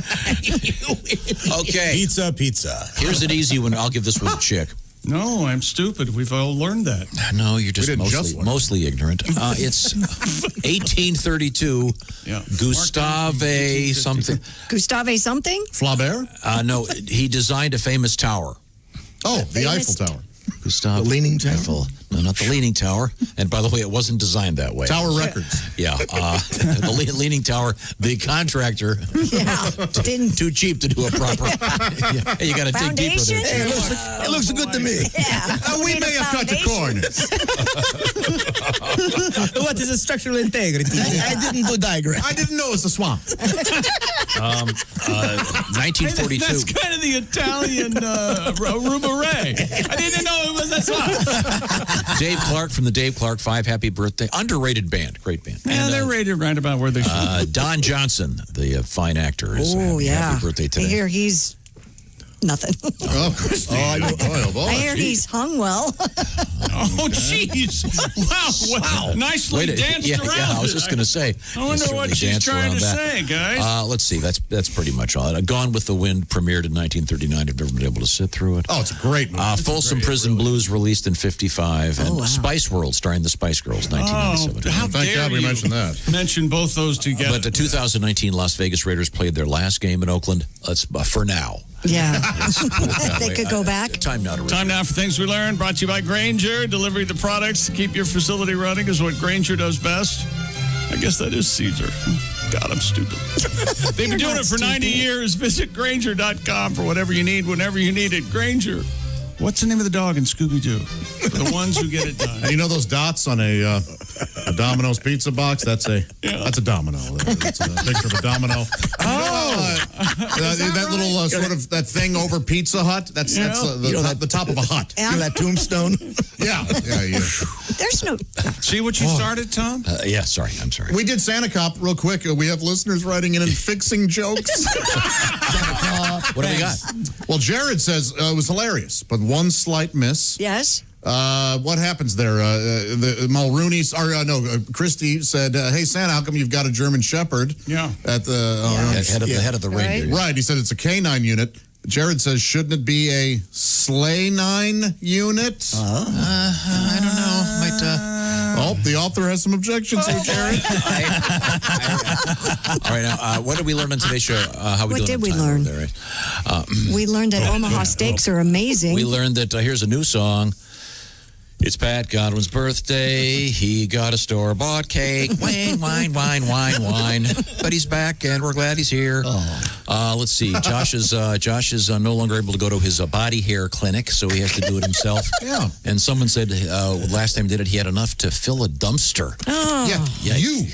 Okay. Pizza. Here's an easy one. I'll give this one a chick. No, I'm stupid. We've all learned that. No, you're just mostly ignorant. It's 1832. Yeah. Gustave something. Gustave something? Flaubert? No, he designed a famous tower. Oh, the Eiffel Tower. Gustave. The Leaning Tower? Eiffel. No, not the Leaning Tower. And by the way, it wasn't designed that way. Tower Records. Yeah. The Leaning Tower, the contractor. Yeah. Didn't. Too cheap to do a proper. Hey, you got to dig deeper there. Foundation? It looks good to me. Yeah. We may have cut the corners. What is a structural integrity? I didn't do diagram. I didn't know it was a swamp. 1942. That's kind of the Italian Rubaray. I didn't know it was a swamp. Dave Clark from the Dave Clark 5 Happy Birthday. Underrated band. Great band. Yeah, And, they're rated right about where they should. Don Johnson, the fine actor, is happy birthday I today. hear he's nothing. Oh, Christy. Oh, boy. I hear he's hung well. Oh, jeez. Wow. Nicely danced around. Yeah, I was just going to say. I wonder what she's trying to say, guys. Let's see. That's pretty much all. Gone with the Wind premiered in 1939. I've never been able to sit through it. Oh, it's a great movie. Folsom Prison Blues released in 55. And Spice World starring the Spice Girls, 1997. How Thank dare God we you mentioned that. mention both those together. But the 2019 Las Vegas Raiders played their last game in Oakland. Let's for now. Yeah. They could go back. Time now to Time now for Things We Learned, brought to you by Grainger. Delivering the products to keep your facility running is what Grainger does best. I guess that is Caesar. God, I'm stupid. They've been doing it for 90 years. Visit Grainger.com for whatever you need, whenever you need it. Grainger. What's the name of the dog in Scooby-Doo? For the ones who get it done. And you know those dots on a Domino's pizza box? That's a domino. That's a picture of a domino. That little sort of that thing over Pizza Hut. That's the top of a hut. You know that tombstone? Yeah. There's no. See what you started, Tom? Yeah, sorry. I'm sorry. We did Santa Cop real quick. We have listeners writing in and fixing jokes. What do we got? Well, Jared says it was hilarious, but one slight miss. Yes. What happens there? The Mulrooney's, Christy said, "Hey Santa, how come you've got a German Shepherd?" Yeah. At the head of the reindeer. Right. He said it's a canine unit. Jared says, shouldn't it be a sleigh 9 unit? I don't know. Oh, the author has some objections here, Jerry. All right, now, what did we learn on today's show? How we What doing did on we time learn? over there, right? We learned that Omaha steaks are amazing. We learned that here's a new song. It's Pat Godwin's birthday. He got a store-bought cake. Wine, wine, wine, wine, wine. But he's back, and we're glad he's here. Let's see. Josh is no longer able to go to his body hair clinic, so he has to do it himself. Yeah. And someone said last time he did it, he had enough to fill a dumpster. Oh. Yeah, you.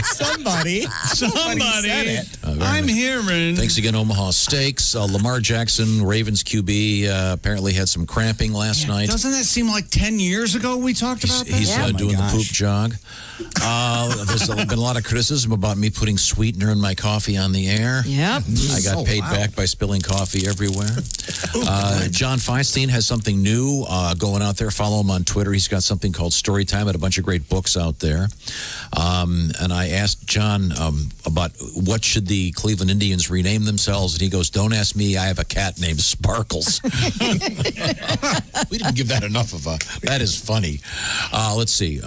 Somebody said it. I'm hearing. Thanks again, Omaha Steaks. Lamar Jackson, Ravens QB, apparently had some cramping last night. Doesn't that seem like 10 years ago we talked about that? He's doing the poop jog. There's been a lot of criticism about me putting sweetener in my coffee on the air. Yep. I got paid back by spilling coffee everywhere. John Feinstein has something new going out there. Follow him on Twitter. He's got something called Storytime and a bunch of great books out there. And I asked John about what should the Cleveland Indians rename themselves, and he goes, "Don't ask me. I have a cat named Sparkles." We didn't give that enough of a. That is funny. Let's see.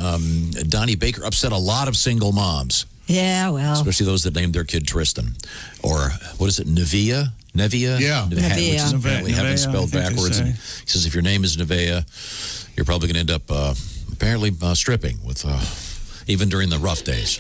Donnie Baker upset a lot of single moms. Yeah, well. Especially those that named their kid Tristan. Or, what is it, Nevea? Yeah. Which is apparently heaven spelled backwards. And he says if your name is Nevea, you're probably going to end up apparently stripping with even during the rough days.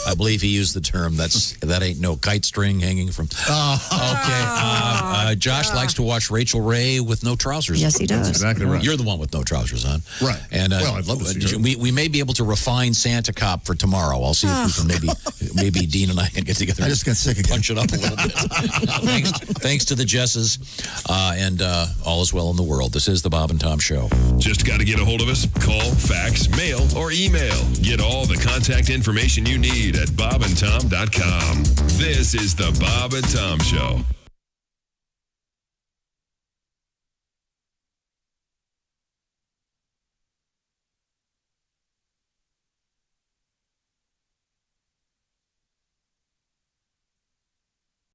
I believe he used the term, that ain't no kite string hanging from. Okay. Josh likes to watch Rachel Ray with no trousers on. Yes, he does. That's exactly right. You're the one with no trousers on. Right. And well, I'd love to see her. we may be able to refine Santa Cop for tomorrow. I'll see if we can maybe Dean and I can get together. I just got sick again. Punch it up a little bit. thanks to the Jesses, and all is well in the world. This is the Bob and Tom Show. Just got to get a hold of us. Call, fax, mail, or email. Get all the contact information you need at bobandtom.com. This is the Bob and Tom Show.